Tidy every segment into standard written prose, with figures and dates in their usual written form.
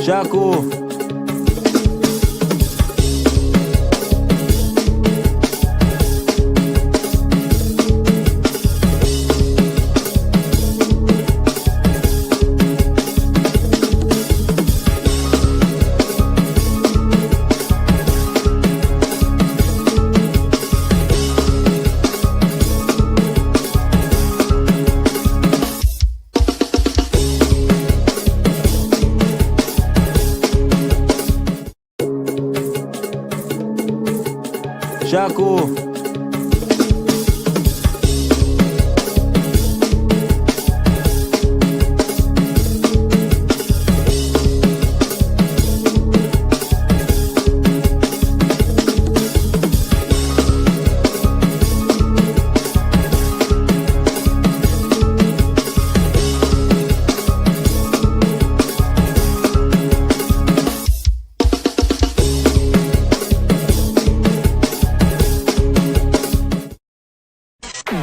Shaku. Shaku.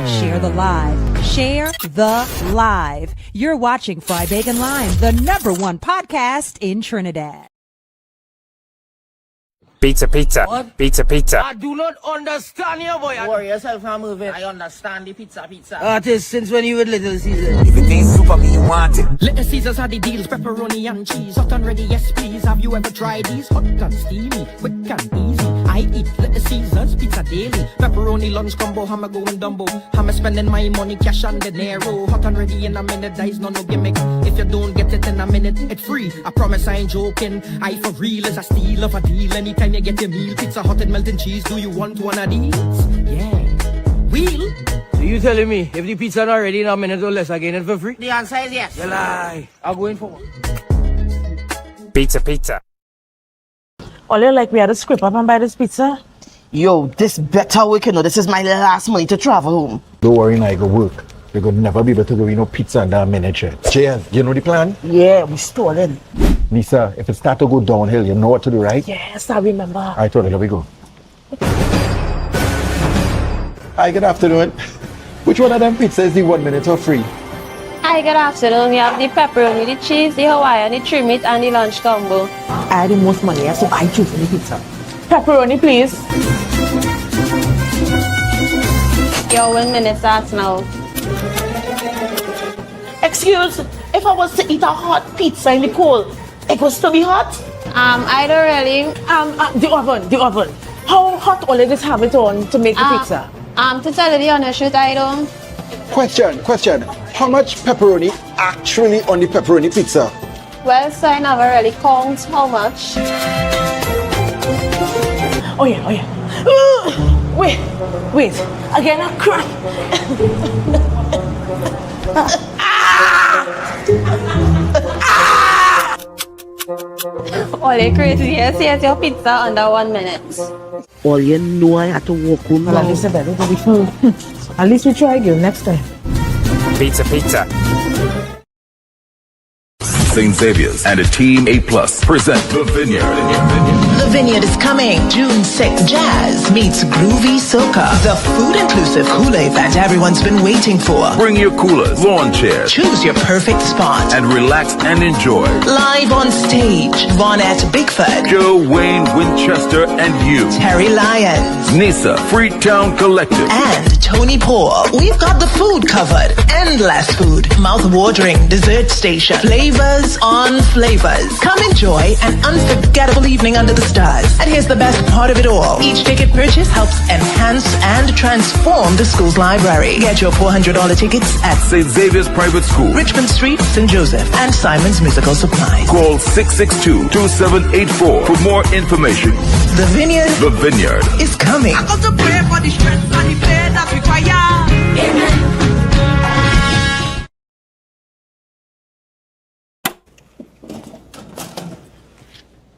Share the live. You're watching Fry Bacon Live, the #1 podcast in Trinidad. Pizza. What? Pizza. I do not understand you, boy. Worry yourself and move it. I understand the pizza. Artist, since when you with Little Caesars? If it ain't super, me you want it. Little Caesars had the deals, pepperoni and cheese. Hot and ready, yes please. Have you ever tried these? Hot and steamy, quick and easy. I eat Little Caesars pizza daily. Pepperoni lunch combo, hammer going Dumbo. Hammer spending my money, cash on the narrow. Hot and ready in a minute, there is no gimmick. If you don't get it in a minute, it's free. I promise I ain't joking. I for real is a steal of a deal. Anytime you get your meal, pizza hot and melting cheese. Do you want one of these? Yeah. Wheel. So you telling me if the pizza not ready in a minute or less, I get it for free? The answer is yes. You lie. I'll go in for one. Pizza. Ollie, like we had to scrape up and buy this pizza. Yo, this better work, you know. This is my last money to travel home. Don't worry, now I go work. You're going to never be able to go no pizza in that minute yet. JN, you know the plan? Yeah, we stolen. Lisa, if it start to go downhill, you know what to do, right? Yes, I remember. All right, Tony, here we go. Hi, good afternoon. Which one of them pizzas is the 1 minute or free? Hi, good afternoon. We have the pepperoni, the cheese, the Hawaiian, the trim meat, and the lunch combo. I had the most money, so I choose the pizza. Pepperoni, please. Your 1 minute starts now. Excuse, if I was to eat a hot pizza in the cold, it would still be hot? I don't really. The oven. How hot will it have it on to make the pizza? To tell you the honest truth, I don't. Question. How much pepperoni actually on the pepperoni pizza? Well, so I never really count how much. Oh yeah. Wait. Again, a crack. All crazy. Yes, your pizza under 1 minute. All you know, I had to walk home Well, at least I better be full. At least we try again next time. Pizza. St. Xavier's and a Team A+ present The Vineyard. The Vineyard is coming June 6th. Jazz meets groovy soca. The food-inclusive Kool-Aid that everyone's been waiting for. Bring your coolers, lawn chairs, Choose your perfect spot. and relax and enjoy. Live on stage, Vonette Bigford, Shurwayne Winchester and you. Terry Lyons, Nisa, Freetown Collective. and Tony Paul. We've got the food covered. Endless food. Mouth-watering dessert station. Flavors on flavors. Come enjoy an unforgettable evening under the stars. And here's the best part of it all. Each ticket purchase helps enhance and transform the school's library. Get your $400 tickets at St. Xavier's Private School. Richmond Street, St. Joseph, and Simon's Musical Supplies. Call 662-2784 for more information. The Vineyard The Vineyard. is coming. I got to pray for the strength and the pain that's required. Amen.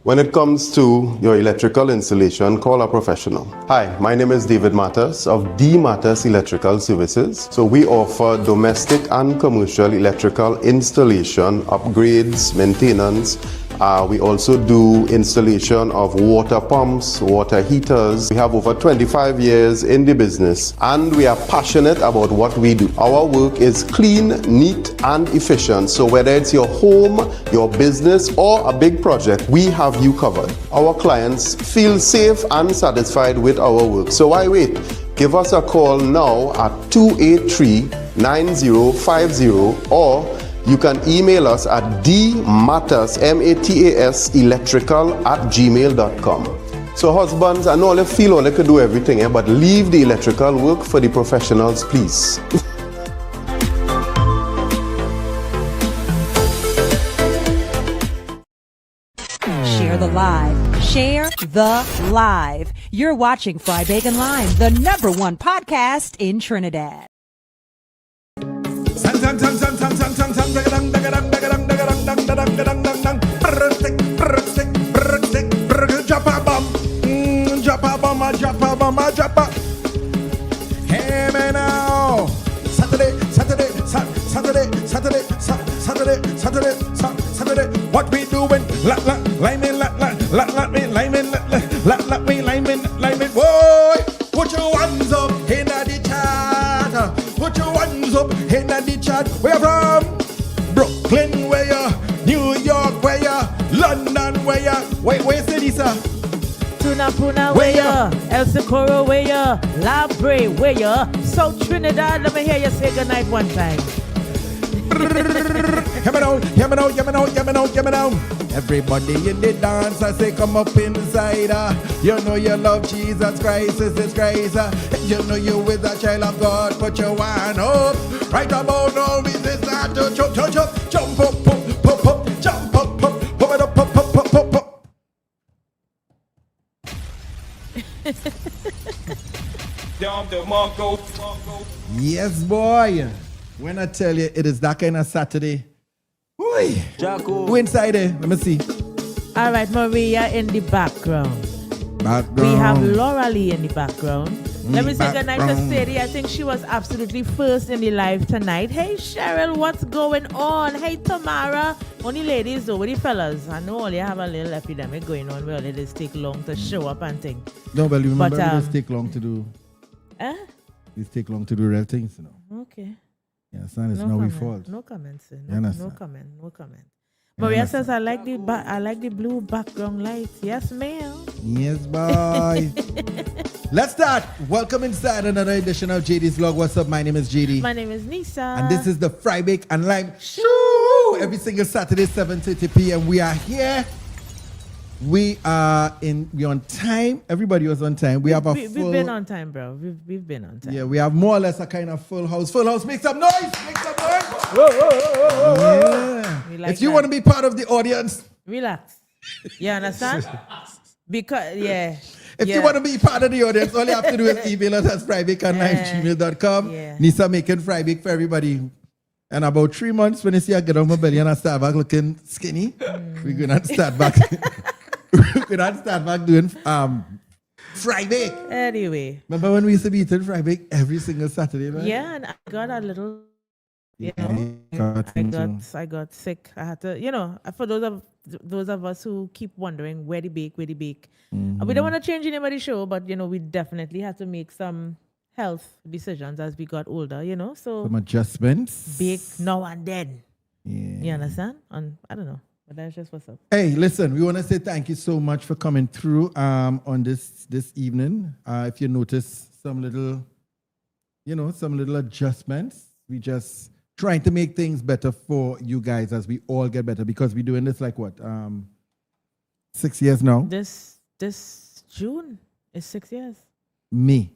When it comes to your electrical installation, call a professional. Hi, my name is David Matas of D Matas Electrical Services. So we offer domestic and commercial electrical installation, upgrades, maintenance, We also do installation of water pumps, water heaters. We have over 25 years in the business and we are passionate about what we do. Our work is clean, neat and efficient. So whether it's your home, your business or a big project, we have you covered. Our clients feel safe and satisfied with our work. So why wait? Give us a call now at 283-9050 or you can email us at dmatters, M-A-T-A-S, electrical@gmail.com. So husbands, I know all you feel all you can do everything, but leave the electrical work for the professionals, please. Share the live. Share the live. You're watching Fry Bacon Live, the #1 podcast in Trinidad. Hey man now, Saturday, what we doing? Liming, boy. Put your hands up in the chat. Put your hands up in the chat. Where from? Brooklyn, where ya? New York, where ya? London, where ya? Where's the Lisa? Puna, where ya? El Socorro, where ya? La Brea, where ya? South Trinidad, let me hear you say goodnight one time. Hear me now. Everybody in the dance, I say come up inside. You know you love Jesus Christ, Jesus Christ. You know you with a child of God, put your one up. Right about now, we just start to jump up, jump up, jump up, pump it up, pump. Yes, boy. When I tell you it is that kind of Saturday. Oi. Who inside there? Let me see. All right, Maria in the background. We have Laura Lee in the background. Let me say goodnight to Sadie. I think she was absolutely first in the live tonight. Hey, Cheryl, what's going on? Hey, Tamara. Only ladies though, with the fellas. I know all you have a little epidemic going on where it just take long to show up and things. No, but remember, it just take long to do. It take long to do real things, you know. Okay. Yeah, son, it's no we fault. No comments. No comment. Maria says I like the blue background lights. Yes, ma'am. Yes, boy. Let's start. Welcome inside another edition of JD's Vlog. What's up? My name is JD. My name is Nisa. And this is the Fry Bake and Lime Show. Every single Saturday, 7:30 p.m. We are here. We are on time. Everybody was on time. We've been on time, bro. We've been on time. Yeah, we have more or less a kind of full house. Full house, make some noise. Make some noise. Yeah. Like if you want to be part of the audience, relax. You understand? Because If you want to be part of the audience, all you have to do is email us at frybakeonline@gmail.com. Nisa making fry bake for everybody. And about 3 months, when you see I get on my belly and I start back looking skinny, we're going to start back. We're going to start back doing fry bake. Anyway. Remember when we used to be eating fry bake every single Saturday, right? Yeah, and I got a little, I got sick. I had to, for those of us who keep wondering where the bake. Mm-hmm. We don't want to change anybody's show, but, we definitely had to make some health decisions as we got older, so some adjustments. Bake now and then. Yeah. You understand? And I don't know. But that's just what's up. Hey, listen, we want to say thank you so much for coming through on this evening. If you notice some little adjustments, we just trying to make things better for you guys as we all get better because we're doing this 6 years now. This June is 6 years. May.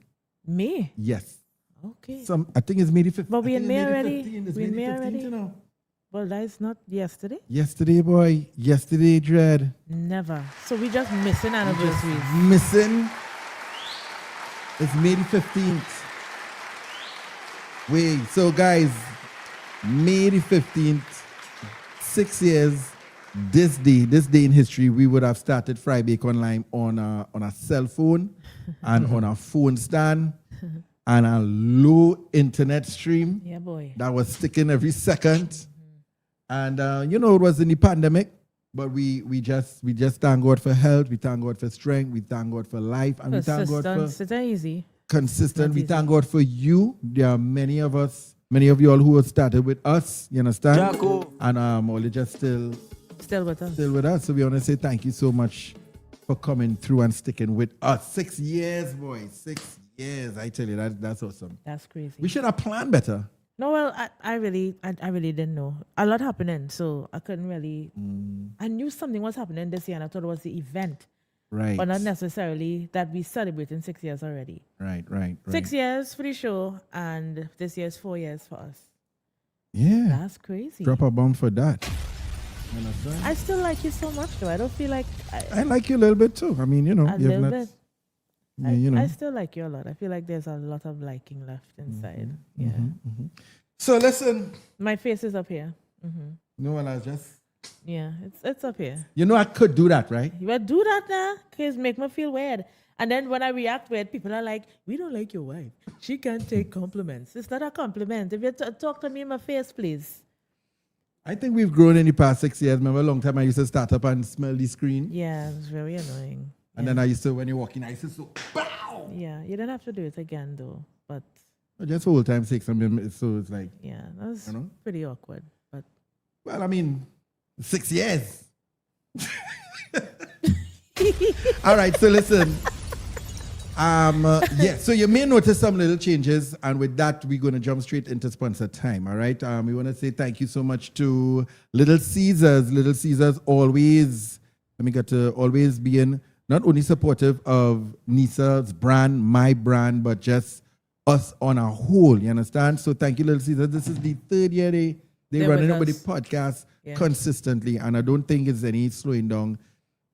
Yes. Okay. I think it's May the 15th. But we're in May already. We're in May already. Well, that is not yesterday. Yesterday, boy. Yesterday, Dread. Never. So we just missing anniversaries. Missing. It's May the 15th. Wait, so guys, May the 15th, 6 years, this day in history, we would have started Fry Bake Online on a cell phone and on a phone stand and a low internet stream. Yeah, boy. That was sticking every second. And, it was in the pandemic. But we just thank God for health. We thank God for strength. We thank God for life, and we thank God for it's not easy. consistent. Not We easy. thank God for you. There are many of you all who have started with us. You understand? Jaco. And all just still with us. Still with us. So we want to say thank you so much for coming through and sticking with us. 6 years, boys. 6 years. I tell you, that's awesome. That's crazy. We should have planned better. No, well, I really didn't know. A lot happening, so I couldn't really. I knew something was happening this year, and I thought it was the event, Right. but not necessarily that we celebrating 6 years already. Right. 6 years for the show, and this year's 4 years for us. Yeah. That's crazy. Drop a bomb for that. You understand? I still like you so much, though. I don't feel like I like you a little bit too. I mean, you know, a you have little not, bit. yeah, you know. I still like you a lot. I feel like there's a lot of liking left inside. Yeah. So listen. My face is up here. No one has just. Yeah, it's up here. You know, I could do that, right? You would do that now, because make me feel weird. And then when I react weird, people are like, we don't like your wife. She can't take compliments. It's not a compliment. If you talk to me in my face, please. I think we've grown in the past 6 years. Remember a long time I used to start up and smell the screen? Yeah, it was very annoying. And then I used to, when you walk in, I used to so, pow! Yeah, you don't have to do it again, though. But Just for old time's sake, so it's like, yeah, that was you know? pretty awkward. But Well, I mean, 6 years. All right, so listen. So you may notice some little changes, and with that, we're going to jump straight into sponsor time. All right, we want to say thank you so much to Little Caesars. Little Caesars always being not only supportive of Nisa's brand, my brand, but just us on a whole. You understand? So thank you, Little Caesars. This is the third year they're running over the podcast consistently, and I don't think it's any slowing down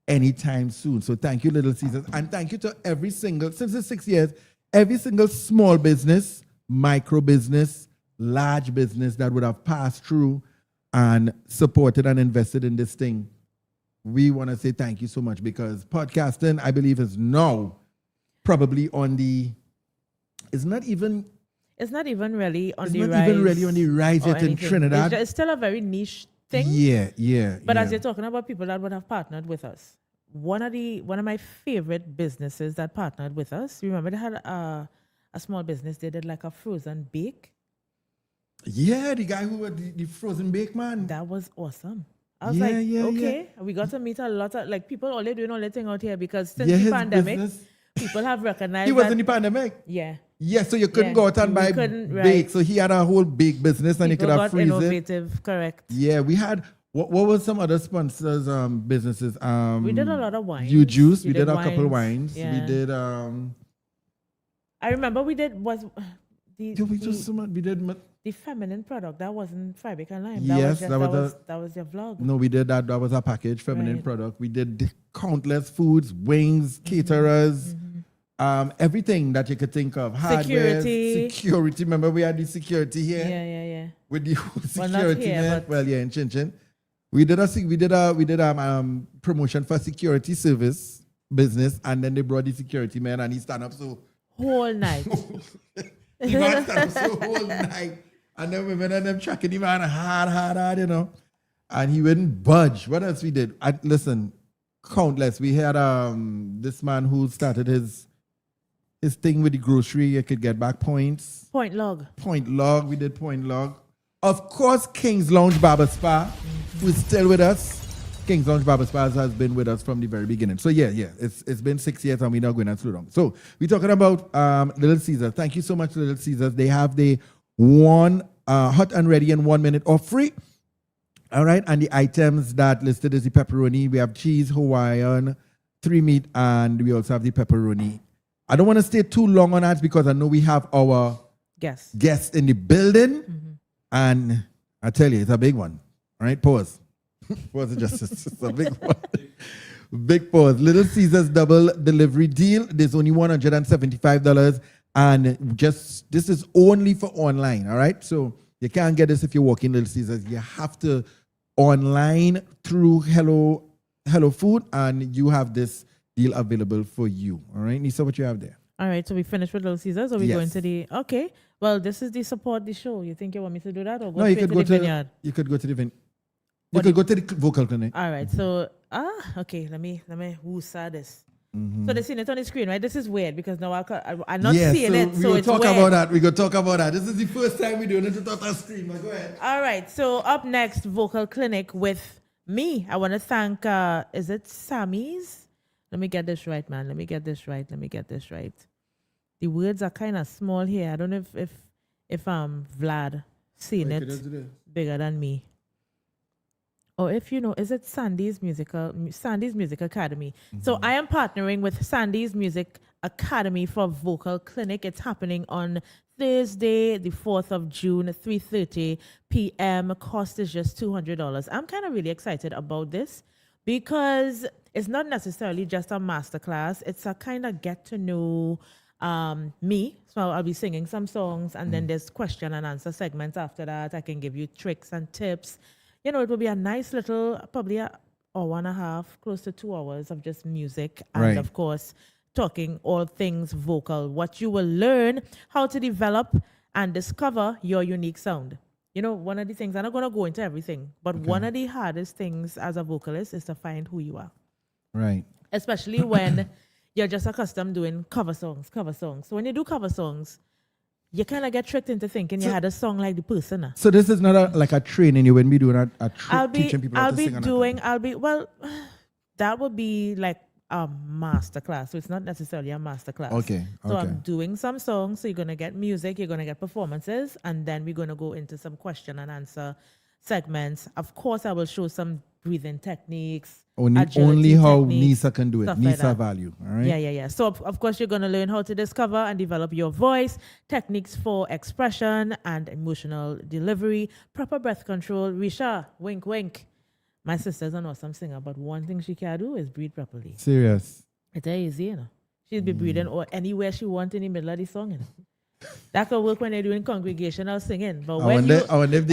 anytime soon. So thank you, Little Caesars. And thank you to since the 6 years, every single small business, micro business, large business that would have passed through and supported and invested in this thing. We want to say thank you so much, because podcasting, I believe, is now probably on the, it's not even really on the rise. It's not even really on the rise yet in Trinidad. It's still a very niche thing. Yeah. But as you're talking about people that would have partnered with us, one of my favorite businesses that partnered with us, remember they had a small business, they did like a frozen bake. Yeah, the guy who had the frozen bake, man. That was awesome. I was okay. We got to meet a lot of people all they doing all that thing out here, because since the pandemic, people have recognized he was in the pandemic. Yeah. Yeah, so you couldn't go out and buy bake. So he had a whole bake business, and people he could have freezed innovative, correct. Yeah, we had what was some other sponsors businesses? We did a lot of wines. You juice. We did a couple of wines. Yeah. We did I remember we did the feminine product that wasn't Fabric and Lime. That was your vlog. No, we did that. That was a package, feminine product. We did countless foods, wings, caterers, everything that you could think of. Hardware, security. Remember we had the security here. Yeah. With the security man. Well, yeah, in Chin Chin. We did a promotion for security service business, and then they brought the security man, and he stand up so whole night. He man stand up so whole night. And then women and them tracking him on hard, you know. And he wouldn't budge. What else we did? Listen, countless. We had this man who started his thing with the grocery. You could get back points. Point log. We did point log. Of course, King's Lounge Barber Spa, who's still with us. King's Lounge Barber Spa has been with us from the very beginning. So yeah. It's been 6 years, and we're not going to slow down. So we're talking about Little Caesars. Thank you so much, Little Caesars. They have the one hot and ready in 1 minute or free. All right. And the items that listed is the pepperoni. We have cheese, Hawaiian, 3 meat, and we also have the pepperoni. I don't want to stay too long on that, because I know we have our guests in the building. And I tell you, it's a big one. All right, pause. Pause, Justice. It's a big one. Big pause. Little Caesars double delivery deal. There's only $175. And this is only for online. All right. So you can't get this if you walk in Little Caesars. You have to online through Hello Food, and you have this deal available for you. All right. Nisa, what you have there? All right, so we finished with Little Caesars, or we going to the... Okay, well, this is the support the show. You think you want me to do that, or go straight to the vineyard? You could go to the vineyard. You could go to the vocal clinic. All right. So, okay. Let me woo-sa this. So they seen it on the screen, right? This is weird because now I'm not seeing it. So it's talk weird. about that. We go talk about that. This is the first time we're doing it without a screen. Go ahead. All right. So up next, vocal clinic with me. I want to thank. Is it Sammy's? Let me get this right, man. Let me get this right. The words are kind of small here. I don't know if Vlad seen it bigger than me. Or if you know, is it Sandy's Music Academy? So I am partnering with Sandy's Music Academy for Vocal Clinic. It's happening on Thursday, the 4th of June, 3:30 p.m. Cost is just $200. I'm kind of really excited about this because it's not necessarily just a masterclass. It's a kind of get to know me. So I'll be singing some songs and then there's question and answer segments after that. I can give you tricks and tips. You know, it will be a nice little, probably an hour and a half, close to 2 hours of just music. And of course, talking all things vocal. What you will learn, how to develop and discover your unique sound. You know, one of the things, I'm not going to go into everything, but one of the hardest things as a vocalist is to find who you are. Right. Especially when you're just accustomed doing cover songs. So when you do cover songs, you kind of get tricked into thinking you had a song like the person. So this is not like a training. You wouldn't be doing teaching people how to sing. That would be like a master class. So it's not necessarily a master class. Okay. So I'm doing some songs. So you're going to get music, you're going to get performances, and then we're going to go into some question and answer segments. Of course, I will show some breathing techniques. Only how Nisa can do it. Nisa like value. All right. Yeah. So of course you're going to learn how to discover and develop your voice, techniques for expression and emotional delivery, proper breath control. Risha, wink, wink. My sister's an awesome singer, but one thing she can do is breathe properly. Serious. It's easy, you know. She'll be breathing or anywhere she wants in the middle of the song, you know. That could work when they're doing congregational singing. But I wonder if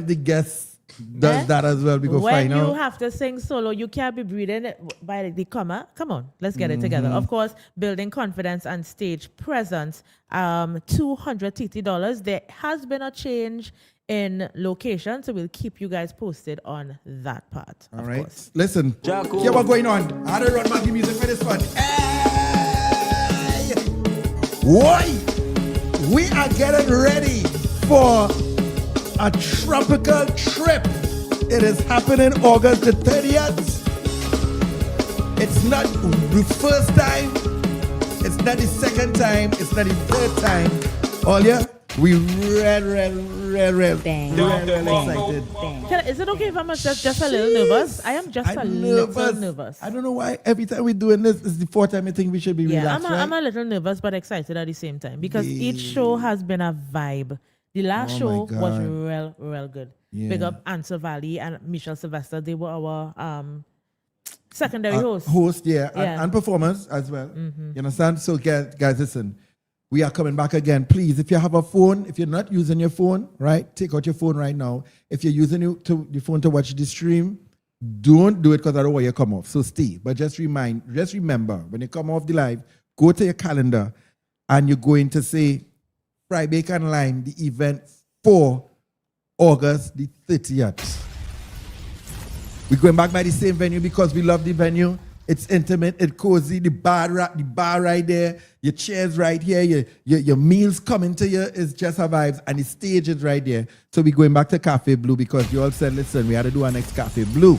the guests does that as well. When you have to sing solo, you can't be breathing by the comma. Come on, let's get it together. Of course, building confidence and stage presence. $200 TT. There has been a change in location, so we'll keep you guys posted on that part. All right. Course. Listen, here what's going on. I don't run back the music for this one. Hey! Why? We are getting ready for a tropical trip. It is happening August the 30th. It's not the first time. It's not the second time. It's not the third time. Olia, we real excited. Is it okay if I'm just a little nervous? I am just a little nervous. I don't know why every time we're doing this, it's the fourth time I think we should be relaxed. I'm a little nervous but excited at the same time because each show has been a vibe. The last show was real good. Yeah. Big up Ansel Valley and Michelle Sylvester. They were our secondary hosts. And performers as well. You understand? So guys, listen. We are coming back again. Please, if you have a phone, if you're not using your phone, right, take out your phone right now. If you're using the phone to watch the stream, don't do it because I don't want you to come off. So stay. But just remember, when you come off the live, go to your calendar and you're going to say Fry Bacon Lime, the event for August the 30th. We're going back by the same venue because we love the venue. It's intimate, it's cozy, the bar right there, your chairs right here, your meals coming to you is just a vibes, and the stage is right there. So we're going back to Cafe Blue because you all said, listen, we had to do our next Cafe Blue.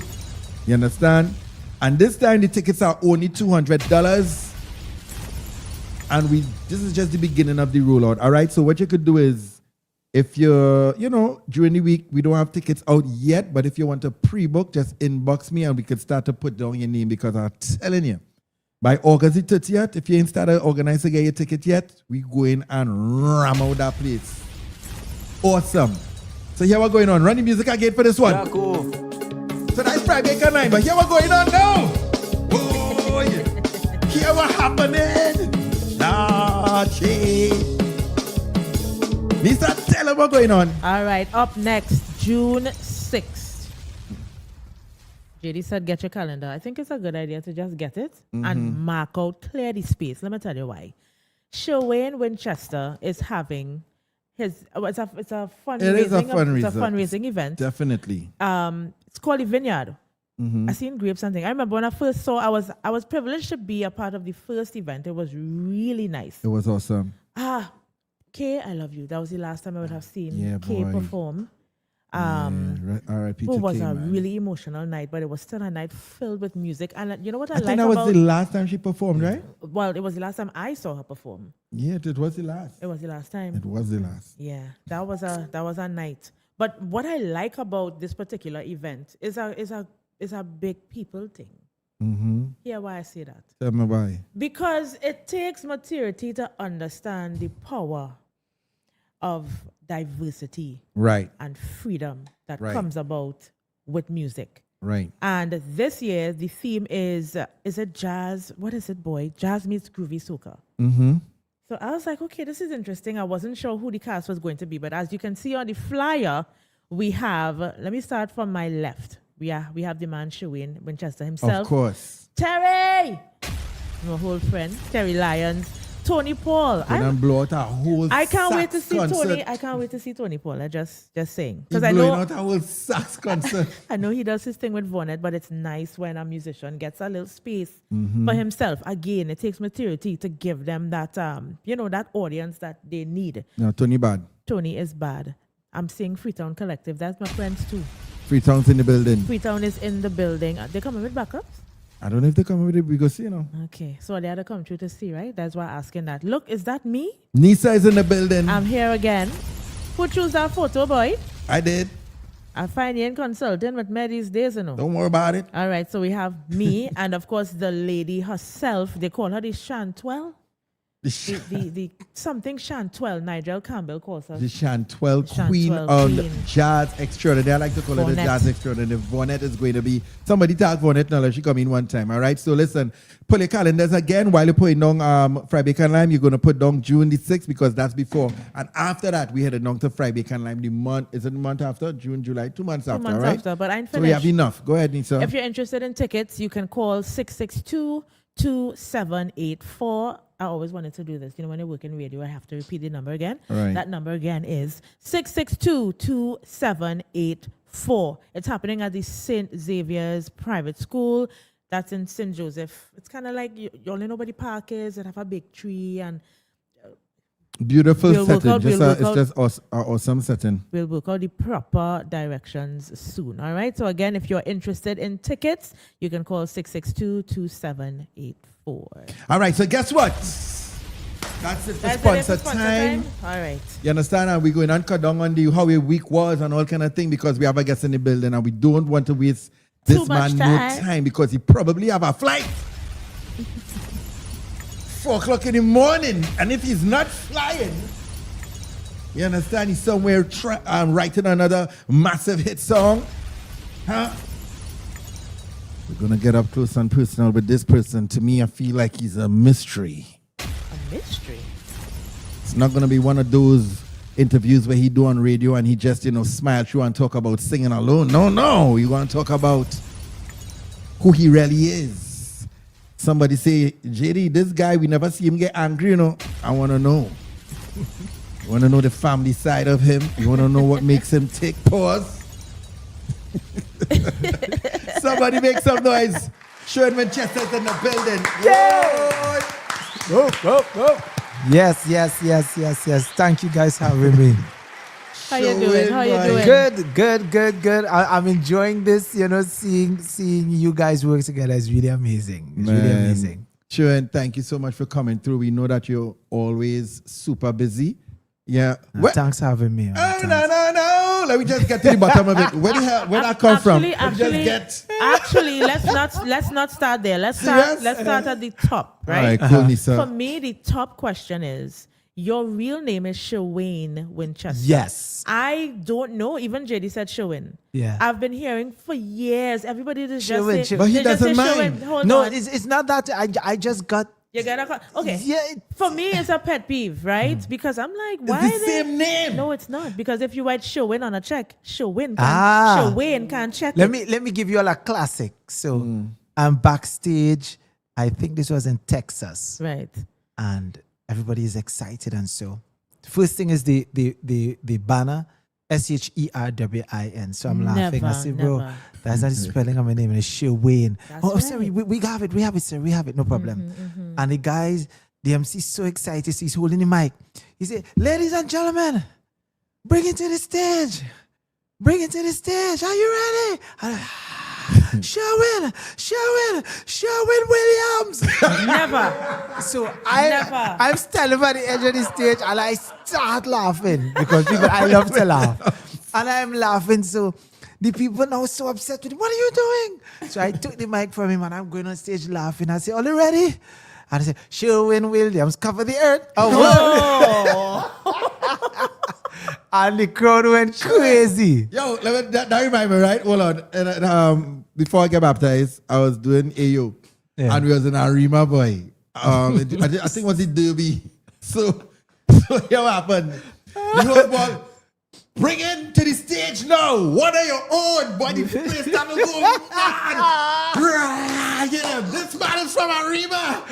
You understand? And this time the tickets are only $200. And this is just the beginning of the rollout. All right. So what you could do is, if you're, during the week, we don't have tickets out yet, but if you want to pre-book, just inbox me and we could start to put down your name because I'm telling you, by August the 30th, if you ain't started organizing to get your ticket yet, we go in and ram out that place. Awesome. So here we're going on. Run the music again for this one. So that's Fry Bacon Lime, but here we're going on now. Oh, yeah. Here we're happening. Lisa, tell them what's going on. All right, up next, June 6th. JD said get your calendar. I think it's a good idea to just get it and mark out, clear the space. Let me tell you why. Shurwayne Winchester is having it's a fundraising event. Definitely. It's called the Vineyard. Mm-hmm. I seen grapes and things. I remember when I first saw, I was privileged to be a part of the first event. It was really nice. It was awesome. Kay, I love you. That was the last time I would have seen Kay boy. perform. R.I.P. It was Kay, a man. really emotional night, but it was still a night filled with music. And you know what I I like think that about... was the last time she performed, right? Well, it was the last time I saw her perform. Yeah, it was the last. It was the last time. It was the last. Yeah, that was a night. But what I like about this particular event is a big people thing. Mm-hmm. Yeah, why I say that? Tell me why. Because it takes maturity to understand the power of diversity, right, and freedom that right. comes about with music. Right. And this year the theme is it jazz? What is it, boy? Jazz meets groovy soca. Mm-hmm. So I was like, okay, this is interesting. I wasn't sure who the cast was going to be, but as you can see on the flyer, we have. Let me start from my left. We have the man Shurwayne Winchester himself. Of course. Terry, my whole friend, Terry Lyons, Tony Paul. Blow out a whole I can't wait to see concert. Tony. I can't wait to see Tony Paul. I just saying, because I know out a whole sax concert. I know he does his thing with Vonnet, but it's nice when a musician gets a little space Mm-hmm. for himself. Again, it takes maturity to give them that that audience that they need. No, Tony bad. Tony is bad. I'm seeing Freetown Collective. That's my friends too. Freetown's in the building. Freetown is in the building. They coming with backups? I don't know if they come with it because, Okay, so they had to come through to see, right? That's why I'm asking that. Look, is that me? Nisa is in the building. I'm here again. Who chose that photo, boy? I did. I find you in consulting with me these days, Don't worry about it. All right, so we have me and, of course, the lady herself. They call her the Chantwell. The something Chantwell. Nigel Campbell calls her. The Chantwell Queen of Jazz Extraordinary. I like to call her the Jazz Extraordinary. Vonnet is going to be... Somebody talk Vonnet now. She come in one time, all right? So listen, pull your calendars again. While you're putting down Friday Can Lime, you're going to put down June the 6th because that's before. And after that, we headed down to Friday Can Lime the month... Is it the month after? June, July? 2 months after, 2 months right? after, but I ain't So finished. we have enough. Go ahead, Nisa. If you're interested in tickets, you can call 662-2784. I always wanted to do this. You know, when I work in radio, I have to repeat the number again. Right. That number again is 662-2784. It's happening at the St. Xavier's Private School. That's in St. Joseph. It's kind of like you only know where the park is. It have a big tree and... Beautiful setting. It's just an awesome setting. We'll work out the proper directions soon. All right. So again, if you're interested in tickets, you can call 662-2784. All right. So guess what? That's it for sponsor time. All right. You understand? And we're going to cut down on how your week was and all kind of thing because we have a guest in the building and we don't want to waste this man no time because he probably have a flight. 4 o'clock in the morning, and if he's not flying, you understand, he's somewhere writing another massive hit song, huh? We're gonna get up close and personal with this person. To me, I feel like he's a mystery. A mystery? It's not gonna be one of those interviews where he do on radio and he just, smile through and talk about singing alone. No, you want to talk about who he really is. Somebody say, JD, this guy, we never see him get angry, I want to know. You want to know the family side of him? You want to know what makes him take pause? Somebody make some noise. Shurwayne Winchester's in the building. Yeah. Go. Yes. Thank you guys for having me. How you doing? Good. I'm enjoying this, seeing you guys work together is really amazing. It's really amazing. Shurwayne, thank you so much for coming through. We know that you're always super busy. Yeah. Thanks for having me. No. Let me just get to the bottom of it. Where that come from? Actually, let's not start there. Let's start at the top, right? All right, cool, Nisa. For me, the top question is, your real name is Shurwayne Winchester. Yes. I don't know. Even JD said Shurwayne. Yeah. I've been hearing for years. Everybody just say, but he doesn't mind. Hold on. It's not that. I just got. You gotta okay. Yeah. For me, it's a pet peeve, right? Because I'm like, why it's the same name? No, it's not. Because if you write Shurwayne on a check, Shurwayne can't check Let me give you all a classic. So I'm backstage. I think this was in Texas. Right. And everybody is excited, and so the first thing is the banner Sherwin. So I'm laughing. I say, bro, never. that's not the spelling of my name. It's Shurwayne. That's Oh, right. sorry, we have it. We have it, sir. We have it. No problem. And the guys, the MC is so excited. So he's holding the mic. He said, ladies and gentlemen, bring it to the stage. Bring it to the stage. Are you ready? Shurwayne Williams. Never. So I'm standing by the edge of the stage and I start laughing because I love to laugh. And I'm laughing. So the people now so upset with me. What are you doing? So I took the mic from him and I'm going on stage laughing. I say, are you ready? And I say, Shurwayne Williams, cover the earth. Oh. And the crowd went crazy. Yo, that remind me, right? Hold on. And, before I get baptized, I was doing AO. Yeah. And we was in Arima, boy. I think it was in Derby. So here what happened. The whole ball, bring it to the stage now. What are your own? Boy, the place started going mad. Yeah, this man is from Arima.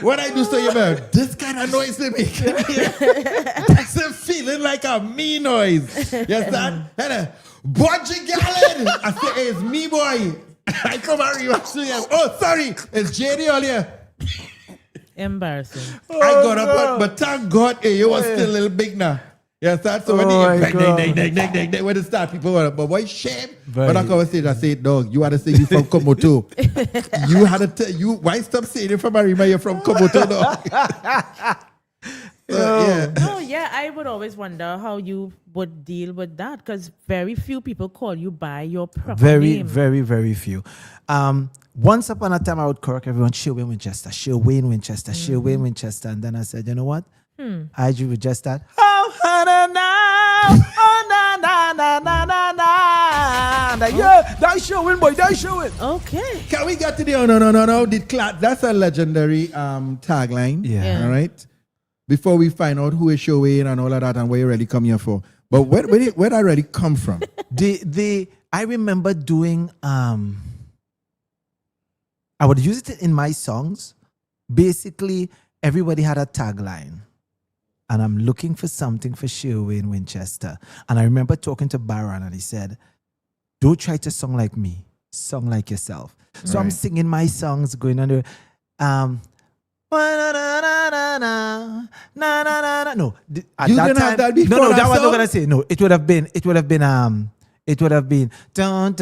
What I do say, man, this kind of noise they make. That's a feeling like a me noise. You understand? Budgie Gallon. I say, hey, it's me, boy. I come Arima. Oh, sorry. It's JD earlier. Embarrassing. I got up, but thank God, hey, you was still a little big now. Yes, that's so when they when it start, people were, but why shame? But I come say, I say, dog, you had to say you from Komoto. You had to tell you why stop saying you from Arima, you're from Komoto, dog. Yeah, I would always wonder how you would deal with that because very few people call you by your proper name. Very, very few. Once upon a time, I would correct everyone, Shurwayne Winchester. And then I said, you know what? I do just that. That's Shurwayne, boy. That's Shurwayne. Okay. Can we get to the no? That's a legendary tagline. Yeah. All right. Before we find out who is Shurwayne and all of that and where you really come here for. But where that really come from? I remember doing I would use it in my songs. Basically, everybody had a tagline. And I'm looking for something for Shurwayne Winchester. And I remember talking to Baron and he said, don't try to song like me. Song like yourself. So I'm singing my songs going under no. At You that didn't time, have that before. No, that was not gonna say. No, it would have been dun wind down,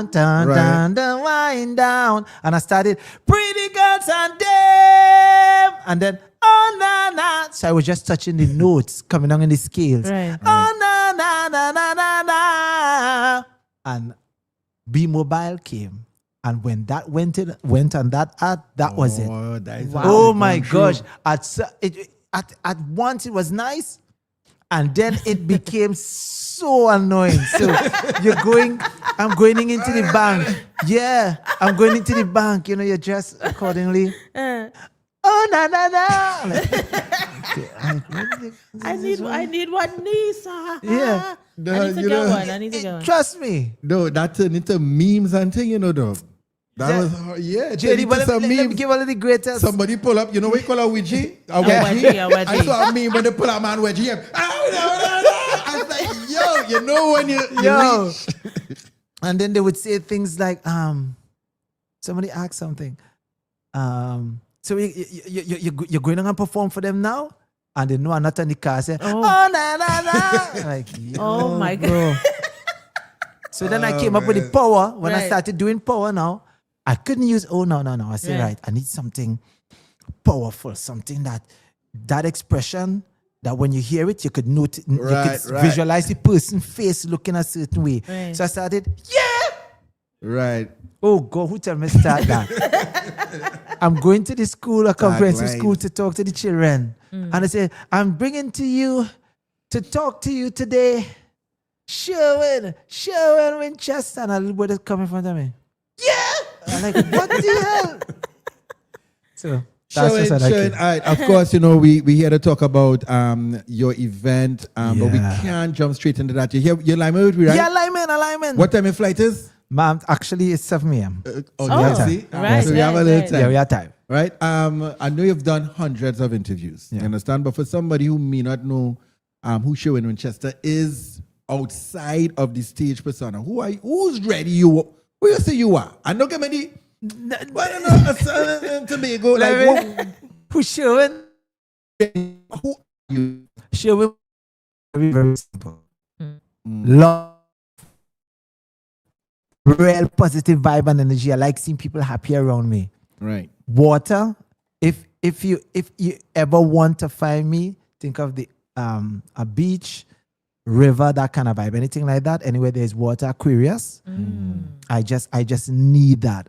dun wind down. And I started pretty girls and them. And then oh na na. So I was just touching the notes coming on in the scales. Right. Oh na na na na na na. And B Mobile came. And when that went on that ad, that was it. Oh my gosh. At once it was nice. And then it became so annoying. So I'm going into the bank. Yeah, I'm going into the bank. You know, you dress accordingly. Oh, na, na, na. I need one niece. Yeah. I need to get one. Trust me. No, that turned into memes and thing, you know, though. That was, JD, but let me give one of the greatest. Somebody pull up, you know what you call a wedgie? A wedgie. I saw a meme when they pull a man wedgie. I was like, yo, you know when you reach. And then they would say things like, somebody asked something. So you're going to perform for them now? And they know I'm not on the car. Say, oh na na na. Like, oh my God. So then I came up with the power. When I started doing power now, I couldn't use no. I said, right, I need something powerful, something that expression that when you hear it, you could note, you could visualize the person's face looking a certain way. Right. So I started, yeah. Right. Oh God, who tell me to start that? I'm going to the school, a comprehensive school, to talk to the children. And I say, I'm bringing to talk to you today, Shurwayne Winchester. And a little boy come in front of me. Yeah! I'm like, what the hell? So that's just what I all right. Of course, you know, we here to talk about your event, but we can't jump straight into that. You're Lyman with me, right? Yeah, Lyman. What time your flight is? Ma'am, actually it's 7 a.m. See? Right, so we have a little time. Yeah, we have time. Right? I know you've done hundreds of interviews. You understand? But for somebody who may not know who Shurwayne Winchester is outside of the stage persona. Who's ready? Who you say you are? And don't get many. Tobago, like who's Shurwayne? Who you? Shurwayne, very, very simple. Love, real positive vibe and energy. I like seeing people happy around me. Right. Water. If you ever want to find me, think of the a beach, river, that kind of vibe. Anything like that. Anywhere there's water, Aquarius. I just need that.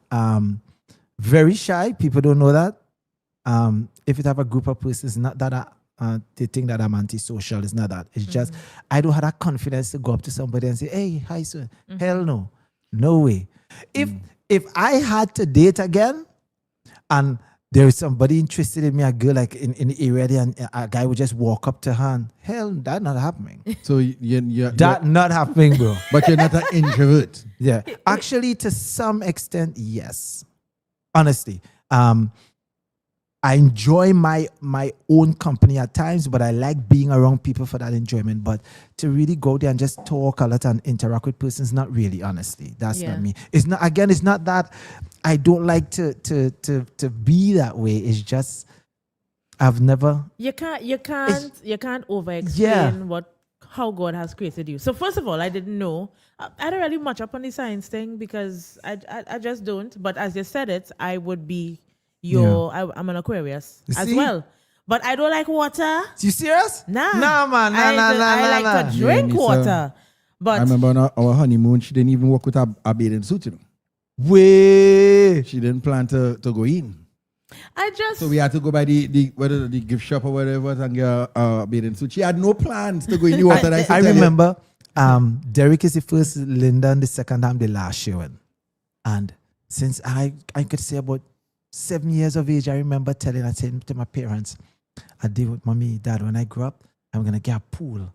Very shy. People don't know that. If you have a group of persons, not that they think that I'm antisocial. It's not that. It's just I don't have that confidence to go up to somebody and say, "Hey, hi, sir." Hell no, no way. If I had to date again, and there is somebody interested in me, a girl like in the area there, and a guy would just walk up to her, and hell, that's not happening. So you're not happening, bro. But you're not an introvert. Yeah, actually, to some extent, yes. Honestly, I enjoy my own company at times, but I like being around people for that enjoyment. But to really go there and just talk a lot and interact with persons, not really, honestly. That's not me. It's not, again, it's not that I don't like to be that way. It's just I've never. You can't over explain how God has created you. So first of all, I didn't know. I don't really much up on the science thing because I just don't. But as you said it, I would be I'm an Aquarius as well. But I don't like water. You serious? Nah. Nah, man. I like to drink water. But I remember on our honeymoon, she didn't even walk with a bathing suit, you know. Way. She didn't plan to go in. So we had to go by the gift shop or whatever and get a bathing suit. She had no plans to go in the water. I remember Derek is the first, Linda and the second time the last Shurwayne. And since I could say about 7 years of age, I remember saying to my parents, I did with mommy, dad, when I grow up, I'm going to get a pool.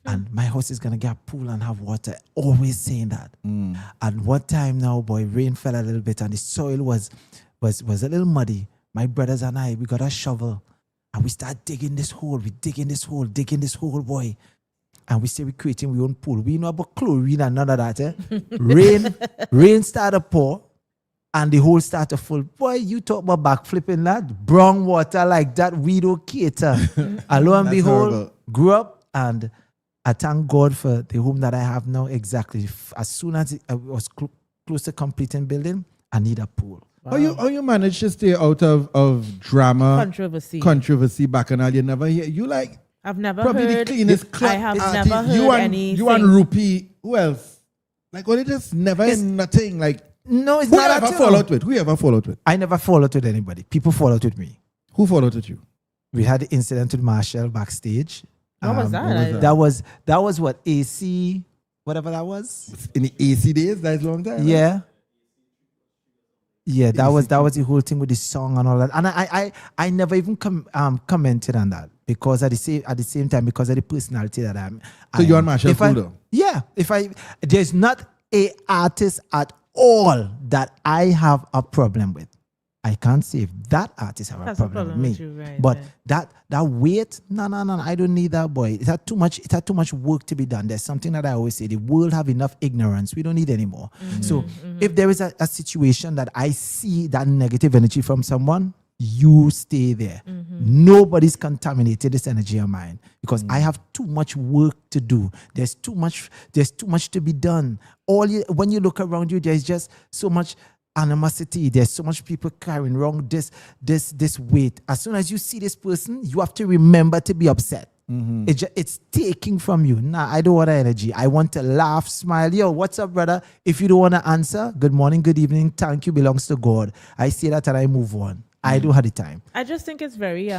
And my house is going to get a pool and have water. Always saying that. And one time now, boy, rain fell a little bit and the soil was a little muddy. My brothers and I, we got a shovel and we start digging this hole. We digging this hole, boy. And we say we're creating our own pool. We know about chlorine and none of that. Rain started to pour. And the hole started full. Boy, you talk about backflipping, lad. Brown water like that, we don't cater. And lo and behold, grew up, and I thank God for the home that I have now. Exactly. As soon as I was close to completing building, I need a pool. Wow. How you managed to stay out of drama, controversy back and all? You never hear you like. I've never probably heard. The cleanest I have never heard anything. You and Rupi. Who else? Like, well, it just never nothing like. No, it's not. Who you ever fall out with? I never fall out with anybody. People fall out with me. Who fall out with you? We had the incident with Marshall backstage. What was that? That was what AC, whatever that was. In the AC days, that's a long time. Yeah. Right? Yeah, that was the whole thing with the song and all that. And I never even commented on that because at the same time because of the personality that I'm. So you're on Marshall cool though? Yeah. There's not a artist at all that I have a problem with. I can't say if that artist have a problem with me. With you, right, but that weight, no, I don't need that, boy. It had too much work to be done. There's something that I always say, the world have enough ignorance. We don't need anymore. So if there is a situation that I see that negative energy from someone, you stay there. Nobody's contaminated this energy of mine because I have too much work to do. There's too much to be done. When you look around you, there's just so much animosity. There's so much people carrying around this weight. As soon as you see this person, you have to remember to be upset. It's taking from you. Nah, I don't want that energy. I want to laugh, smile. Yo, what's up, brother? If you don't want to answer, good morning, good evening, thank you belongs to God. I say that and I move on. I don't have the time. I just think it's very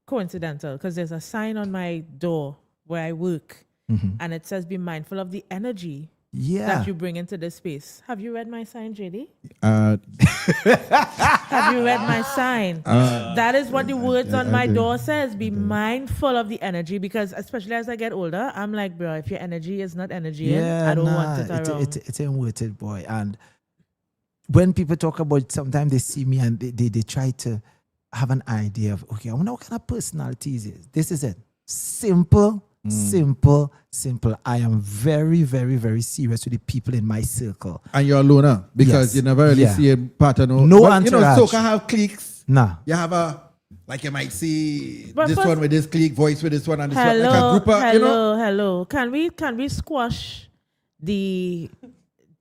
coincidental because there's a sign on my door where I work and it says be mindful of the energy that you bring into this space. Have you read my sign, JD? Have you read my sign? That is what the words on my door says. Be mindful of the energy because especially as I get older, I'm like, bro, if your energy is not energy, I don't want it around. It's ain't worth it, boy. And when people talk about, sometimes they see me and they try to have an idea of, okay, I wonder what kind of personality is this. This is it. Simple, Simple. I am very, very, very serious with the people in my circle. And you're a loner because Yes. you never really Yeah. see a pattern. No But, you know, entourage. soca have cliques. Nah. You have like you might see But this first- one with this clique, voice with this one, and this one, like a group of, you know. Hello. Can we squash the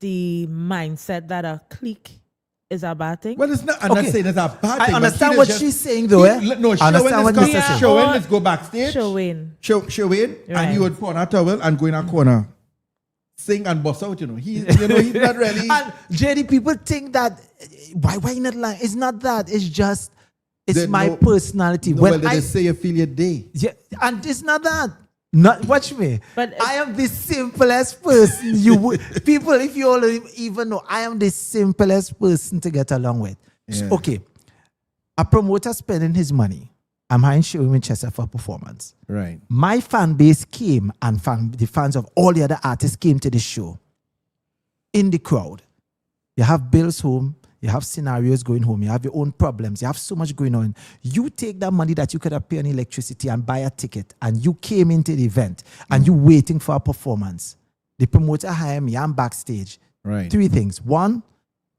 mindset that a clique is a bad thing? Well, it's not. I'm not Okay. saying it's a bad I thing. but understand he what just- she's saying, though. No, I understand what you're saying. Shurwayne, let's go backstage. Shurwayne. Shurwayne, and Right. he would put on a towel and go in a corner, sing and bust out. You know, he's not really. And JD, people think that why not like? It's not that. It's just my personality. No, When well, they say you feel your day. Yeah, and it's not that. Not watch me. But I am the simplest person. You would people, if you all even know, I am the simplest person to get along with. So, Yeah. okay, a promoter spending his money. I'm hiring Shurwayne Winchester for performance. Right. My fan base came, and the fans of all the other artists came to the show. In the crowd, you have bills home. You have scenarios going home. You have your own problems. You have so much going on. You take that money that you could have paid on electricity and buy a ticket, and you came into the event, and you waiting for a performance. The promoter hired me. I'm backstage. Right. 3 things. 1,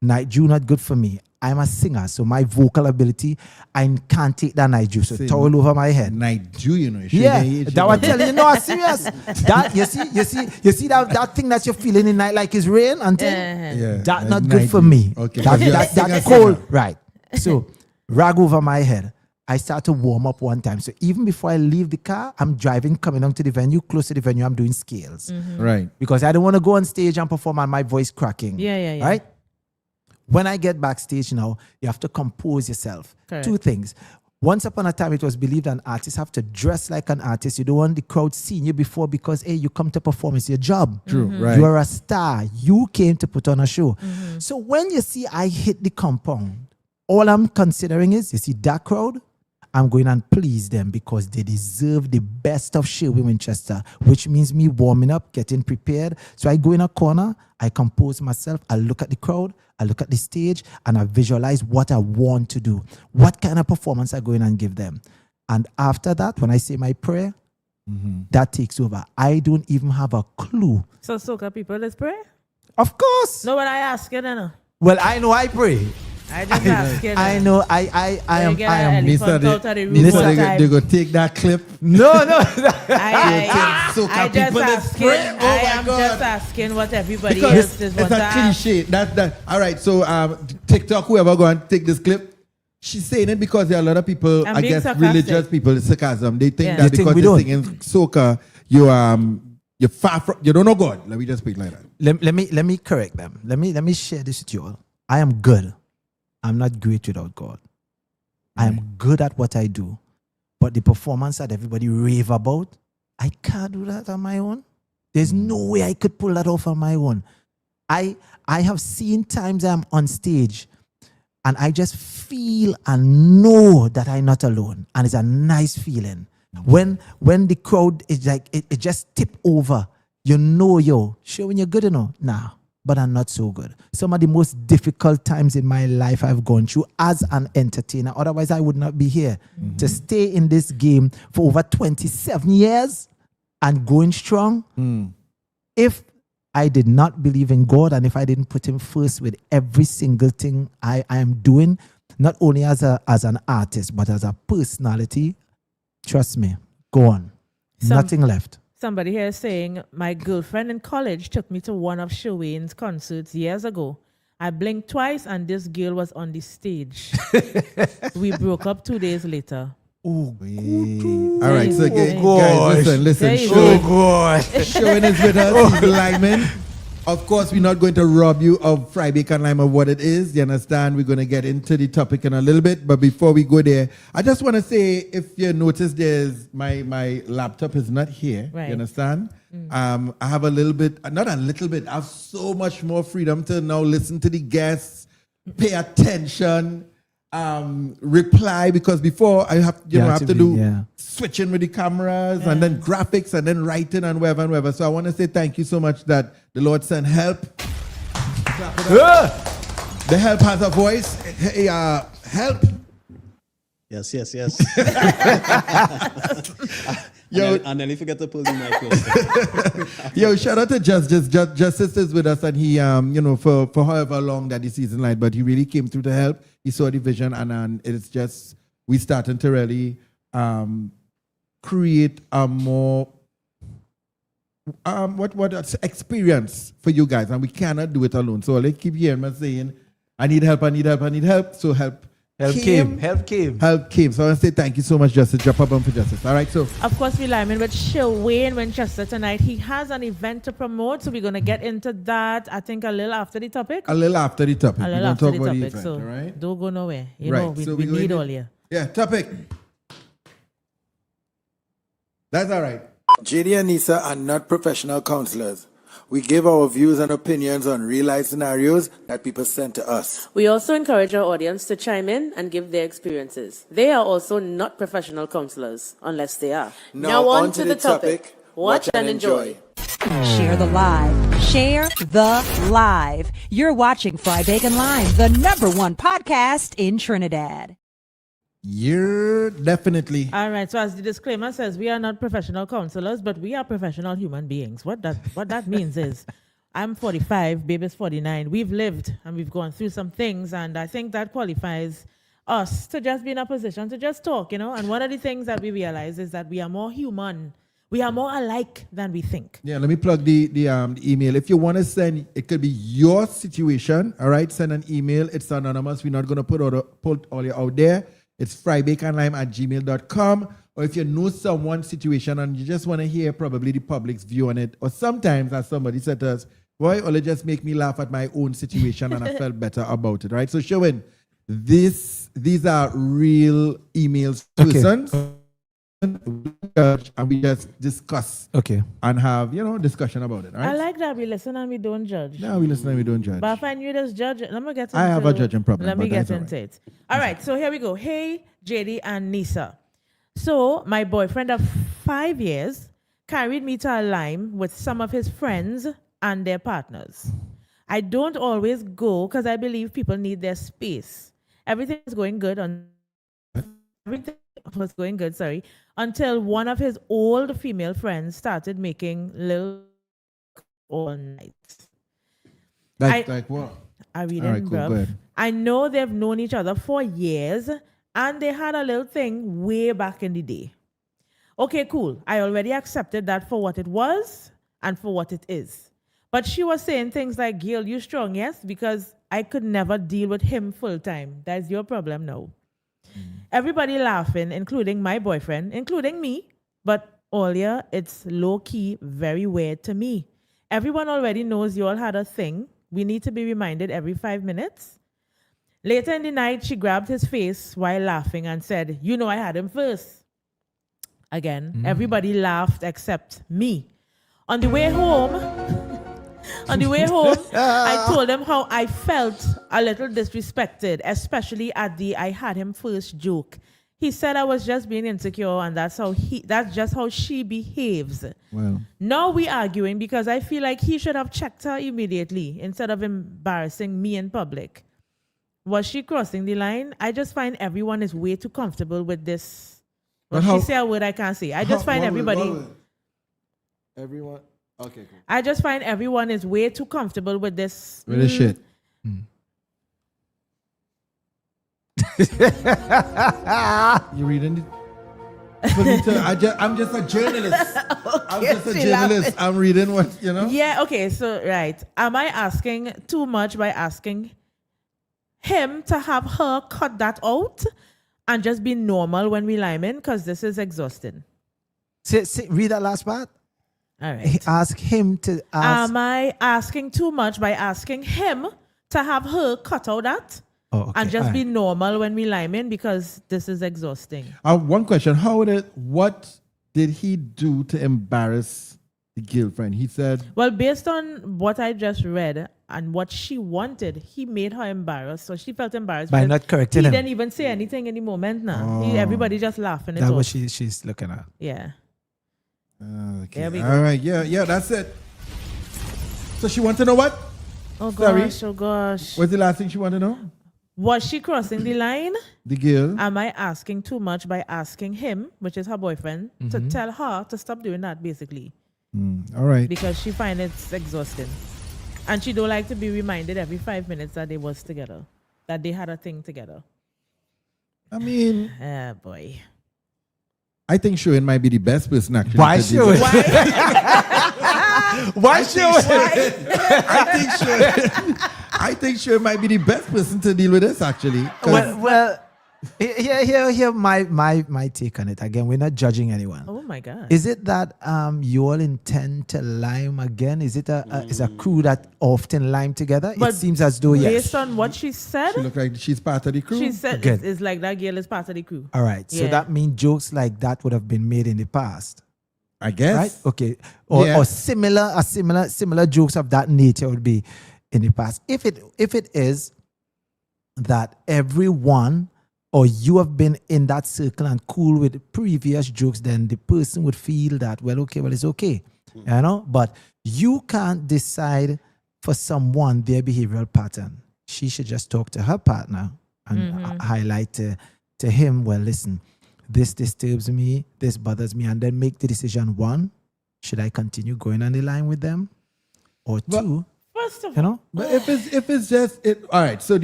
night dew not good for me. I'm a singer, so my vocal ability, I can't take that night dew. So towel over my head. Night dew, you know. Yeah, that was telling you, no, I'm serious. That you see that thing that you're feeling in night like it's rain and thing. Yeah. That not Night good for dew. me. Okay. That cold, right? So rag over my head. I start to warm up one time. So even before I leave the car, I'm driving, coming on to the venue, close to the venue. I'm doing scales, Right. because I don't want to go on stage and perform and my voice cracking. Yeah. Right. When I get backstage now, you have to compose yourself. Correct. 2 things. Once upon a time, it was believed an artist have to dress like an artist. You don't want the crowd seeing you before because, hey, you come to perform. It's your job. True, right. You are a star. You came to put on a show. So when you see I hit the compound, all I'm considering is, you see that crowd, I'm going and please them because they deserve the best of Shurwayne Winchester, which means me warming up, getting prepared. So I go in a corner, I compose myself, I look at the crowd, I look at the stage, and I visualize what I want to do. What kind of performance I go in and give them. And after that, when I say my prayer, that takes over. I don't even have a clue. So soca people, let's pray. Of course. No, what I ask you, no. Well, I know I pray. I just ask you. I know I am. Mister, they go take that clip. No. I Soca just people, let's asking. pray. Oh I my am God. just asking what everybody Because else is it's want a to ask. cliche. That. All right. So TikTok, whoever go and take this clip, she's saying it because there are a lot of people, I'm I being guess, sarcastic. religious people, it's sarcasm. They think Yeah. that They think because we they're don't. singing soca, you're far from, you don't know God. Let me just speak like that. Let me correct them. Let me share this with you all. I am good. I'm not great without God. I am good at what I do. But the performance that everybody rave about, I can't do that on my own. There's no way I could pull that off on my own. I have seen times I'm on stage and I just feel and know that I'm not alone. And it's a nice feeling. When the crowd is like, it just tip over. You know, sure when you're good enough? Nah, but I'm not so good. Some of the most difficult times in my life I've gone through as an entertainer. Otherwise, I would not be here. To stay in this game for over 27 years and going strong. If I did not believe in God and if I didn't put him first with every single thing I am doing, not only as an artist, but as a personality, trust me, go on. Nothing left. Somebody here is saying, my girlfriend in college took me to one of Shurwayne's concerts years ago. I blinked twice and this girl was on the stage. We broke up 2 days later. Oh, all right, so guys, listen. Shurwayne is with us. He's lineman. Of course, we're not going to rob you of Fry Bacon Lime of what it is. You understand? We're going to get into the topic in a little bit. But before we go there, I just want to say, if you notice, there's my laptop is not here. Right. You understand? I have a little bit, not a little bit, I have so much more freedom to now listen to the guests, pay attention, reply, because before I have, I have to do switching with the cameras and then graphics and then writing and wherever. So I want to say thank you so much that the Lord sent help. The help has a voice. Hey, help. Yes. And then you forget to pull the mic closer. Yo, shout out to Justice is with us, and he, for however long that the season like, but he really came through to help. He saw the vision, and it's just, we starting to really create a more, experience for you guys, and we cannot do it alone. So let's keep hearing me saying, I need help. So help came. So I want to say thank you so much, Justice. Drop a bump for Justice. All right, so. Of course, we're lining with Shurwayne Winchester tonight. He has an event to promote, so we're going to get into that, I think, a little after the topic. We're going to talk about the event, so all right? Don't go nowhere. We we need all you. Yeah, topic. That's all right. JD and Nisa are not professional counselors. We give our views and opinions on real-life scenarios that people send to us. We also encourage our audience to chime in and give their experiences. They are also not professional counselors, unless they are. Now on to the topic. Watch and enjoy. Share the live. Share the live. You're watching Fry Bacon Live, the #1 podcast in Trinidad. You're definitely. All right. So as the disclaimer says, we are not professional counselors, but we are professional human beings. What that means is, I'm 45, baby's 49. We've lived and we've gone through some things, and I think that qualifies us to just be in a position to just talk, And one of the things that we realize is that we are more human. We are more alike than we think. Yeah, let me plug the email. If you want to send, it could be your situation. All right, send an email. It's anonymous. We're not going to put all you out there. It's frybaconlime@gmail.com. Or if you know someone's situation and you just want to hear probably the public's view on it, or sometimes, as somebody said to us, boy, only just make me laugh at my own situation and I felt better about it, right? So, Shurwayne, these are real emails, persons, and we just discuss and have, discussion about it, right? I like that we listen and we don't judge. No, we listen and we don't judge. But if I knew this judge, let me get into I have a judging problem. Let me get into it. All right, so here we go. Hey, JD and Nisa. So my boyfriend of 5 years carried me to a lime with some of his friends and their partners. I don't always go because I believe people need their space. Everything was going good until one of his old female friends started making little all night. Like what? I read it, bro. I know they've known each other for years, and they had a little thing way back in the day. Okay, cool. I already accepted that for what it was and for what it is. But she was saying things like, Gail, you strong, yes? Because I could never deal with him full time. That's your problem now. Everybody laughing, including my boyfriend, including me. But Olia, it's low-key, very weird to me. Everyone already knows you all had a thing. We need to be reminded every 5 minutes. Later in the night, she grabbed his face while laughing and said, I had him first. Again, everybody laughed except me. On the way home, I told him how I felt a little disrespected, especially at the I had him first joke. He said I was just being insecure, and that's just how she behaves. Well, now we arguing because I feel like he should have checked her immediately instead of embarrassing me in public. Was she crossing the line? I just find everyone is way too comfortable with this. Well, she say a word I can't say. I just find everybody. Everyone. Okay, cool. I just find everyone is way too comfortable with this. With this shit. You reading it? I'm just a journalist. I'm reading what, Yeah, okay, so, right. Am I asking too much by asking him to have her cut that out and just be normal when we lime in? Because this is exhausting. Read that last part. All right. Ask him to ask. Am I asking too much by asking him to have her cut out that? And just be normal when we lime in, because this is exhausting. One question. What did he do to embarrass the girlfriend? He said... Well, based on what I just read and what she wanted, he made her embarrassed. So she felt embarrassed. By not correcting him. He didn't even say anything in the moment now. Everybody just laughing. That's what she's looking at. Yeah. Okay. There we go. All right. Yeah, that's it. So she wants to know what? Oh, gosh. Oh, gosh. What's the last thing she wanted to know? Was she crossing the line? The girl. Am I asking too much by asking him, which is her boyfriend, to tell her to stop doing that, basically? All right. Because she finds it's exhausting. And she don't like to be reminded every 5 minutes that they was together, that they had a thing together. I mean... boy. I think Shurwayne might be the best person actually. Why Shurwayne? Why I think Shurwayne might be the best person to deal with this actually. Well, here my take on it. Again, we're not judging anyone. Oh my God. Is it that you all intend to lime again? Is it is a crew that often lime together? But it seems as though yes. Based on what she said, she look like she's part of the crew. She said it's like that girl is part of the crew. All right. So that means jokes like that would have been made in the past. I guess. Right? Okay. Or similar jokes of that nature would be in the past. If it is that everyone or you have been in that circle and cool with previous jokes, then the person would feel that, it's okay. You know? But you can't decide for someone their behavioral pattern. She should just talk to her partner and highlight to him, listen, this disturbs me, this bothers me, and then make the decision. One, should I continue going on the line with them? Or two, first of all, but if it's just it, all right. So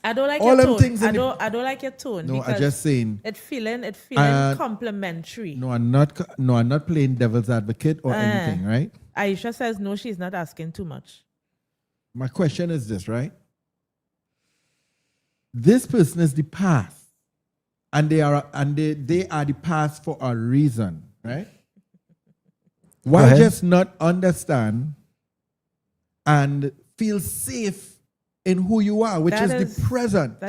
I don't like all your them tone. I don't like your tone. No, I'm just saying. It feeling complimentary. No, I'm not playing devil's advocate or anything, right? Aisha says no, she's not asking too much. My question is this, right? This person is the past. And they are the past for a reason, right? Why just not understand and feel safe in who you are, which is the present?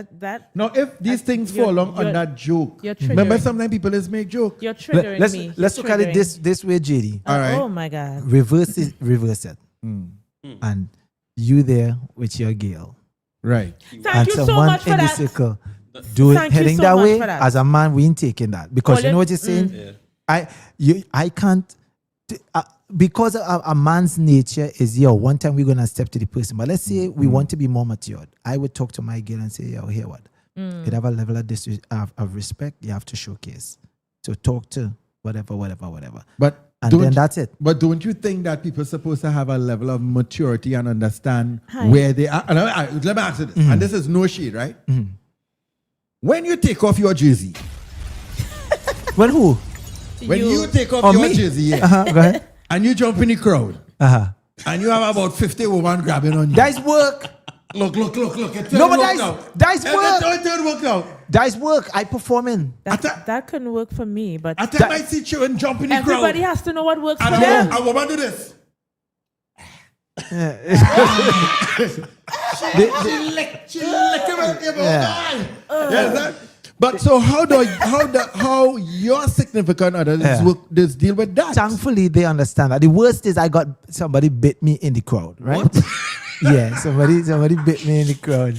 Now, if these things fall along on that joke, remember sometimes people just make jokes. You're triggering me. Let's look at it this way, JD. All right. Oh my God. Reverse it. And you there with your girl. Right. Thank you so much for in that. The circle. Do it heading that way. As a man, we ain't taking that. Because you know what you're saying? I can't... because a man's nature is, one time we're going to step to the person. But let's say we want to be more matured. I would talk to my girl and say, here what? You have a level of respect you have to showcase. So talk to whatever. Then that's it. But don't you think that people are supposed to have a level of maturity and understand where they are? And let me ask you this. And this is no shade, right? When you take off your jersey. When who? When you take off your jersey, go ahead. And you jump in the crowd, and you have about 50 women grabbing on you. That's work. Look. It that's work. It work out. That's work. I performing. That couldn't work for me, but I tell my teacher and jump in the crowd. Everybody has to know what works for them. them. I woman do this. But so how your significant others deal with that? Thankfully, they understand that. The worst is I got somebody bit me in the crowd, right? Yeah, somebody bit me in the crowd.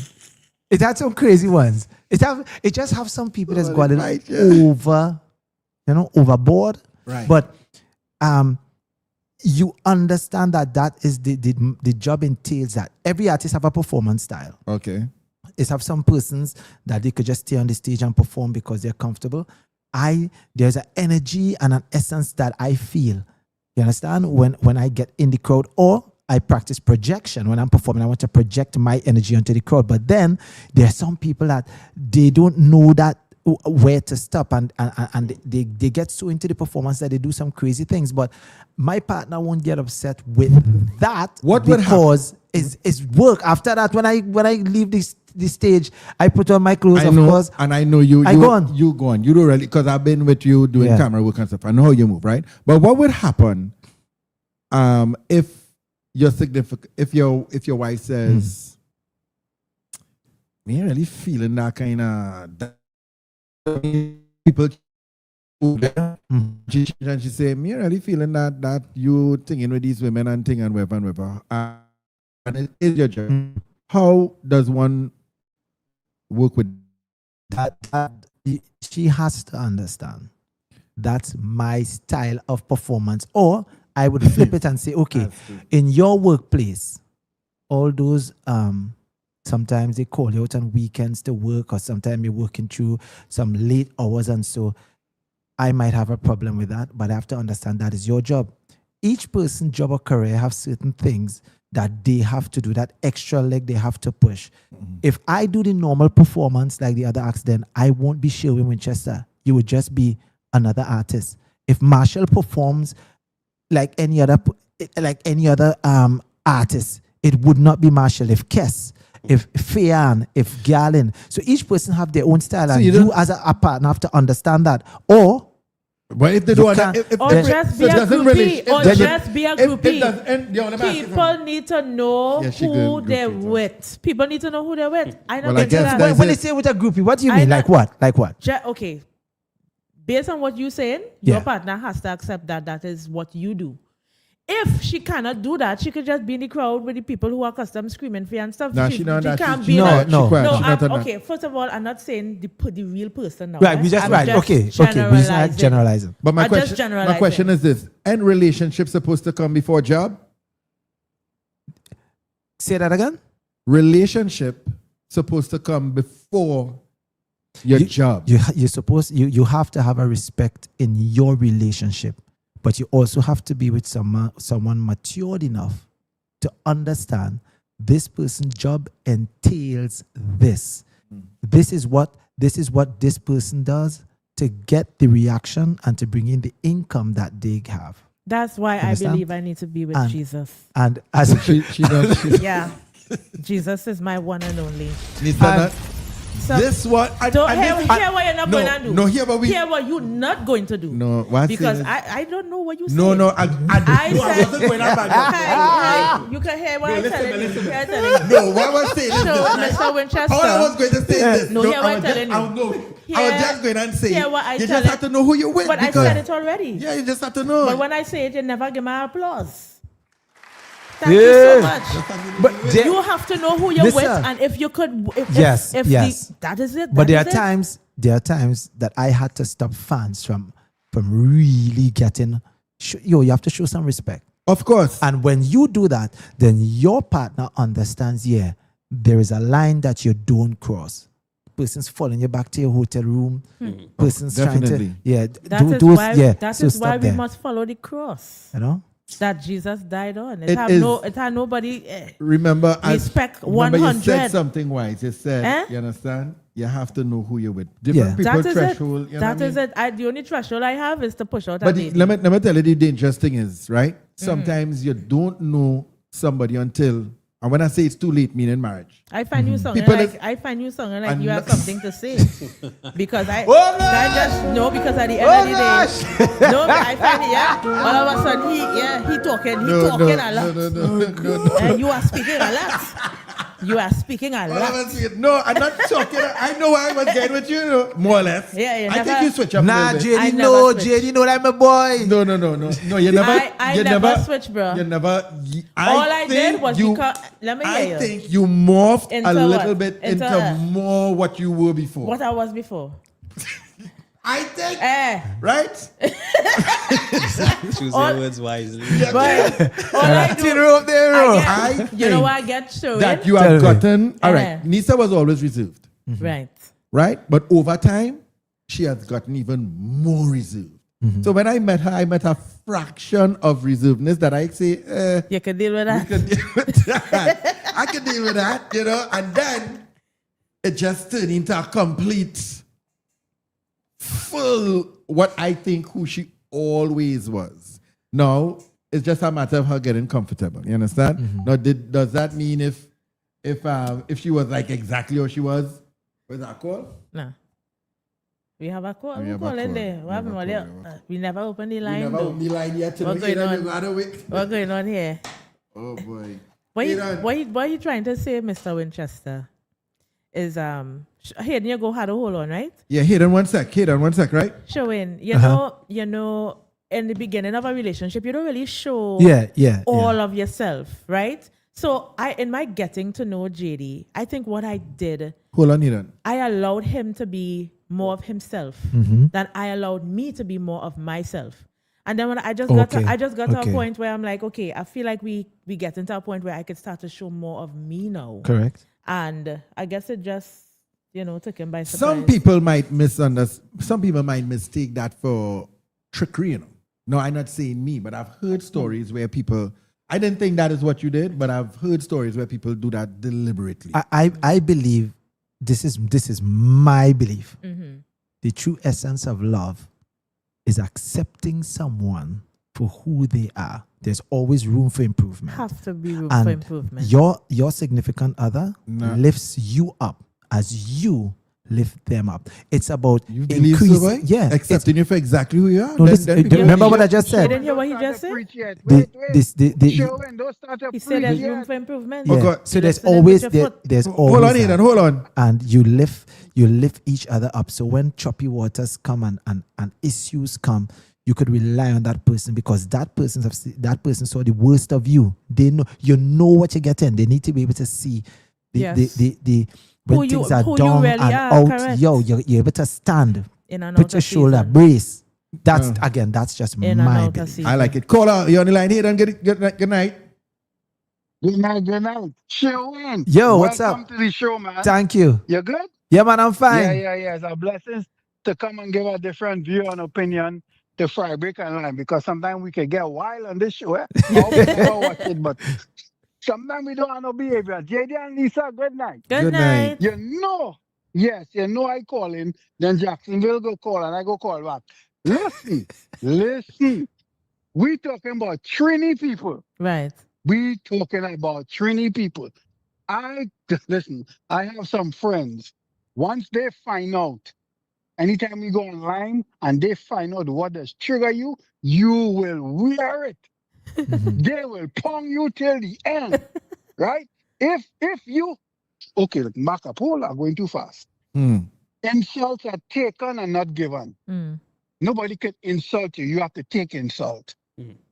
It had some crazy ones. It just have some people that's got it overboard. Right. But you understand that is the job entails that every artist have a performance style. Okay. It's have some persons that they could just stay on the stage and perform because they're comfortable. There's an energy and an essence that I feel. You understand? When I get in the crowd, or I practice projection. When I'm performing, I want to project my energy onto the crowd. But then there are some people that they don't know that where to stop, and they get so into the performance that they do some crazy things. But my partner won't get upset with that because it's work. After that, when I leave the stage, I put on my clothes, of course. And I know you go on. You don't really, because I've been with you doing camera work and stuff. I know how you move, right? But what would happen if your wife says, me really feeling that kind of people and she say, me really feeling that you thinking with these women and thing and whatever. And it is your job. How does one work with that? She has to understand that's my style of performance. Or I would flip it and say, okay, in your workplace, all those Sometimes they call you out on weekends to work, or sometimes you're working through some late hours, and so I might have a problem with that, but I have to understand that is your job. Each person's job or career have certain things that they have to do, that extra leg they have to push. If I do the normal performance like the other acts, then I won't be Shurwayne Winchester. You would just be another artist. If Marshall performs like any other artist, it would not be Marshall. If Kess, if Fayan, if Galen. So each person have their own style, and you as a partner have to understand that. Or but if they don't, just be a groupie, or just be a groupie. People need to know who they're with. People need to know who they're with. I don't think that. When they say with a groupie, what do you mean? Like what? Like what? Okay. Based on what you're saying, your partner has to accept that that is what you do. If she cannot do that, she could just be in the crowd with the people who are custom screaming for you and stuff. No, she can't be that. No. Okay, first of all, I'm not saying the real person now. Right, we just Okay. We just generalizing. But my question is this: and relationship supposed to come before job? Say that again. Relationship supposed to come before your job. You have to have a respect in your relationship. But you also have to be with someone matured enough to understand this person's job entails this. This is what this person does to get the reaction and to bring in the income that they have. That's why I believe I need to be with Jesus. And as she does. Yeah. Jesus is my one and only. So this what hear what you're not going to do. No, hear what you're not going to do. No, why? Because I don't know what you said. No, I wasn't going back. You can hear what I'm telling you. No, what I was saying is this. Mr. Winchester. All I was going to say is this. No, hear what I'm telling you. I was just going to say, you just have to know who you're with. But I said it already. Yeah, you just have to know. But when I say it, you never give my applause. Thank you so much. But you have to know who you're with, and if you could, yes. That is it. But there are times that I had to stop fans from really getting. You have to show some respect, of course. And when you do that, then your partner understands. Yeah, there is a line that you don't cross. Person's following you back to your hotel room. Person's trying to. Yeah, that is why we must follow the cross. You know. That Jesus died on. It had nobody remember respect 100. Remember you said something wise. You said, you understand? You have to know who you're with. Different people threshold. That is it. The only threshold I have is to push out. But let me tell you the dangerous thing is, right? Sometimes you don't know somebody until, and when I say it's too late, meaning marriage. I find you something like you have something to say. Because because at the end of the day, I find it, all of a sudden he talking a lot. No. You are speaking a lot. You are speaking a lot. No, I'm not talking. I know where I was getting with you, more or less. Yeah, I think you switch up. Nah, JD, no, JD, no, I'm a boy. No. You never. I never switch, bro. You never. All I did was let me hear you. I think you morphed into a little bit into more what you were before. What I was before. I think. Right? Choose your words wisely. But all I do, you know what I get showing? That you have gotten. All right. Nisa was always reserved. Right. Right? But over time, she has gotten even more reserved. So when I met her, a fraction of reservedness that I say, you can deal with that. You can deal with that. I can deal with that, you know, and then it just turned into a complete, full, what I think who she always was. Now, it's just a matter of her getting comfortable, you understand? Now, does that mean if she was like exactly how she was, was that call? No. We have a call. We call in there. We never open the line. We never open the line yet. What's going on here? Oh boy. What you trying to say, Mr. Winchester? Is Hayden, you go had a hold on, right? Yeah, Hayden, one sec, right? Shurwayne, you know, in the beginning of a relationship, you don't really show all of yourself, right? So in my getting to know JD, I think what I did, hold on, Hayden. I allowed him to be more of himself than I allowed me to be more of myself. And then when I just got to a point where I'm like, okay, I feel like we get into a point where I could start to show more of me now. Correct. And I guess it just, took him by surprise. Some people might misunderstand. Some people might mistake that for trickery. No, I'm not saying me, but I've heard stories where people. I didn't think that is what you did, but I've heard stories where people do that deliberately. I believe this is my belief. Mm-hmm. The true essence of love is accepting someone for who they are. There's always room for improvement. Have to be room and for improvement. Your significant other lifts you up as you lift them up. It's about increasing. Yeah, accepting you for exactly who you are. No, remember what I just said? You didn't hear what he just said? He said there's room for improvement. Yeah. Okay. So there's always there's always hold on, Aidan, hold on. And you lift each other up. So when choppy waters come and issues come, you could rely on that person because that person saw the worst of you. They know what you're getting. They need to be able to see the when things are down really and are, out. correct. Yo, you're able to stand. In and Put out your of shoulder, season. brace. That's just In and my out of belief. season. I like it. Caller, you're on the line here. Then good night. Good night. Shurwayne. Yo, what's up? Welcome to the show, man. Thank you. You good? Yeah, man, I'm fine. Yeah. It's a blessing to come and give a different view and opinion to Fry Break and Line because sometimes we can get wild on this show. I hope you never watch it, but sometimes we don't have no behavior. JD and Lisa, good night. Good night. I call in, then Jacksonville go call and I go call back. Listen. We talking about Trini people. Right. We talking about Trini people. I have some friends. Once they find out, anytime we go online and they find out what does trigger you, you will wear it. They will pong you till the end. Right? If you look, Macapola going too fast. Insults are taken and not given. Nobody can insult you. You have to take insult.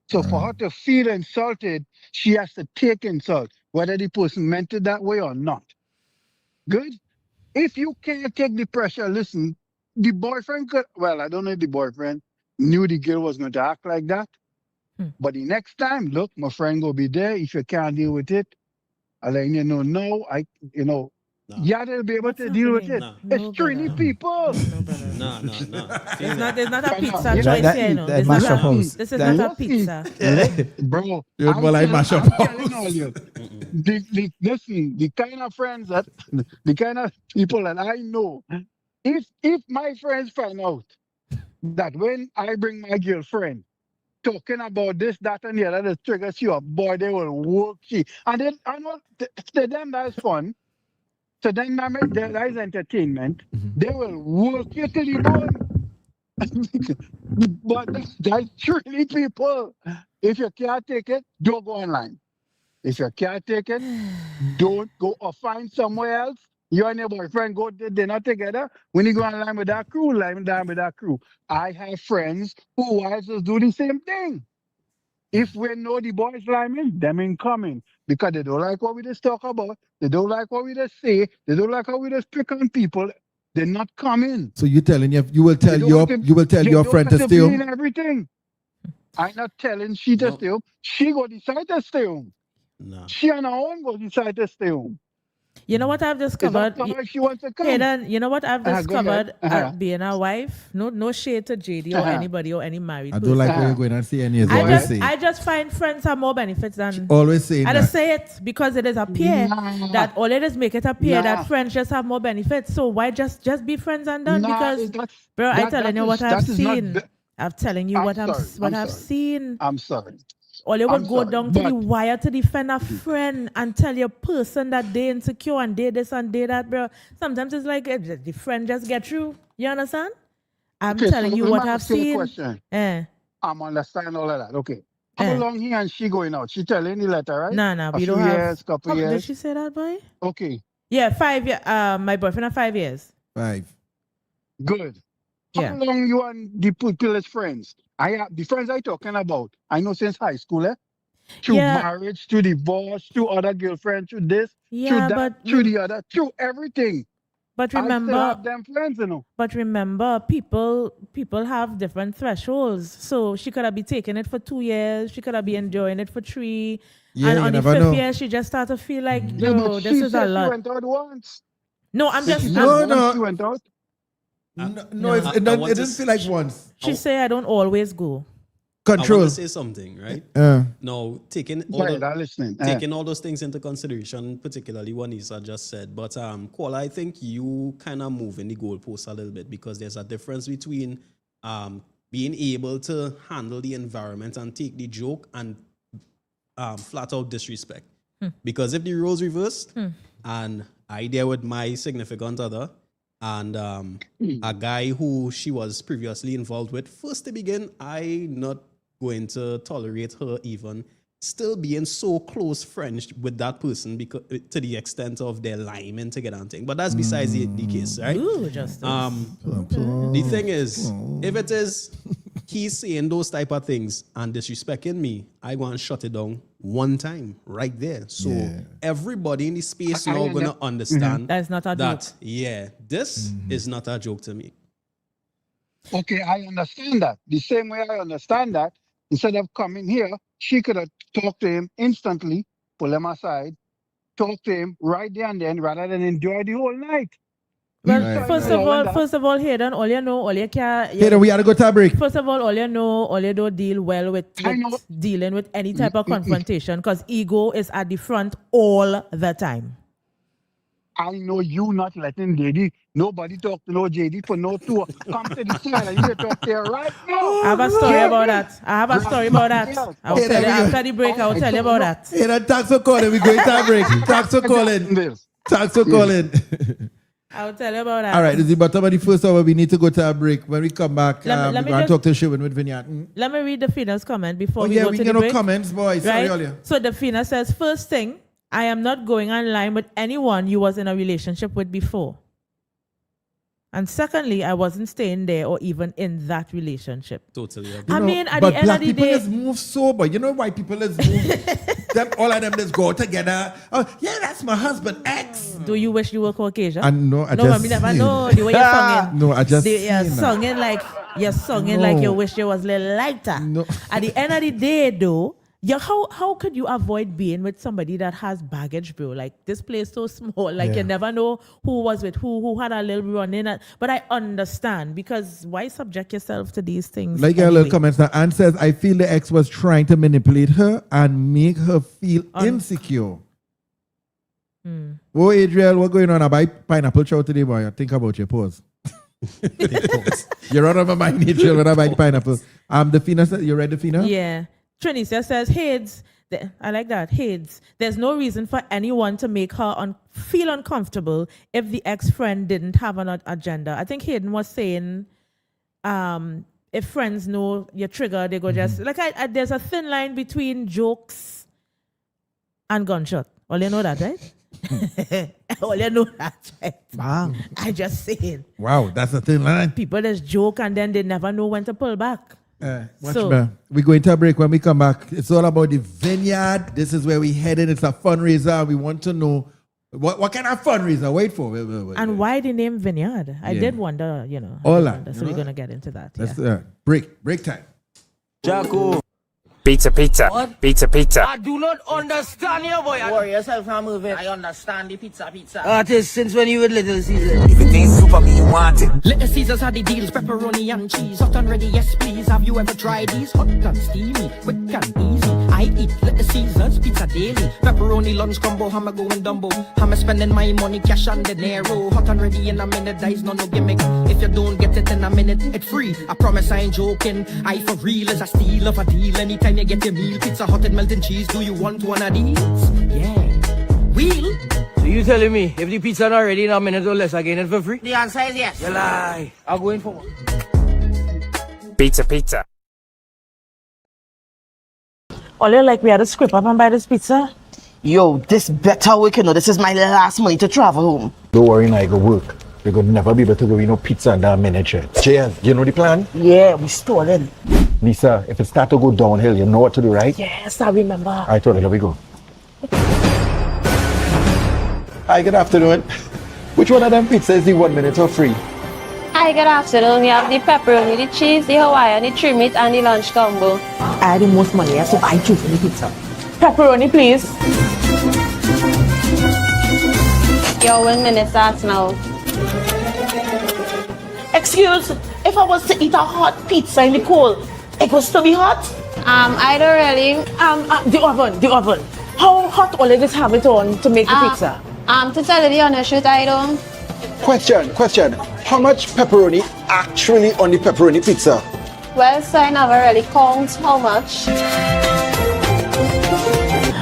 So for her to feel insulted, she has to take insult, whether the person meant it that way or not. Good? If you can't take the pressure, listen, the boyfriend I don't know if the boyfriend knew the girl was going to act like that. But the next time, look, my friend will be there. If you can't deal with it, I'll let you know, they'll be able to deal with it. It's Trini people. No. There's not a pizza choice here, This is not a pizza. Bro, You're more like mash up I'm telling all you. Listen, the kind of friends the kind of people that I know, if my friends find out that when I bring my girlfriend, talking about this, that, and the other, that triggers you up, boy, they will work you. And then, I know, to them, that's fun. To them, that is entertainment. They will work you till the bone. But that's truly people. If you can't take it, don't go online. If you can't take it, don't go or find somewhere else. You and your boyfriend go to dinner together. When you go online with that crew, line down with that crew. I have friends who wives just do the same thing. If we know the boys linemen, them ain't coming because they don't like what we just talk about. They don't like what we just say. They don't like how we just pick on people. They're not coming. So you telling you will tell your friend to stay home? Everything. I'm not telling she to stay home. She go decide to stay home. No. She on her own go decide to stay home. You know what I've discovered? She wants to come. Hayden, you know what I've discovered at being a wife? No shade to JD or anybody or any married I person. don't like where you're going and say any of I just find friends have more benefits than... Always saying I that. just say it because it is appear that all it is make it appear that friends just have more benefits. So why just be friends and done? Because, bro, I'm telling you what I've seen. I'm telling you what I've seen. I'm sorry. Or you would go down to the wire to defend a friend and tell your person that they insecure and they this and they that, bro. Sometimes it's like the friend just get through. You understand? I'm telling you what I've seen. I'm understanding all of that. Okay. How long he and she going out? She telling the letter, right? No, we don't have. Couple years. Did she say that, boy? Okay. Yeah, 5 years. My boyfriend had 5 years. 5. Good. How long you and the people as friends? The friends I talking about, I know since high school, through marriage, through divorce, through other girlfriends, through this, through that, through the other, through everything. But remember, I still have them friends, you know. But remember, people have different thresholds. So she could have been taking it for 2 years. She could have been enjoying it for 3. Yeah, and you on the never 5th know. year, she just started to feel like, Yeah, yo, but this she is a said she lot. went out once. No, I'm just. She No, said no. once she went out. No, it didn't feel like once. She say I don't always go. I Control. want to say something, right? Now, taking all those things into consideration, particularly what Nisa just said, but Kola, I think you kind of move in the goalpost a little bit because there's a difference between being able to handle the environment and take the joke and flat out disrespect. Because if the roles reversed and I there with my significant other and a guy who she was previously involved with, first to begin, I not going to tolerate her even still being so close friends with that person because to the extent of their lying together and thing. But that's besides the case, right? Ooh, Justice. The thing is, if it is he's saying those type of things and disrespecting me, I go and shut it down one time right there. So everybody in the space now gonna understand that's not a joke. This is not a joke to me. Okay, I understand that. The same way I understand that, instead of coming here, she could have talked to him instantly, pull him aside, talk to him right there and then, rather than enjoy the whole night. Well, first of all, Hayden, all you know, all you can. Hayden, we had to go to a break. First of all you know, all you don't deal well with dealing with any type of confrontation because ego is at the front all the time. I know you not letting JD. Nobody talk to no JD for no tour. Come to the side and you talk there right now. I have a story about that. I will tell you after the break. I will tell you about that. Hayden, thanks for calling. We're going to a break. Thanks for calling. Thanks for calling. I will tell you about that. All right, this is the bottom of the first hour. We need to go to a break. When we come back, we're going to talk to Shurwayne with Vineyard. Let me read the Fina's comment before we go to the get break. no comments, boys. Right? Sorry, earlier. So the Fina says, first thing, I am not going online with anyone you was in a relationship with before. And secondly, I wasn't staying there or even in that relationship. Totally. I mean, at but the end black of the people day, is move sober. You know why people is move? All of them just go together. Oh, yeah, that's my husband, X. Do you wish you were Caucasian? I know. I just mean, never know the way you're singing. No, I just you're singing like you wish you was a little lighter. No. At the end of the day, though, how could you avoid being with somebody that has baggage, bro? Like, this place so small. Like, you never know who was with who had a little run in. But I understand, because why subject yourself to these things? Like a little comments now. Anne says, I feel the ex was trying to manipulate her and make her feel insecure. Oh, Adriel, what's going on? I buy pineapple chow today, boy. Think about your pause. You're out of my mind, Adriel, when I buy the pineapple. The Fina said, you read the Fina? Yeah. Trinicia says, Hades, I like that, Hades, there's no reason for anyone to make her feel uncomfortable if the ex-friend didn't have an agenda. I think Hayden was saying, if friends know your trigger, they go just, like, there's a thin line between jokes and gunshot. All you know that, right? All you know that, right? Wow. I just saying. Wow, that's a thin line. People just joke and then they never know when to pull back. We're going to a break. When we come back, it's all about the vineyard. This is where we headed. It's a fundraiser. We want to know what kind of fundraiser. Wait. And why the name Vineyard? I did wonder, All that. So we're going to get into that. Let's break time. Jaco. Pizza. What? Pizza. I do not understand you, boy. Worry yourself, I'm moving. I understand the pizza. Artist, since when you with Little Caesar? If it ain't super, me you want it. Little Caesars had the deals, pepperoni and cheese. Hot and ready, yes please. Have you ever tried these? Hot and steamy, quick and easy. I eat Little Caesars pizza daily. Pepperoni lunch combo, hammer going Dumbo. Hammer spending my money, cash on the narrow. Hot and ready in a minute, that is no gimmick. If you don't get it in a minute, it's free. I promise I ain't joking. I for real is a steal of a deal. Anytime you get your meal, pizza, hot and melting cheese. Do you want one of these? Yeah. Wheel. So you telling me if the pizza not ready in a minute or less, I get it for free? The answer is yes. You lie. I'll go in for one. Pizza. All like we had a script up and buy this pizza? Yo, this better week, this is my last money to travel home. Don't worry, I go work. We're going to never be able to go pizza and that miniature. JL, you know the plan? Yeah, we stolen. Lisa, if it start to go downhill, you know what to do, right? Yes, I remember. All right, here we go. Hi, good afternoon. Which one of them pizza is the 1 minute or free? Hi, good afternoon. We have the pepperoni, the cheese, the Hawaiian, the trim meat, and the lunch combo. I had the most money, so I choose the pizza. Pepperoni, please. Yo, 1 minute starts now. Excuse, if I was to eat a hot pizza in the cold, it was to be hot? I don't really. The oven. How hot will it have it on to make the pizza? To tell you the honest truth, I don't. Question. How much pepperoni actually on the pepperoni pizza? Well, so I never really count how much.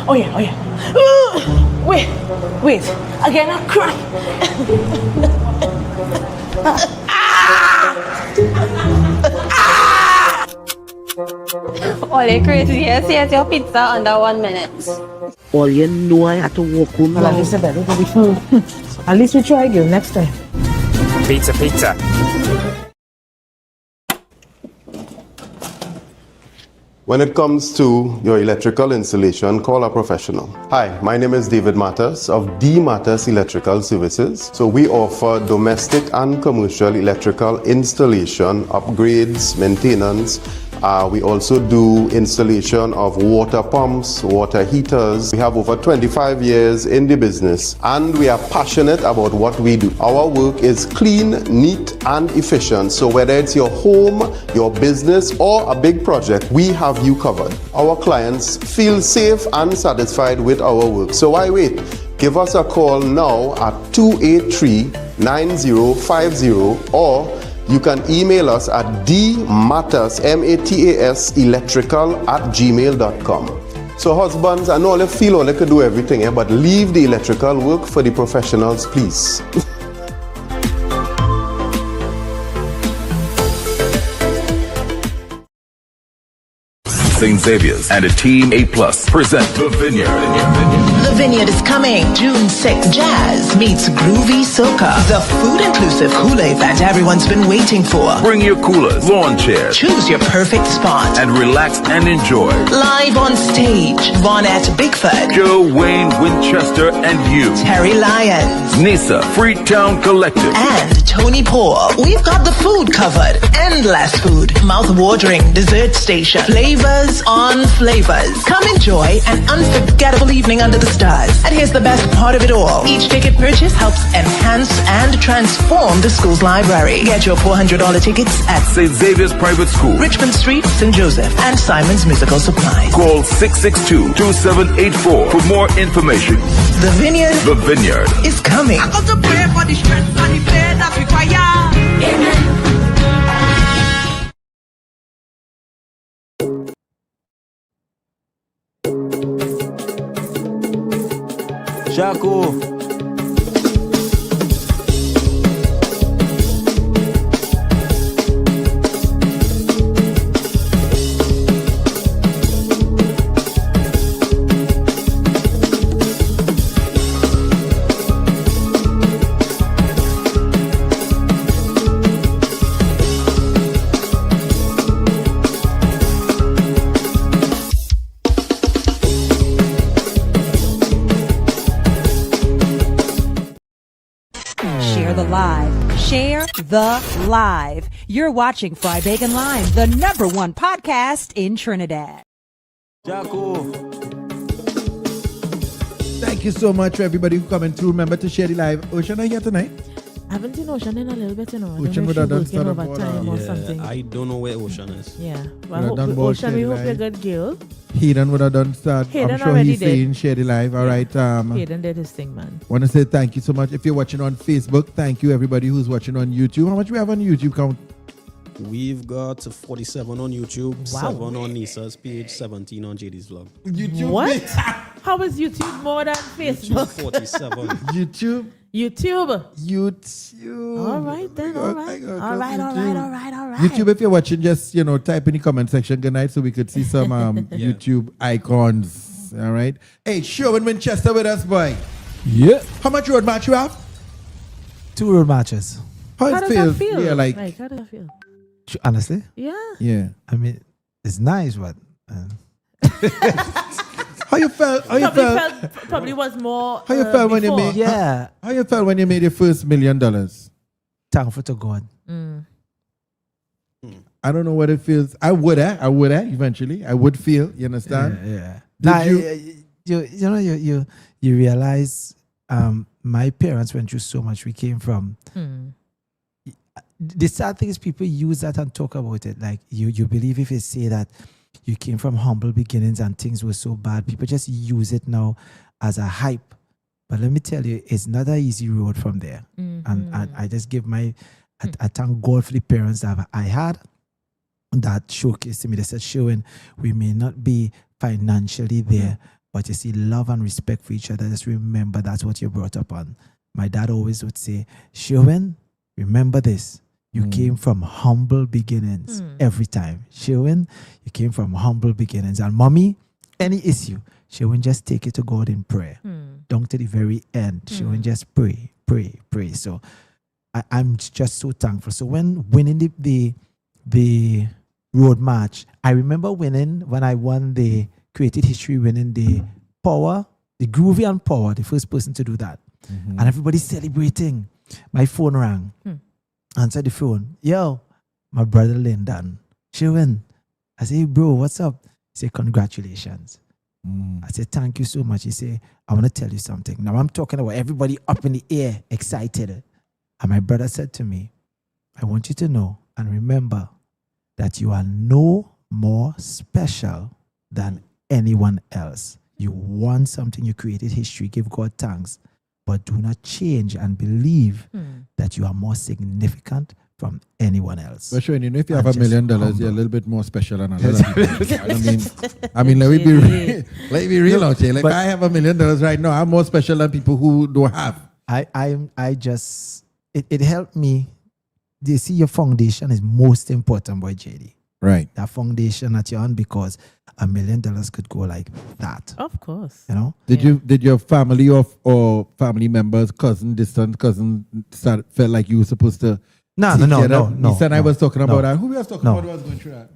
Oh yeah. Wait. Again, I cry. All you crazy is your pizza under 1 minute. All you know, I had to walk home Well, at least I better go before. At least we try again next time. Pizza. When it comes to your electrical installation, call a professional. Hi, my name is David Matters of D Matters Electrical Services. So we offer domestic and commercial electrical installation, upgrades, maintenance. We also do installation of water pumps, water heaters. We have over 25 years in the business and we are passionate about what we do. Our work is clean, neat and efficient. So whether it's your home, your business or a big project, we have you covered. Our clients feel safe and satisfied with our work. So why wait? Give us a call now at 283-9050 or you can email us at dmatters, M-A-T-A-S, electrical@gmail.com. So husbands, I know you feel like you do everything, but leave the electrical work for the professionals, please. St. Xavier's and a Team A+ present The Vineyard. The Vineyard is coming June 6th. Jazz meets groovy soca. The food-inclusive hula event everyone's been waiting for. Bring your coolers, lawn chairs. Choose your perfect spot. And relax and enjoy. Live on stage, Vonette Bigford. Shurwayne Winchester and you. Terry Lyons. Nisa, Freetown Collective. And Tony Paul. We've got the food covered. Endless food. Mouth-watering dessert station. Flavors on flavors. Come enjoy an unforgettable evening under the stars. And here's the best part of it all. Each ticket purchase helps enhance and transform the school's library. Get your $400 tickets at St. Xavier's Private School, Richmond Street, St. Joseph, and Simon's Musical Supply. Call 662-2784 for more information. The Vineyard is coming. I got to pray for the strength and the pain that require. Amen. Jaco. Share the live. You're watching Fry Bacon Live, the #1 podcast in Trinidad. Jaco. Thank you so much for everybody who coming through. Remember to share the live. Ocean, are you here tonight? I haven't seen Ocean in a little bit, you know. Ocean would have done working overtime or something. I don't know where Ocean is. Yeah. Well, Ocean, we hope you're good, Gil. Hayden would have done start. Hayden I'm sure already he's did. saying share the live. All right. Hayden did his thing, man. Want to say thank you so much. If you're watching on Facebook, thank you everybody who's watching on YouTube. How much we have on YouTube count? We've got 47 on YouTube, Wow. 7 on Nisa's page, 17 on JD's vlog. YouTube. What? How is YouTube more than Facebook? YouTube 47. YouTube. YouTube. YouTube. All right then. All right. All right. YouTube, if you're watching, just type in the comment section good night so we could see some YouTube icons. All right. Hey, Shurwayne Winchester with us, boy. Yeah. How much road match you have? 2 road matches. How does it that feel? Yeah, like how does that feel? Honestly? Yeah. Yeah. I mean, it's nice, but how you felt? Probably was more. How you felt when you made? Yeah. How you felt when you made your first $1 million? Thankful to God. I don't know what it feels. I would eventually. I would feel, you understand? Yeah. Now, you realize my parents went through so much. We came from. The sad thing is people use that and talk about it. Like you believe if you say that you came from humble beginnings and things were so bad, people just use it now as a hype. But let me tell you, it's not an easy road from there. And I just give I thank God for the parents that I had that showcased to me. They said, Shurwayne, we may not be financially there, but you see, love and respect for each other. Just remember that's what you're brought up on. My dad always would say, Shurwayne, remember this. You came from humble beginnings every time. Shurwayne, you came from humble beginnings. And mommy, any issue, Shurwayne, just take it to God in prayer. Down to the very end. Shurwayne, just pray. So I'm just so thankful. So when winning the road march, I remember winning when I won the created history, winning the power, the groovy and power, the first person to do that. And everybody's celebrating. My phone rang. Answered the phone. Yo, my brother Lyndon. Shurwayne. I say, bro, what's up? He said, congratulations. I said, thank you so much. He said, I want to tell you something. Now I'm talking about everybody up in the air, excited. And my brother said to me, I want you to know and remember that you are no more special than anyone else. You won something, you created history, give God thanks. But do not change and believe that you are more significant from anyone else. But sure, you know, if you have $1 million, you're a little bit more special than a lot of people. I mean, let me be real out here. Like, I have $1 million right now. I'm more special than people who don't have. It helped me. You see, your foundation is most important, boy, JD. Right. That foundation that you're on, because $1 million could go like that. Of course. You know? Did your family or family members, distant cousin, felt like you were supposed to? No. You said I was talking about that. Who we was talking about who was going through that?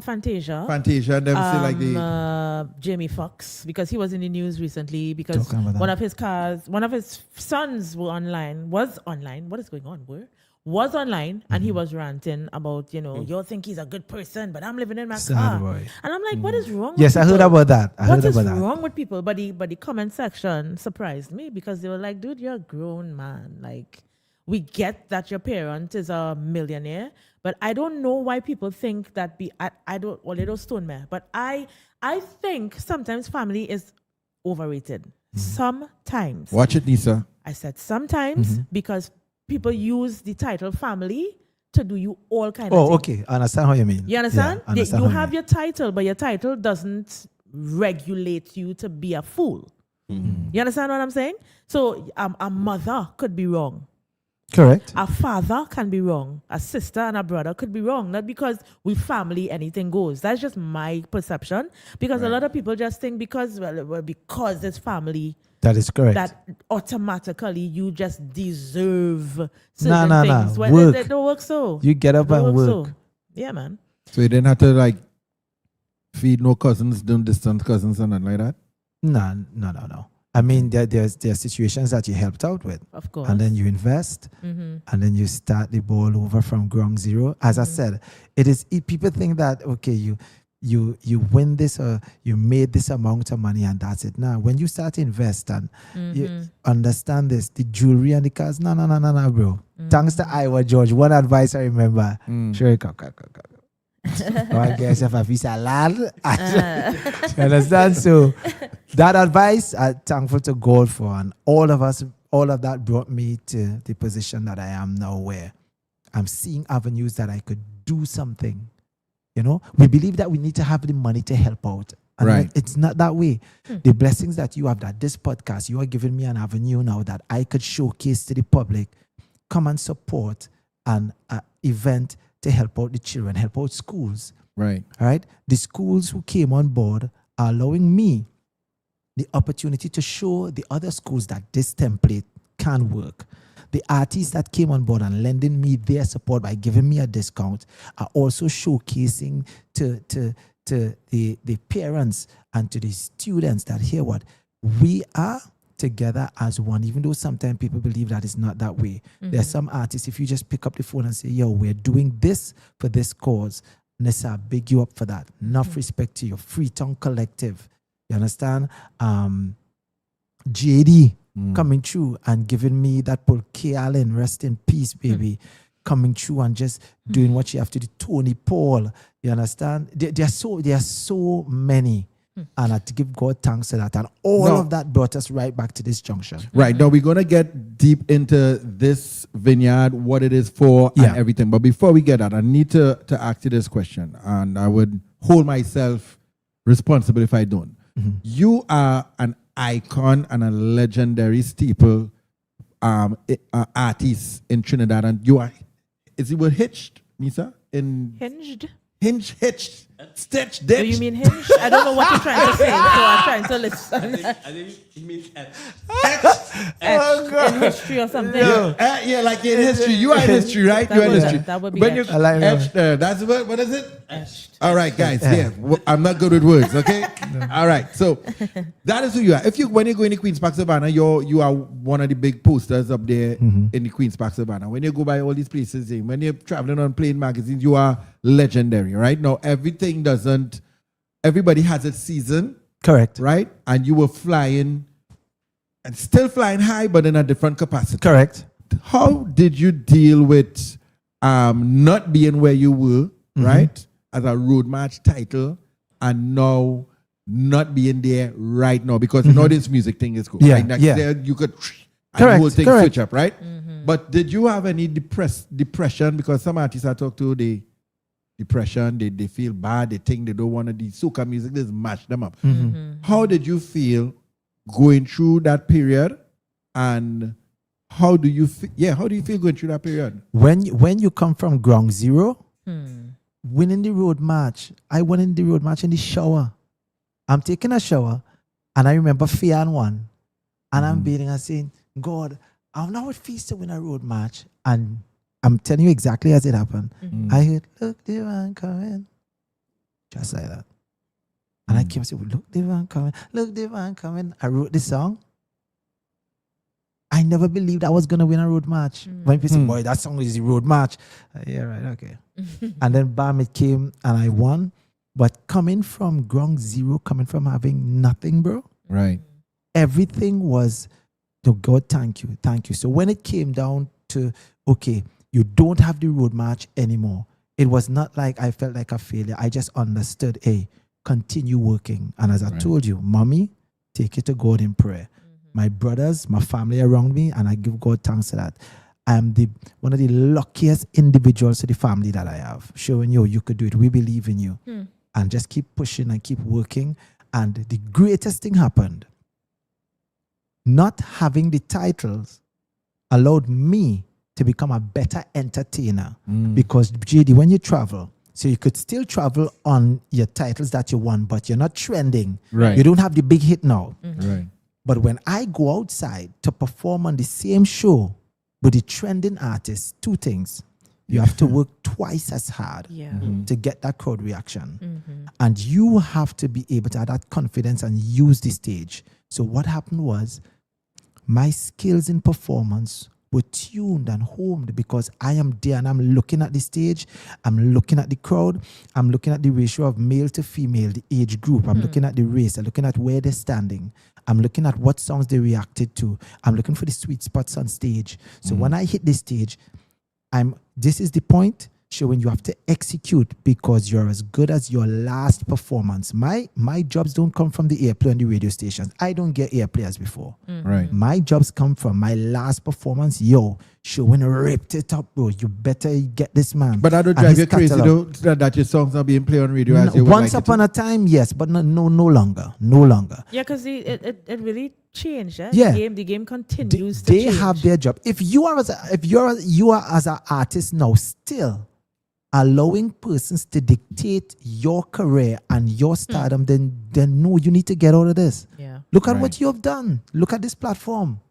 Fantasia. And them say like the Jamie Foxx, because he was in the news recently because one of his sons was online and he was ranting about, you think he's a good person, but I'm living in my car. Boy. And I'm like, what is wrong with Yes, people? I heard about that. What is wrong with people? But the comment section surprised me because they were like, dude, you're a grown man. Like, we get that your parent is a millionaire, but I don't know why people think that they don't stone me. But I think sometimes family is overrated. Sometimes. Watch it, Nisa. I said sometimes because people use the title family to do you all kind of things. Oh, okay. I understand how you mean. You understand? Yeah, understand you have your title, but your title doesn't regulate you to be a fool. You understand what I'm saying? So a mother could be wrong. Correct. A father can be wrong. A sister and a brother could be wrong. Not because we family, anything goes. That's just my perception. Because a lot of people just think because it's family, that is correct, that automatically you just deserve certain things. Nah. Work. They don't work so. You get up and work. So. Yeah, man. So you didn't have to like feed no cousins, don't distant cousins and nothing like that? No. I mean, there are situations that you helped out with. Of course. And then you invest, and then you start the ball over from ground zero. As I said, people think that, okay, you win this or you made this amount of money and that's it. Now, when you start to invest and you understand this, the jewelry and the cars, no, bro. Thanks to Iowa George, one advice I remember. Sure, come. I guess if I feel salad, you understand? So that advice, I'm thankful to God for, and all of that brought me to the position that I am now, where I'm seeing avenues that I could do something. We believe that we need to have the money to help out. And it's not that way. The blessings that you have, that this podcast, you are giving me an avenue now that I could showcase to the public, come and support an event to help out the children, help out schools. Right. All right. The schools who came on board are allowing me the opportunity to show the other schools that this template can work. The artists that came on board and lending me their support by giving me a discount are also showcasing to the parents and to the students that hear what we are together as one, even though sometimes people believe that it's not that way. There are some artists, if you just pick up the phone and say, yo, we're doing this for this cause, Nessa, big you up for that. Enough respect to your Freetown Collective. You understand? JD coming through and giving me that Paul K. Allen, rest in peace, baby. Coming through and just doing what you have to do. Tony Paul, you understand? There are so many. And I have to give God thanks to that. And all of that brought us right back to this junction. Right. Now we're going to get deep into this vineyard, what it is for and everything. But before we get that, I need to ask you this question. And I would hold myself responsible if I don't. You are an icon and a legendary staple artist in Trinidad. And you are, is it word hitched, Misa? Hinged? Hitched. Stitch, ditch. Do you mean hinge? I don't know what you're trying to say, so I'm trying to listen. I think he means in history or something. Yeah, like in history. You are in history, right? You are in history. That would be when you etched. that's what is it? Etched. All right, guys. Yeah, I'm not good with words. Okay. All right. So that is who you are. When you go in the Queen's Park Savannah, you are one of the big posters up there in the Queen's Park Savannah. When you go by all these places, when you're traveling on plane magazines, you are legendary. Right now, everybody has its season. Correct. Right? And you were flying and still flying high, but in a different capacity. Correct. How did you deal with not being where you were, right? As a road march title, and now not being there right now, because you know this music thing is cool. Yeah, right? Next year you could and correct, the whole thing correct. switch up, right? But did you have any depression? Because some artists I talk to, they depression, they feel bad, they think they don't want to do soca music, just mash them up. How did you feel going through that period, and how do you feel going through that period? When you come from ground zero, winning the road march, I went in the road march in the shower. I'm taking a shower, and I remember Fian one, and I'm bathing and saying, God, I'm now at feast to win a road march, and I'm telling you exactly as it happened. I heard, look, the van coming. Just like that. And I came and said, look, the van coming. Look, the van coming. I wrote this song. I never believed I was going to win a road march. When people say, boy, that song is the road march. Yeah, right, okay. And then bam, it came and I won. But coming from ground zero, coming from having nothing, bro. Right. Everything was, no, God, thank you. Thank you. So when it came down to, okay, you don't have the road march anymore. It was not like I felt like a failure. I just understood, hey, continue working. And as I told you, mommy, take it to God in prayer. My brothers, my family around me, and I give God thanks to that. I am one of the luckiest individuals to the family that I have. Showing you could do it. We believe in you. And just keep pushing and keep working. And the greatest thing happened. Not having the titles allowed me to become a better entertainer. Because, JD, when you travel, so you could still travel on your titles that you won, but you're not trending. Right. You don't have the big hit now. Right. But when I go outside to perform on the same show with the trending artists, two things. You have to work twice as hard to get that crowd reaction. And you have to be able to have that confidence and use the stage. So what happened was my skills in performance were tuned and homed because I am there and I'm looking at the stage, I'm looking at the crowd, I'm looking at the ratio of male to female, the age group, I'm looking at the race, I'm looking at where they're standing, I'm looking at what songs they reacted to, I'm looking for the sweet spots on stage. So when I hit the stage, this is the point, showing you have to execute because you're as good as your last performance. My jobs don't come from the airplay on the radio stations. I don't get airplay as before. Right. My jobs come from my last performance. Yo, Shurwayne ripped it up, bro. You better get this man. But I don't drive you crazy though that your songs are being played on radio as you would once like upon a time, yes, but no longer. No longer. Yeah, because it really changed. Yeah. The game continues to They change. have their job. If you are as an artist now still allowing persons to dictate your career and your stardom, then no, you need to get out of this. Yeah. Look at what you have done. Look at this platform.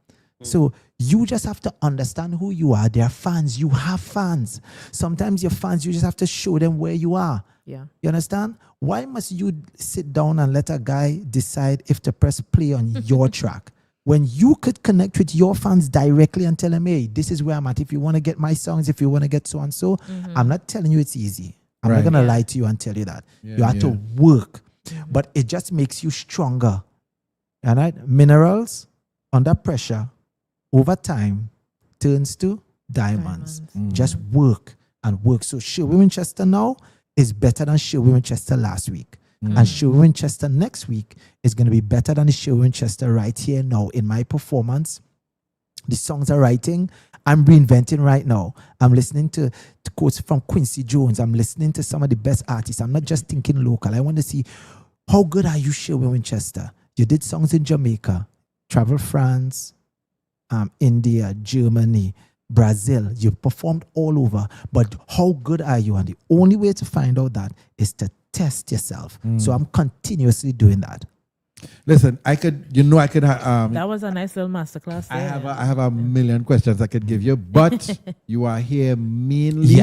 So you just have to understand who you are. There are fans. You have fans. Sometimes your fans, you just have to show them where you are. Yeah. You understand? Why must you sit down and let a guy decide if to press play on your track? when you could connect with your fans directly and tell them, hey, this is where I'm at. If you want to get my songs, if you want to get so and so, I'm not telling you it's easy. I'm not going to lie to you and tell you that. You have to work. But it just makes you stronger. All right? Minerals under pressure over time turns to diamonds. Just work and work. So Shurwayne Winchester now is better than Shurwayne Winchester last week. And Shurwayne Winchester next week is going to be better than the Shurwayne Winchester right here now in my performance. The songs are writing. I'm reinventing right now. I'm listening to quotes from Quincy Jones. I'm listening to some of the best artists. I'm not just thinking local. I want to see how good are you, Shurwayne Winchester? You did songs in Jamaica, travel France, India, Germany, Brazil. You performed all over. But how good are you? And the only way to find out that is to test yourself. So I'm continuously doing that. Listen, I could. That was a nice little masterclass. I have a million questions I could give you, but you are here mainly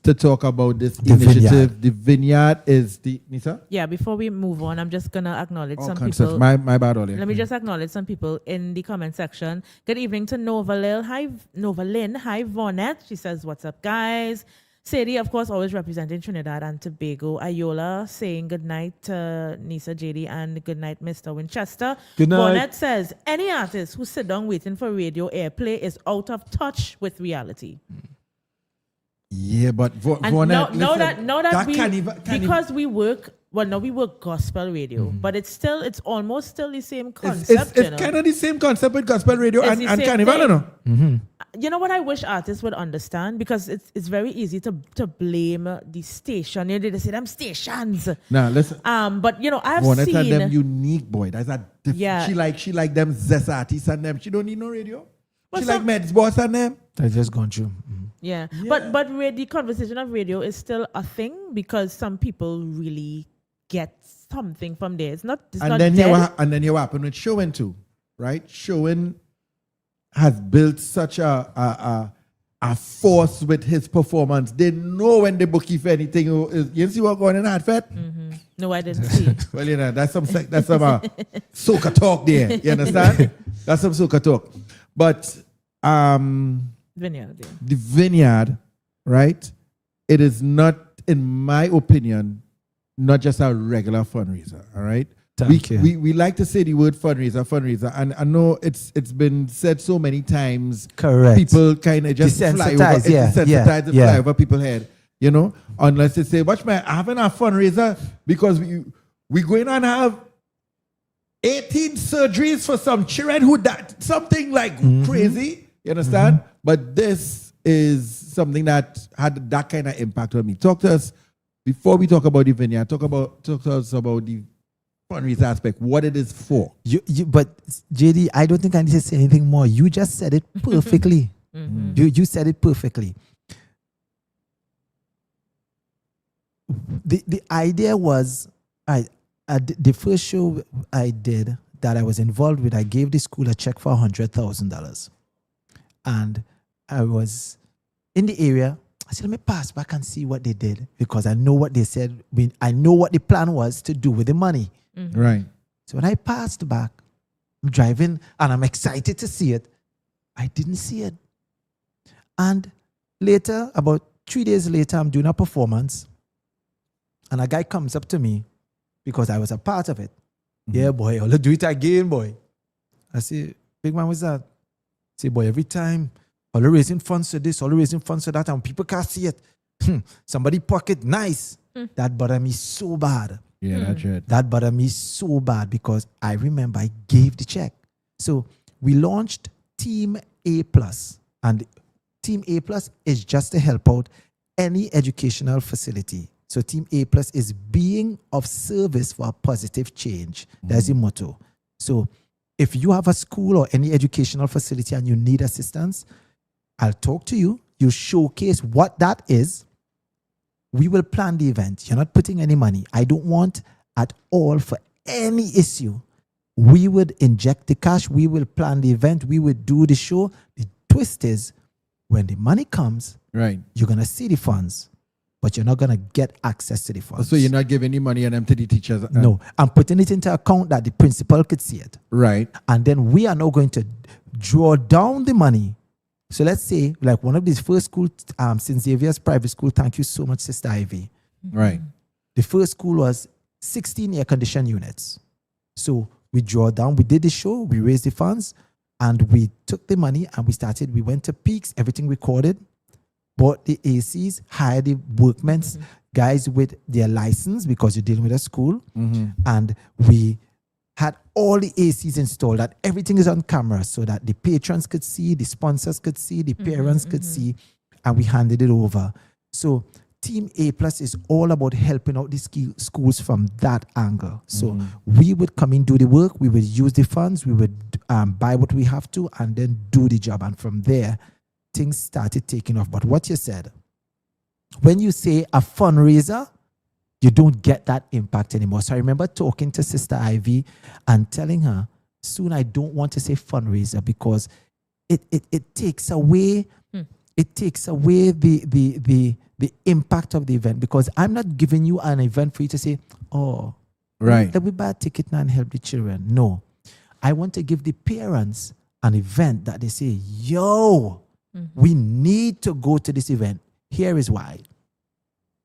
to talk about this initiative. The vineyard is the Nisa. Yeah. Before we move on, I'm just gonna acknowledge some concepts. people. My bad, Oli. Let me just acknowledge some people in the comment section. Good evening to Nova Lynn. Hi, Vonette. She says, "What's up, guys?" Sadie, of course, always representing Trinidad and Tobago. Ayola saying good night to Nisa, JD, and good night, Mr. Winchester. Good night. Bonnet says, any artist who sit down waiting for radio airplay is out of touch with reality. Yeah, but because we work, we work gospel radio, but it's almost still the same concept. It's kind of the same concept with gospel radio and Carnival, you know? You know what I wish artists would understand, because it's very easy to blame the station. You know, they say them stations. Nah, listen. But I've seen them unique, boy. That's she like them zest artists and them. She don't need no radio. She like Meds Boss and them. That's just gone through. Yeah. But the conversation of radio is still a thing, because some people really get something from there. It's not then you happen with Shurwayne too, right? Shurwayne has built such a force with his performance. They know when they book you for anything. You see what going on in Hartford? No, I didn't see. Well, that's some soca talk there. You understand? That's some soca talk. But Vineyard, yeah. The vineyard, right? It is not, in my opinion, not just a regular fundraiser. All right. We like to say the word fundraiser, and I know it's been said so many times. Correct. People kind of just fly over, fly over people's head, you know, unless they say, "Watch man, having a fundraiser because we going on have 18 surgeries for some children who died, something like crazy." You understand? But this is something that had that kind of impact on me. Talk to us before we talk about the vineyard. Talk to us about the fundraiser aspect, what it is for. But JD, I don't think I need to say anything more. You just said it perfectly. You said it perfectly. The idea was, the first show I did that I was involved with, I gave the school a check for $100,000, and I was in the area. I said, let me pass back and see what they did, because I know what they said. I know what the plan was to do with the money. Right. So when I passed back, I'm driving and I'm excited to see it. I didn't see it. And later, about 3 days later, I'm doing a performance, and a guy comes up to me because I was a part of it. Yeah, boy, I'll do it again, boy. I say, big man, what's that? I say, boy, every time, all raising funds for this, all raising funds for that, and people can't see it. Somebody pocket, nice. That bothered me so bad. Yeah, that's right. That bothered me so bad, because I remember I gave the check. So we launched Team A+, and Team A+ is just to help out any educational facility. So Team A+ is being of service for a positive change. That's the motto. So if you have a school or any educational facility and you need assistance, I'll talk to you. You showcase what that is. We will plan the event. You're not putting any money. I don't want at all for any issue. We would inject the cash. We will plan the event. We would do the show. The twist is, when the money comes, right, you're going to see the funds. but you're not going to get access to the funds. So you're not giving any money on them to the teachers? No, I'm putting it into account that the principal could see it. Right. And then we are now going to draw down the money. So let's say, like one of these first school, St. Xavier's private school, thank you so much, Sister Ivy. Right. The first school was 16 air-conditioned units. So we draw down, we did the show, we raised the funds, and we took the money and we went to Peaks, everything recorded, bought the ACs, hired the workmen, guys with their license because you're dealing with a school, and we had all the ACs installed, that everything is on camera so that the patrons could see, the sponsors could see, the parents could see, and we handed it over. So Team A Plus is all about helping out the schools from that angle. So we would come in, do the work, we would use the funds, we would buy what we have to, and then do the job. And from there, things started taking off. But what you said, when you say a fundraiser, you don't get that impact anymore. So I remember talking to Sister Ivy and telling her, soon I don't want to say fundraiser because it takes away the impact of the event, because I'm not giving you an event for you to say, oh, right, let me buy a ticket now and help the children. No, I want to give the parents an event that they say, yo, we need to go to this event. Here is why.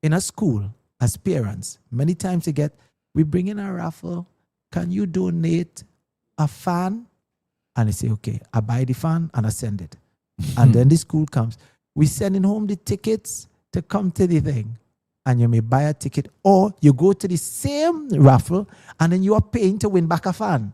In a school, as parents, many times we bring in a raffle. Can you donate a fan? And they say, okay, I buy the fan and I send it. And then the school comes. We sending home the tickets to come to the thing. And you may buy a ticket, or you go to the same raffle and then you are paying to win back a fan.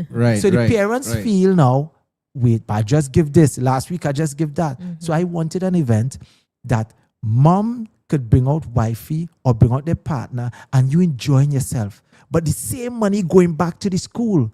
Right. So the parents feel now, wait, but I just give this. Last week I just give that. So I wanted an event that mom could bring out wifey or bring out their partner and you enjoying yourself. But the same money going back to the school.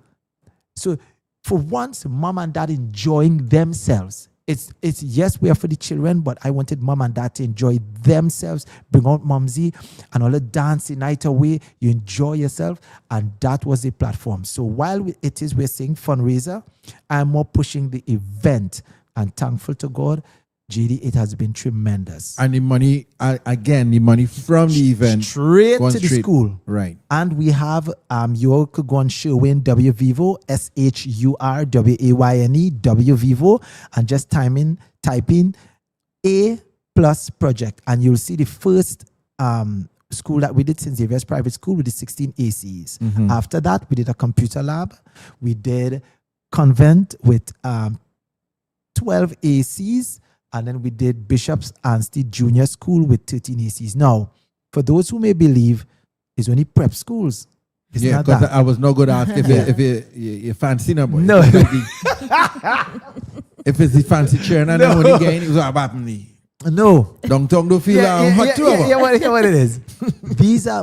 So for once, mom and dad enjoying themselves. It's yes, we are for the children, but I wanted mom and dad to enjoy themselves, bring out momsy and all the dancing night away. You enjoy yourself, and that was the platform. So while we're saying fundraiser, I'm more pushing the event, and thankful to God, JD, it has been tremendous. And the money, again, the money from the event straight to the school. Right. And we have, you all could go on Shurwayne W Vivo, SHURWAYNE W Vivo, and just type in A Plus Project, and you'll see the first school that we did, St. Xavier's private school, we did 16 ACs. After that, we did a computer lab. We did convent with 12 ACs. And then we did Bishop's Anstey Junior School with 13 ACs. Now, for those who may believe, it's only prep schools. It's not because that. I was not going to ask if you fancy no boy. No. If it's the fancy chair and then when again, it was about me. No. Don't feel hot too. Yeah, what it is.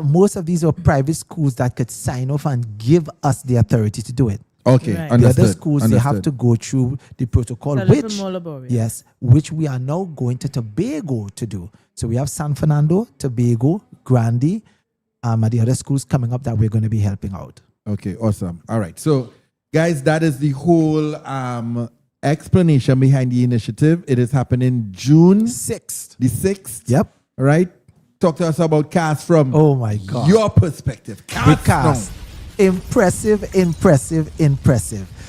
Most of these are private schools that could sign off and give us the authority to do it. Okay, right. The other schools, they have to go through the protocol, which we are now going to Tobago to do. So we have San Fernando, Tobago, Grande, and the other schools coming up that we're going to be helping out. Okay, awesome. All right. So, guys, that is the whole explanation behind the initiative. It is happening June 6th. The 6th. Yep. All right. Talk to us about cast from your perspective. Cast. Impressive.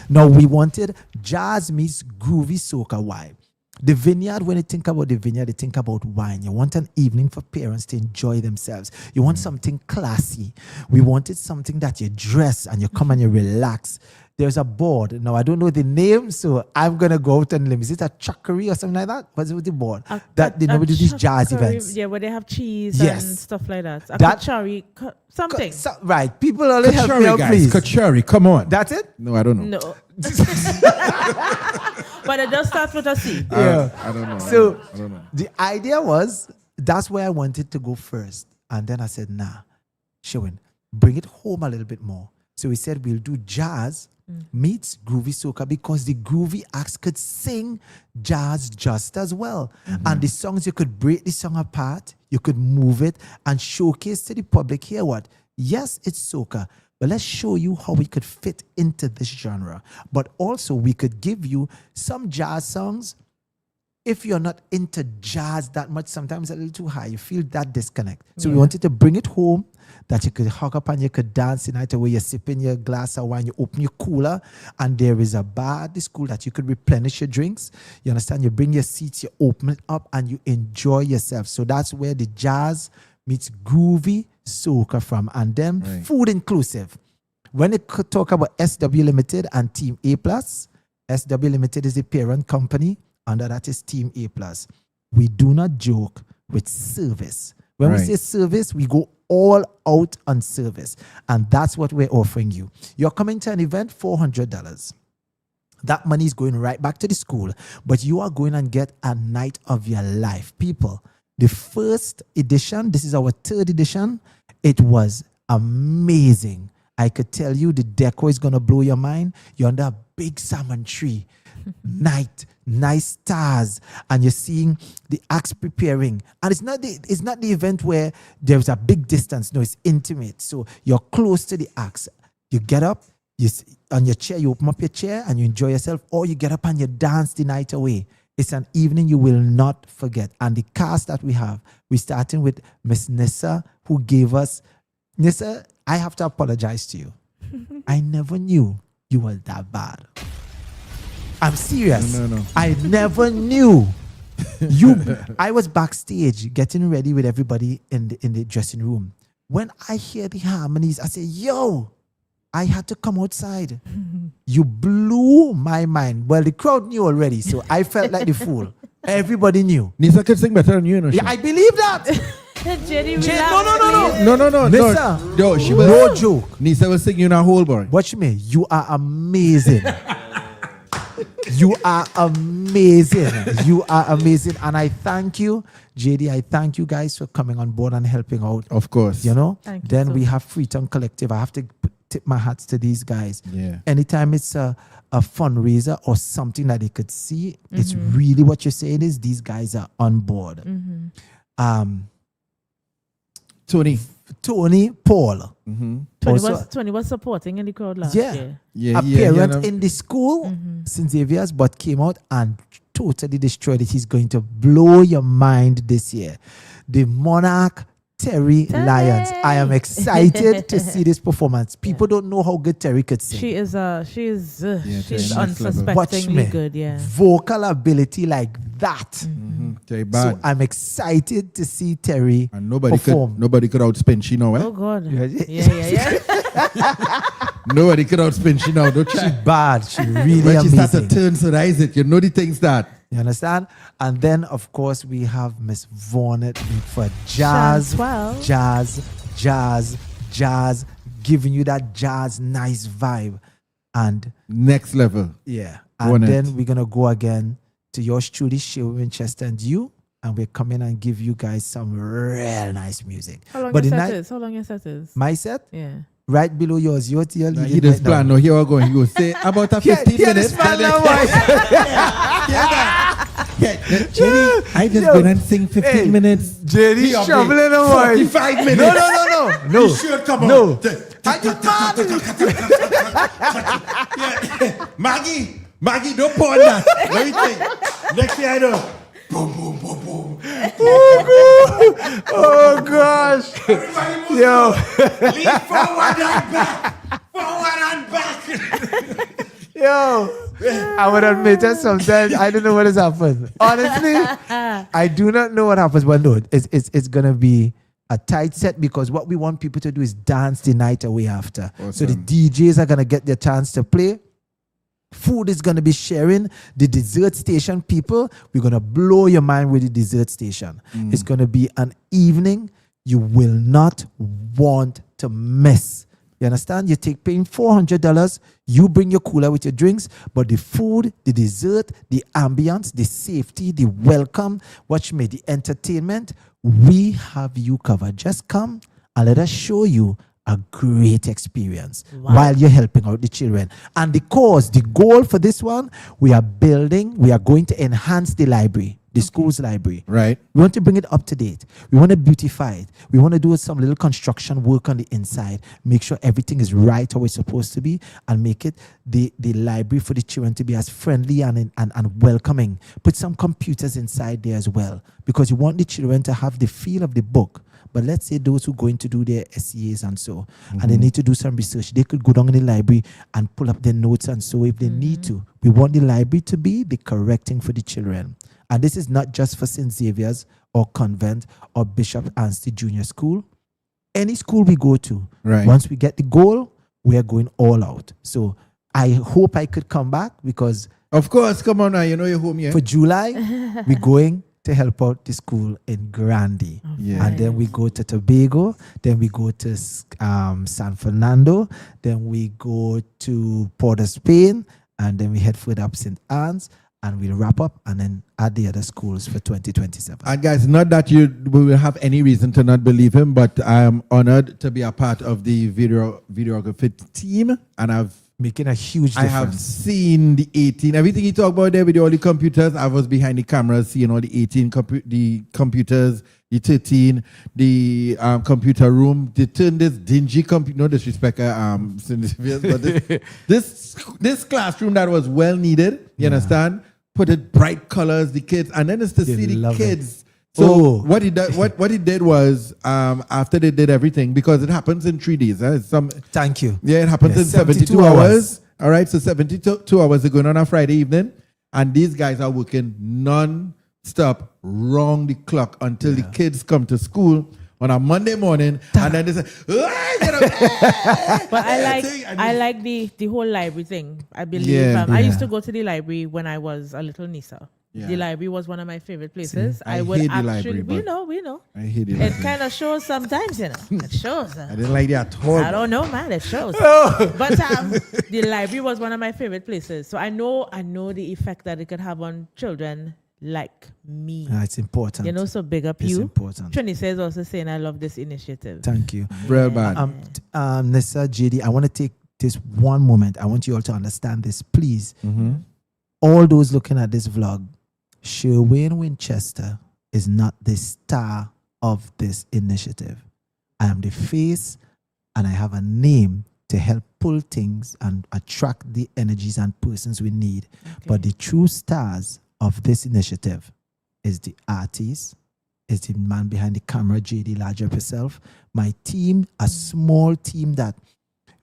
Now, we wanted jazz meets groovy soca vibe. The vineyard, when you think about the vineyard, you think about wine. You want an evening for parents to enjoy themselves. You want something classy. We wanted something that you dress and you come and you relax. There's a board. Now, I don't know the name, so I'm going to go out and name. Is it a chuckery or something like that? What's with the board? They do these jazz events. Yeah, where they have cheese and stuff like that. Kachari, something. Right. People only help me out, guys. please. Kachari, come on. That's it? No, I don't know. No. But it does start with a C. Yeah. I don't know. So I don't know. The idea was, that's where I wanted to go first. And then I said, nah, Shurwayne, bring it home a little bit more. So we said we'll do jazz meets groovy soca, because the groovy acts could sing jazz just as well. And the songs, you could break the song apart, you could move it and showcase to the public here what? Yes, it's soca, but let's show you how we could fit into this genre. But also we could give you some jazz songs if you're not into jazz that much, sometimes a little too high, you feel that disconnect. So we wanted to bring it home that you could hug up and you could dance the night away. You're sipping your glass of wine, you open your cooler, and there is a bar at the school that you could replenish your drinks. You understand? You bring your seats, you open it up, and you enjoy yourself. So that's where the jazz meets groovy soca from, and then food inclusive. When it could talk about SW Limited and Team A+, SW Limited is the parent company. Under that is Team A+. We do not joke with service. When we say service, we go all out on service. And that's what we're offering you. You're coming to an event, $400. That money is going right back to the school. But you are going and get a night of your life. People, the first edition, this is our third edition, it was amazing. I could tell you the decor is going to blow your mind. You're under a big salmon tree. Night, nice stars, and you're seeing the acts preparing. And it's not the event where there's a big distance. No, it's intimate. So you're close to the acts. You get up, on your chair, you open up your chair and you enjoy yourself, or you get up and you dance the night away. It's an evening you will not forget. And the cast that we have, we're starting with Miss Nissa, who gave us... Nissa, I have to apologize to you. I never knew you were that bad. I'm serious. No. I never knew you. I was backstage getting ready with everybody in the dressing room. When I hear the harmonies, I say, yo, I had to come outside. You blew my mind. Well, the crowd knew already, so I felt like the fool. Everybody knew. Nisa could sing better than you, Yeah, I believe that. No. Nisa, no, she was no joke. Nisa will sing you in a whole boy. Watch me. You are amazing. You are amazing. You are amazing. And I thank you, JD. I thank you guys for coming on board and helping out. Of course. You know? Thank you then so we much. have Freetown Collective. I have to tip my hats to these guys. Yeah. Anytime it's a fundraiser or something that they could see, it's really what you're saying is these guys are on board. Tony, Paul. Tony was supporting in the crowd last year. year. A parent in the school, St. Xavier's, but came out and totally destroyed it. He's going to blow your mind this year. The Monarch Terry Lyons. I am excited to see this performance. People don't know how good Terry could sing. She's Terry unsuspectingly good, yeah. Vocal ability like that. Terry bad. So I'm excited to see Terry and nobody perform. Nobody could outspin she now, eh? Oh God. Yeah. Nobody could outspin she now. Don't She bad. She really when she amazing. starts to turn, so that is it. You know the things that. You understand? And then, of course, we have Miss Vaughan for jazz, giving you that jazz nice vibe. And next level. Yeah. And then we're going to go again to yours truly, Shurwayne Winchester, and you. And we're coming and give you guys some real nice music. How long but your set is? How long your set is? My set? Yeah. Right below yours. You're he just plan. No, here we're going. He will say about a 15 minutes. Jenny, I just going and sing 15 minutes. Jenny, shoveling away. 45 minutes. No. You should come on. Maggie, don't pour on that. Let me think. Next thing I know. Boom, boom, boom, boom. Oh gosh. Yo. Lean forward and back. Forward and back. Yo. I would admit that sometimes I don't know what has happened. Honestly, I do not know what happens. But no, it's gonna be a tight set because what we want people to do is dance the night away after. Awesome. So the DJs are gonna get their chance to play. Food is going to be sharing. The dessert station people, we're going to blow your mind with the dessert station. It's going to be an evening you will not want to miss. You understand? You take paying $400. You bring your cooler with your drinks, but the food, the dessert, the ambience, the safety, the welcome, watch me, the entertainment, we have you covered. Just come and let us show you a great experience while you're helping out the children. And the goal for this one, we are going to enhance the library. the school's library. Right. We want to bring it up to date. We want to beautify it. We want to do some little construction work on the inside, make sure everything is right how it's supposed to be, and make it the library for the children to be as friendly and welcoming. Put some computers inside there as well, because you want the children to have the feel of the book. But let's say those who are going to do their SCAs and so, and they need to do some research, they could go down in the library and pull up their notes and so if they need to. We want the library to be the correct thing for the children. And this is not just for St. Xavier's or Convent or Bishop Anstey Junior School. Any school we go to, once we get the goal, we are going all out. So I hope I could come back because... Of course, come on now, you know you're home here. For July, we're going to help out the school in Grande. And then we go to Tobago, then we go to San Fernando, then we go to Port of Spain, and then we head further up St. Anne's, and we'll wrap up and then add the other schools for 2027. And guys, not that you will have any reason to not believe him, but I am honored to be a part of the videography team, and I've making a huge difference. I have seen the 18, everything you talk about there with all the computers. I was behind the cameras seeing all the 18 the computers, the 13, the computer room. They turned this dingy computer, no disrespect, but this classroom that was well needed, you understand? Put it bright colors, the kids, and then it's to see the kids. So what he did was after they did everything, because it happens in 3 days. Thank you. Yeah, it happens in 72 hours. All right, so 72 hours are going on Friday evening, and these guys are working non-stop, round the clock until the kids come to school on a Monday morning, and then they say, But I like the whole library thing. I believe I used to go to the library when I was a little Nisa. Yeah. The library was one of my favorite places. See, I would hate the library. We know. I hate the library. It kind of shows sometimes, you know. It shows. I didn't like that at all. I don't know, man. It shows. But the library was one of my favorite places. So I know the effect that it could have on children like me. It's important. You know, so big up you. It's important. Trini says also saying I love this initiative. Thank you. Real bad. Nessa, JD, I want to take this one moment. I want you all to understand this, please. All those looking at this vlog, Shurwayne Winchester is not the star of this initiative. I am the face, and I have a name to help pull things and attract the energies and persons we need. Okay. But the true stars of this initiative is the artist, is the man behind the camera, JD Larger herself, my team, a small team that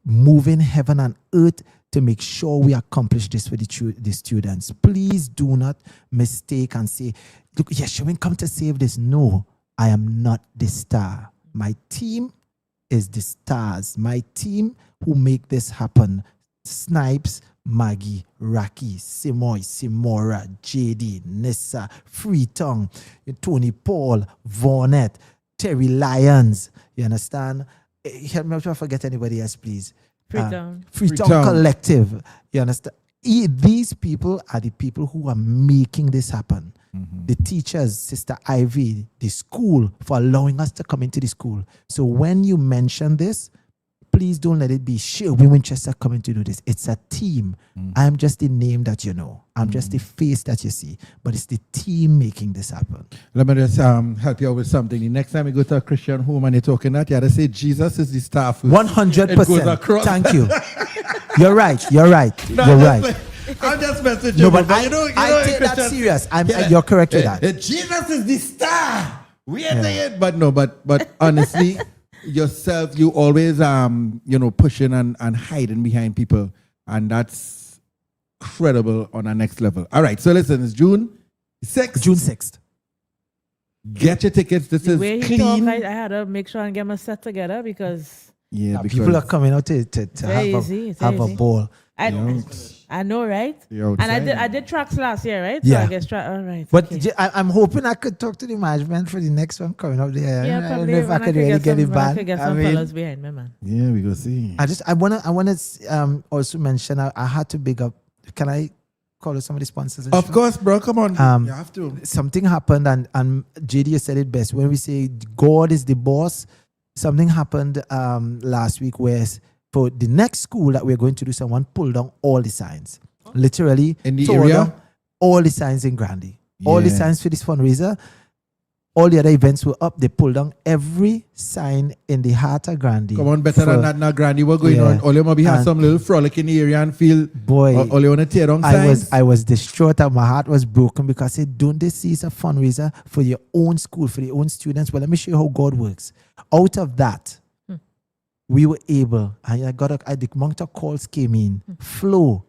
moving heaven and earth to make sure we accomplish this for the students. Please do not mistake and say, look, yes, Shurwayne come to save this. No, I am not the star. My team is the stars. My team who make this happen. Snipes, Maggie, Raki, Simoy, Simora, JD, Nessa, Freetongue, Tony Paul, Vaughnette, Terry Lyons. You understand? Help me if I forget anybody else, please. Freetown Collective. You understand? These people are the people who are making this happen. The teachers, Sister Ivy, the school, for allowing us to come into the school. So when you mention this, please don't let it be Shurwayne Winchester coming to do this. It's a team. I'm just the name that you know. I'm just the face that you see. But it's the team making this happen. Let me just help you out with something. The next time you go to a Christian home and you're talking that, you have to say Jesus is the star first. 100%. Thank you. You're right. You're right. I'm just messing with you. No, but I take that serious. You're correct with that. Jesus is the star. We are it. But honestly, yourself, you always pushing and hiding behind people, and that's credible on a next level. All right, so listen, it's June 6th. Get your tickets. This is clean. I had to make sure and get my set together because people are coming out to have a ball. I know, right? And I did tracks last year, right? Yeah. So I guess all right. But okay. I'm hoping I could talk to the management for the next one coming up there. Yeah, I don't know if I could really get it back. I could get some fellas behind me, man. Yeah, we go see. I wanna also mention I had to big up. Can I call out some of the sponsors? Of course, bro. Come on. You have to. Something happened, and JD said it best. When we say God is the boss, something happened last week where for the next school that we're going to do, someone pulled down all the signs. Literally in the area, all the signs in Grande. All the Yeah. signs for this fundraiser, all the other events were up. They pulled down every sign in the heart of Grandy. Come on, better than that now, Grandy. What going on? All you maybe have And some little frolic in the area and feel, boy, all you want to tear down signs. I was distraught and my heart was broken because I said, don't they see it's a fundraiser for your own school, for your own students? Well, let me show you how God works. Out of that, we were able, and the amount of calls came in. Flo,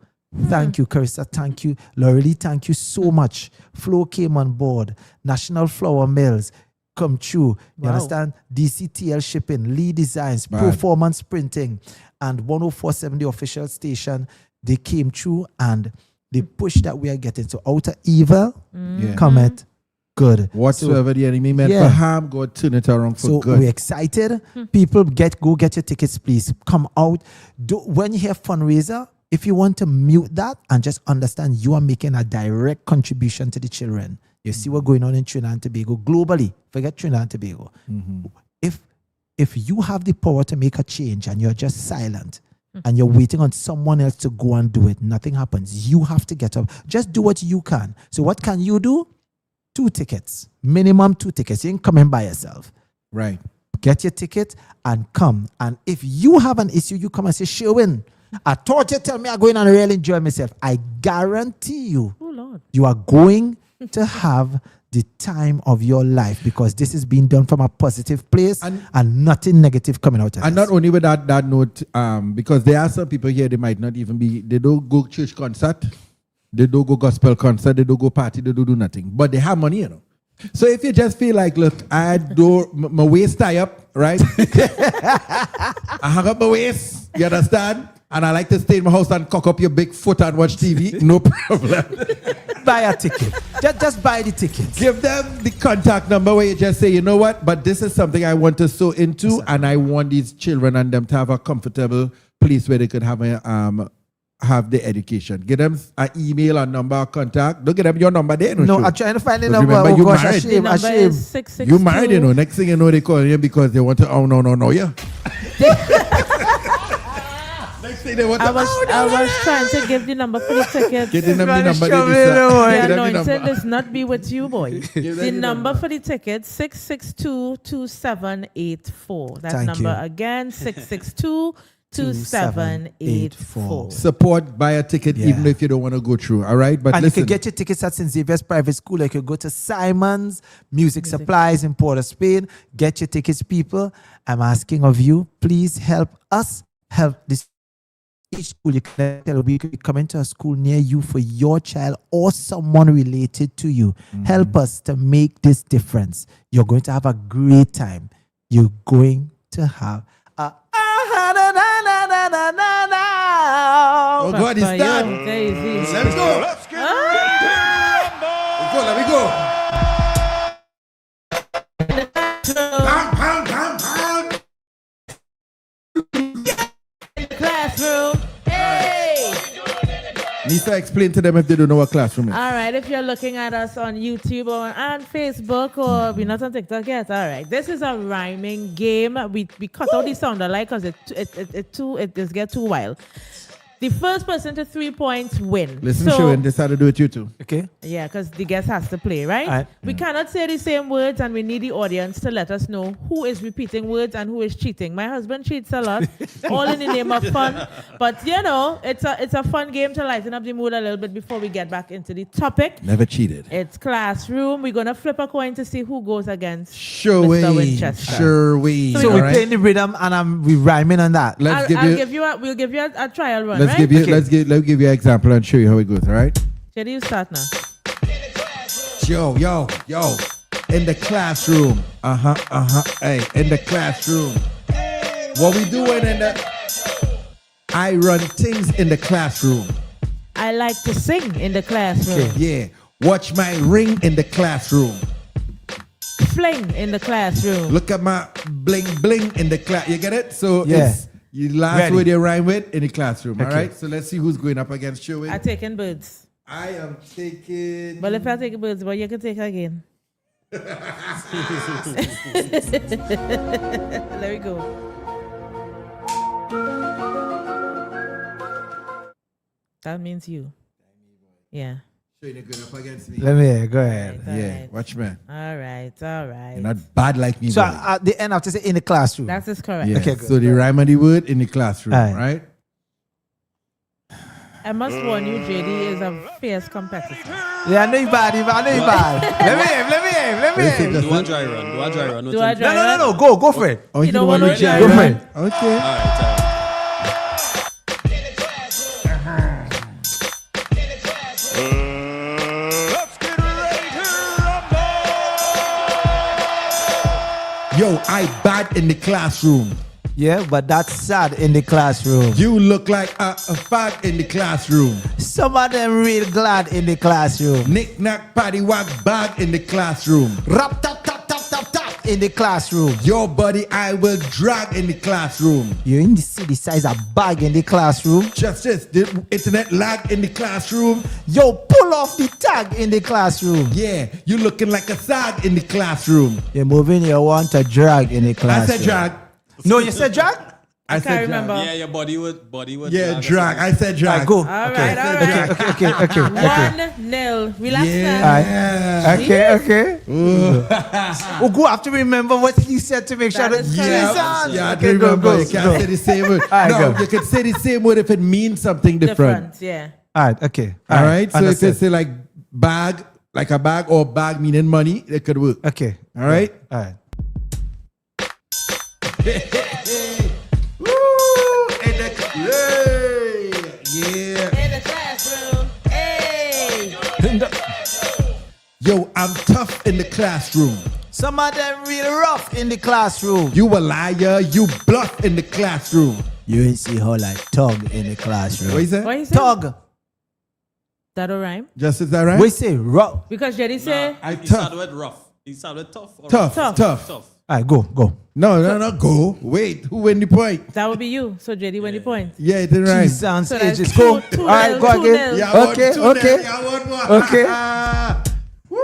thank you. Carissa, thank you. Laurelie, thank you so much. Flo came on board. National Flour Mills come true. You Wow. understand? DCTL Shipping, Lee Designs, Bad. Performance Printing, and 104.7, the official station. They came through and the push that we are getting. So out of evil, Yeah. cometh good. Whatsoever the enemy meant for harm, God turn it around for so good. we're excited. People go get your tickets, please. Come out. When you hear fundraiser, if you want to mute that and just understand you are making a direct contribution to the children. You see what's going on in Trinidad and Tobago globally. Forget Trinidad and Tobago. If you have the power to make a change and you're just silent and you're waiting on someone else to go and do it, nothing happens. You have to get up. Just do what you can. So what can you do? 2 tickets. Minimum 2 tickets. You ain't coming by yourself. Right. Get your ticket and come. And if you have an issue, you come and say, Shurwayne, I thought you tell me I'm going and really enjoy myself. I guarantee you, you are going to have the time of your life because this is being done from a positive place and nothing negative coming out of it. And not only with that note, because there are some people here, they might not even be, they don't go church concert, they don't go gospel concert, they don't go party, they don't do nothing. But they have money, you know. So if you just feel like, look, I do my waist tie up, right? I hang up my waist, you understand? And I like to stay in my house and cock up your big foot and watch TV, no problem. Buy a ticket. Just buy the ticket. Give them the contact number where you just say, you know what, but this is something I want to sow into, and I want these children and them to have a comfortable place where they could have the education. Give them an email or number or contact. Don't give them your number there. No, sure. I'm trying to find the But number. remember, Oh you gosh, married. a shame. The number is 662. You married, you know. Next thing you know, they call you because they want to, no, yeah. Next thing they want to, I was trying to give the number for the tickets. Get the number. The anointing does not be with you, boy. The number for the tickets, 662-2784. That Thank number you. again, 662-2784. Support, buy a ticket, even if you don't want to go through. All right, but and listen. you can get your tickets at St. Xavier's Private School. You can go to Simon's Music Supplies in Port of Spain. Get your tickets, people. I'm asking of you, please help us help this. Each school you can tell, we could come into a school near you for your child or someone related to you. Help us to make this difference. You're going to have a great time. You're going to have a oh God, it's done. Let's go. Let's get Let me go. Classroom. Hey! Nisa, explain to them if they don't know what classroom is. All right, if you're looking at us on YouTube or on Facebook or we're not on TikTok yet, all right. This is a rhyming game. We cut out the sound alike because it just get too wild. The first person to 3 points win. Listen, Shurwayne, this how to do it you too. Okay. Yeah, because the guest has to play, right? All right. We cannot say the same words and we need the audience to let us know who is repeating words and who is cheating. My husband cheats a lot, all in the name of fun. But, you know, it's a fun game to lighten up the mood a little bit before we get back into the topic. Never cheated. It's classroom. We're going to flip a coin to see who goes against Shurwayne. Mr. Winchester. Shurwayne. So we're playing the rhythm and we rhyming on that. We'll give you a trial run, Let's right? give you let's give you an example and show you how it goes, all right? Shall you start now? Yo. In the classroom. Hey, in the classroom. What we doing I run things in the classroom. I like to sing in the classroom. Okay, yeah. Watch my ring in the classroom. Fling in the classroom. Look at my bling bling in the class. You get it? So Yeah. it's the last word you rhyme with in the classroom. Okay. All right. So let's see who's going up against Shurwayne. I'm taking birds. I am taking. But if I take birds, but you can take again. There we go. That means you. Yeah. Showing it good up against me. Let me go ahead. Yeah, watch me. All right. You're not bad like me. So boy. at the end, I have to say in the classroom. That is correct. Yeah. Okay, good. So the rhyme of the word in the classroom, right? I must warn you, JD is a fierce competitor. Yeah, I know you bad. Let me aim. Do a dry run. No. Go for it. Oh, you don't want to no dry Go for run? it. Okay. All right. Yo, I bad in the classroom. Yeah, but that's sad in the classroom. You look like a fag in the classroom. Some of them real glad in the classroom. Knick knack paddy whack bag in the classroom. Rap tap in the classroom. Your body I will drag in the classroom. You in the city size a bag in the classroom. Justice, the internet lag in the classroom. Yo, pull off the tag in the classroom. Yeah, you looking like a sag in the classroom. You're moving your want to drag in the I classroom. said drag. No, you said drag? I can't said remember. Yeah, your body would. Yeah, drag. I said drag. Go. All right. Okay. 1-0. Relax now. Okay. Go have to remember what he said to make sure that Yeah, okay, go. You can't say the same word. You can say the same word if it means something different. Yeah. All right, okay. All right. So if you say like bag, like a bag, or bag meaning money, it could work. Okay. All right. All right. Yeah. In the classroom. Hey. Yo, I'm tough in the classroom. Some of them real rough in the classroom. You a liar, you bluff in the classroom. You ain't see how like tug in the classroom. What you say? What you say? Tug. That all rhyme? Just is that right? We say rough. Because JD say He started with rough. He started with tough. Or Tough. All right, go. No, go. Wait, who win the point? that would be you. So JD win the point. Yeah, it didn't rhyme. Sounds So that's ages. Go. 2-0. All right, go again. Yeah, I Okay, want two okay. then. Yeah, I want one. Okay. Woo!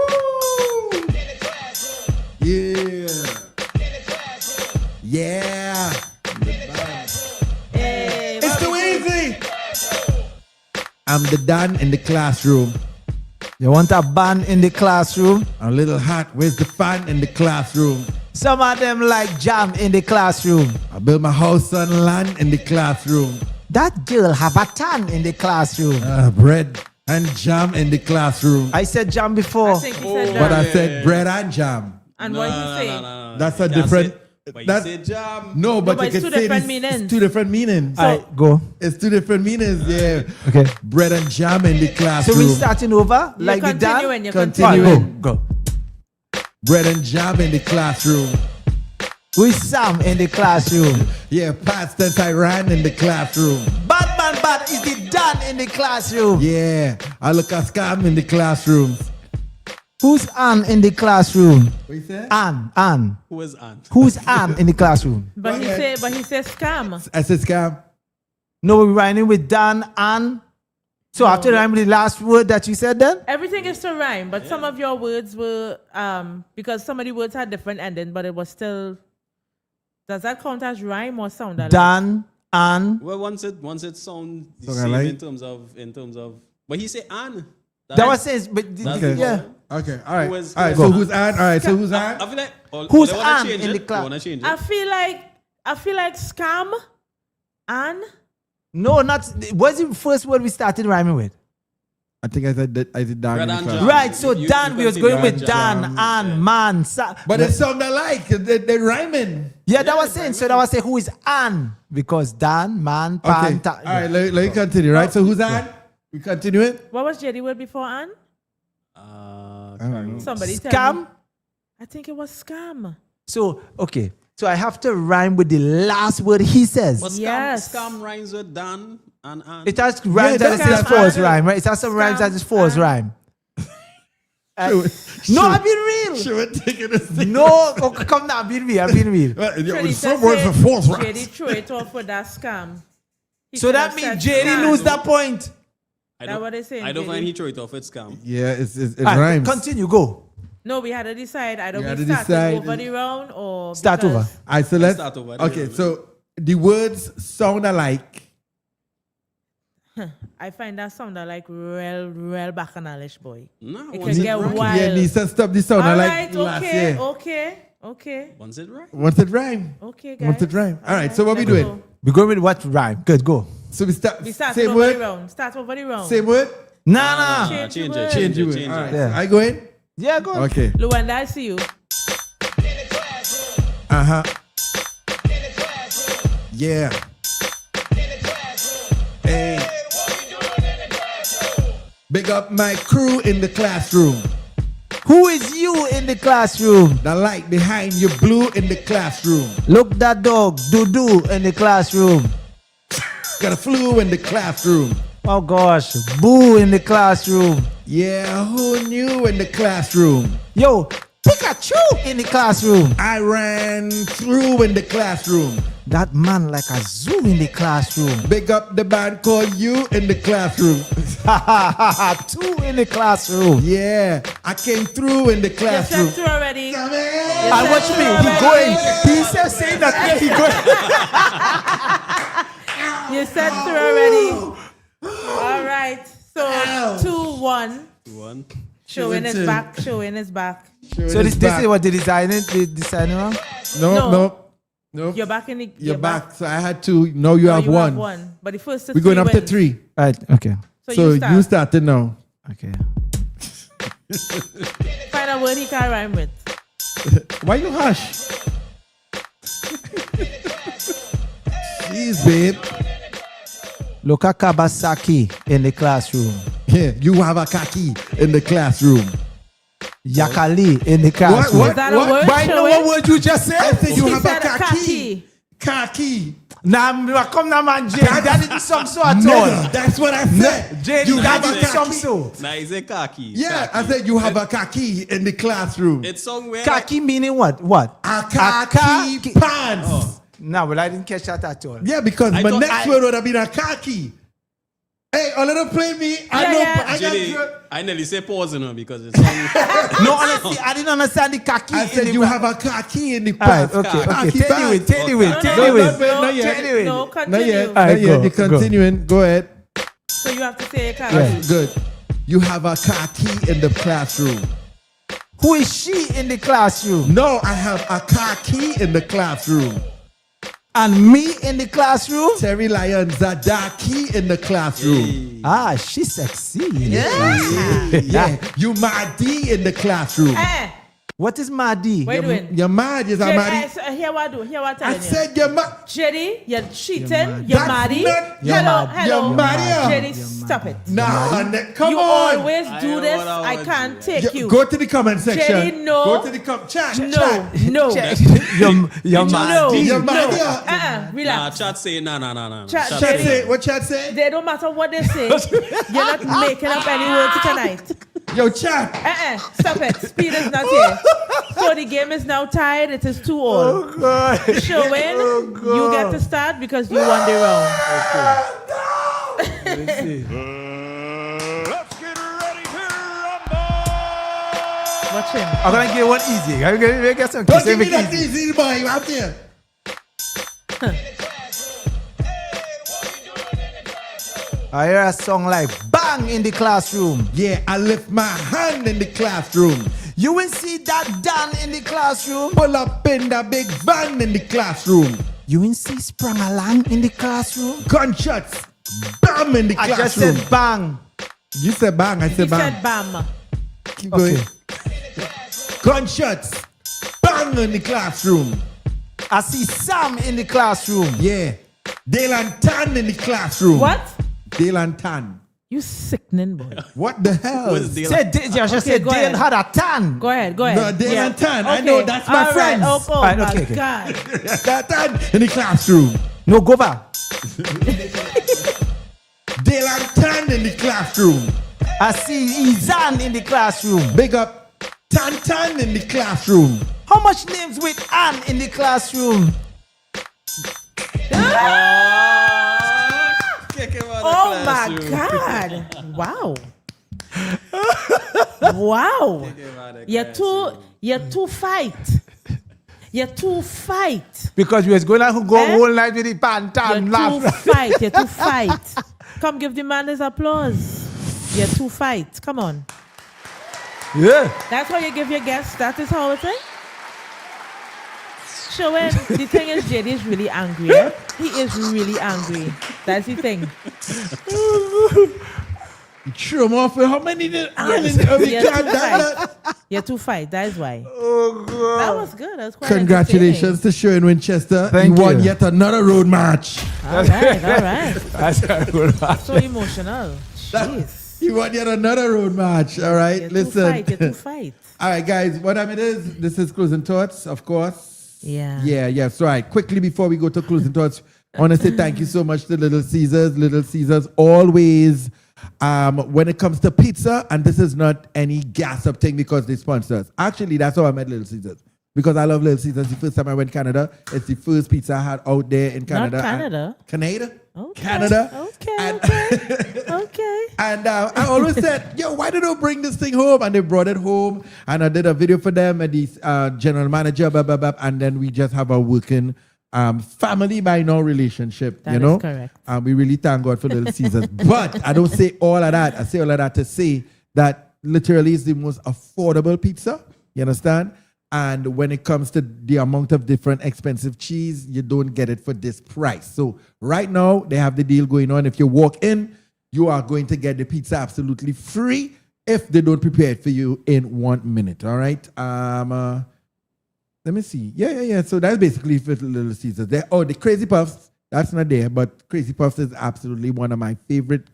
Yeah. Hey, It's too easy. I'm the Don in the classroom. You want a band in the classroom? A little hot. Where's the fan in the classroom? Some of them like jam in the classroom. I build my house on land in the classroom. That girl have a tan in the classroom. Bread and jam in the classroom. I said jam before. I think he said But that. I said bread and jam. And what he say? That's a different. But you That's say jam. no, but you it's can two say different this- meanings. It's two different meanings. All right, go. It's two different meanings. Yeah. Okay. Bread and jam in the So classroom. we starting over? You're Like the continuing, Dan? you're Continuing. Go. Bread and jam in the classroom. We Sam in the classroom. Yeah, past tense I ran in the classroom. Bad is the Dan in the classroom. Yeah, I look at scam in the classroom. Who's Ann in the classroom? What you say? Ann. Who is Ann? Who's Ann in the classroom? But he said scam. I said scam. No, we're rhyming with Dan, Ann. So after rhyme with the last word that you said then? Everything is to rhyme, but some of your words were because some of the words had different ending, but it was still. Does that count as rhyme or sound? Dan, Ann. Well, once it sounds the So I same like- in terms of. But he said Ann. That was his, but Okay. yeah. Okay, all right. Who is- All right, who so is- who's Ann? All right, so who's Ann? I feel like. Who's they wanna Ann change in it? the class? They wanna change it? I feel like scam, Ann. No, not. What's the first word we started rhyming with? I think I said that I did Dan. Bread in the and class. jam. Right, so You Dan, we was continue going with with Dan, jam. Ann, man. But it sound alike. They're rhyming. Yeah, that was saying. So that was saying who is Ann? Because Dan, man, Okay. pan, All right, let me continue, right? So who's Ann? We continue it? What was JD word before Ann? I don't know. Somebody tell Scam? me. I think it was scam. So, okay. So I have to rhyme with the last word he says. But Yes. scam rhymes with Dan and Ann. It has rhymes that's that is scam. false rhyme, right? It has some rhymes that is false rhyme. No, I've been real. She was taking a thing. No, oh, come now, I've been real. Trinita Some words said are false, JD right? threw it off for that scam. He So should that have means said JD scam. lose that point. That's what they say. I don't find he throw it off with scam. Yeah, it All right, rhymes. Continue, go. No, we had to decide. Either We had we to started decide. over the round or Start because- over. All right, so let's. start over. Okay, so the words sound alike. I find that sound like real bacchanalish boy. No, it once can it get right. wild. Yeah, Lisa, stop the sound. All I right, like last okay, year. okay. Once it right. Once it rhyme. Okay, guys. Once it rhyme. All right, so what we let's doing? go. We going with what rhyme? Good, go. So we start Start same over word? the round. Start over the round. Same word? Nah. Change Change the it. word. Change the word. All right. I go in? Yeah, go. Okay. Luanda, I see you. Uh-huh. Yeah. Hey. Big up my crew in the classroom. Who is you in the classroom? The light behind you blue in the classroom. Look that dog, doo-doo in the classroom. Got a flu in the classroom. Oh gosh, boo in the classroom. Yeah, who knew in the classroom? Yo, Pikachu in the classroom. I ran through in the classroom. That man like a zoo in the classroom. Big up the band called You in the classroom. Two in the classroom. Yeah, I came through in the You classroom. said through already. And watch me, he going. He said saying that he going. You said through already. All right. So 2-1. 2-1. Showing is back. Showing is back. So this is what the designer wrong? No. You're back in the. You're back. So I had two. Now you have one. Have one. But the first We're going up to wins. 3. Right, okay. So you started now. Okay. Find a word he can rhyme with. Why you hush? Jeez, babe. Look at Kabasaki in the classroom. Yeah, you have a khaki in the classroom. Yakali in the classroom. What? Is that a word? But I know what word you just said. I said you He have said a khaki. Khaki. Nah, come now, man, Jay. That didn't sound so at all. Nigga, that's what I said. Jay, You that have a didn't sound khaki. so. Nah, it's a khaki. Yeah, I said you have a khaki in the classroom. It's somewhere. Khaki meaning what? What? A khaki pants. Oh. No, but I didn't catch that at all. Yeah, because I my thought next word would have been a khaki. Hey, a little play me. I Jenny, got I nearly say pause in her because it's something. No, honestly, I didn't understand the khaki. I said you have a khaki in the All right, pants. okay. Khaki Take pants. it No, away. No, Not continue. yet. All Not right, yet. go, You're continuing. Go ahead. So you have to say a khaki. Yeah. Good. You have a khaki in the classroom. Who is she in the classroom? No, I have a khaki in the classroom. And me in the classroom? Terry Lyons Zadaki in the classroom. Ah, she's sexy. Yeah. You Mahdi in the classroom. What is Mahdi? What are you doing? You're mad, is Jedi, Mahdi? Here what I do. Here what I I tell you. said you're mad. Jedi, you're cheating. You're That's Maddie. not- Hello. You're mad. Jedi, stop it. Nah, come you on. always I do know this. what I I want can't to take you. Go to the comment section. Jedi, no. Go to the chat. No. You're No. Mahdi. You're mad. Nah, Relax. chat say nah. Chat Chat Jedi, say, what chat say? they don't matter what they say. You're not making up any words tonight. Yo, chat. Stop it. Speed is not here. So the game is now tied. It is 2-all. Oh, God. Showing, you get to start because you won the round. Let me see. Let's get ready to rumble. Watch him. I'm going to give you one easy. I'm going to get some Don't kiss. give me that easy, boy. You out there. I hear a song like Bang in the classroom. Yeah, I lift my hand in the classroom. You will see that Dan in the classroom. Pull up in the big van in the classroom. You will see Sprang Along in the classroom. Gunshots. Bam in the I just classroom. said bang. You said bang, I He said bang. said bam. Keep going. Gunshots. Bang in the classroom. I see Sam in the classroom. Yeah. Dale and Tan in the classroom. What? Dale and Tan. You sickening boy. What the hell? Who's Dale? Said Joshua said go Dale ahead. had a tan. Go ahead. No, Dale and Tan. I know, that's my All friends. Right. Oh, Right, my okay. God. That Tan in the classroom. No, go back. Dale and Tan in the classroom. I see Izan in the classroom. Big up Tan Tan in the classroom. How much names with Ann in the classroom? Kick him out of Oh the my classroom. God. Wow. Wow. You're too fight. You're too fight. Because we was going to go Eh? whole night with the pantan You're too laugh. fight. You're too fight. come give the man his applause. You're two fights. Come on. Yeah. That's how you give your guests. That is how it is. Shurwayne, the thing is, JD is really angry. Eh? He is really angry. That's the thing. You threw him off with how many did You're two fight. That is why. Oh, God. That was good. That was quite Congratulations to Shurwayne Winchester. Thank you won you. yet another road match. All right. That's a good match. So emotional. Jeez. You won yet another road match. All right. You're Listen. You're two fight. All right, guys. What time it is? This is Closing Thoughts, of course. Yeah. So, all right. Quickly before we go to Closing Thoughts, I want to say thank you so much to Little Caesars. Little Caesars always, when it comes to pizza, and this is not any gas up thing because they sponsor us. Actually, that's how I met Little Caesars. Because I love Little Caesars. The first time I went to Canada, it's the first pizza I had out there in Canada. Not Canada. Canada? Okay. Canada. Okay. And I always said, yo, why did they bring this thing home? And they brought it home. And I did a video for them and the general manager, blah, blah, blah. And then we just have a working family by now relationship. That you know? is correct. We really thank God for Little Caesars. But I don't say all of that. I say all of that to say that literally is the most affordable pizza. You understand? And when it comes to the amount of different expensive cheese, you don't get it for this price. So right now, they have the deal going on. If you walk in, you are going to get the pizza absolutely free if they don't prepare it for you in 1 minute. All right? Let me see. Yeah. So that's basically for Little Caesars. The Crazy Puffs, that's not there, but Crazy Puffs is absolutely one of my favorite.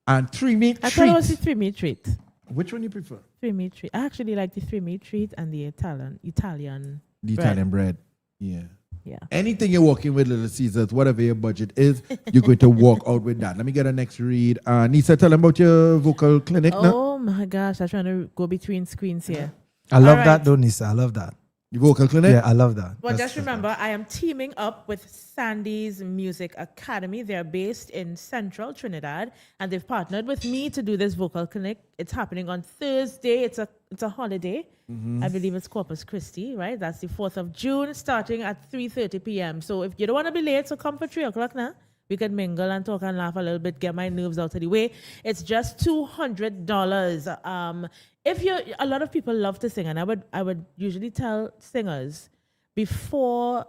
And 3-meat treat. I thought it was the 3-meat treat. Which one do you prefer? 3-meat treat. I actually like the 3-meat treat and the Italian The bread. Italian bread. Yeah. Yeah. Anything you're walking with Little Caesars, whatever your budget is, you're going to walk out with that. Let me get a next read. Nisa, tell them about your vocal clinic now. Oh my gosh, I'm trying to go between screens here. I love that, though, Nisa. I love that. Your vocal clinic? Yeah, I love that. Well, just remember, I am teaming up with Sandy's Music Academy. They're based in Central Trinidad, and they've partnered with me to do this vocal clinic. It's happening on Thursday. It's a holiday. Mm-hmm. I believe it's Corpus Christi, right? That's the 4th of June, starting at 3:30 p.m. So if you don't want to be late, so come for 3 o'clock now. We can mingle and talk and laugh a little bit, get my nerves out of the way. It's just $200. A lot of people love to sing, and I would usually tell singers before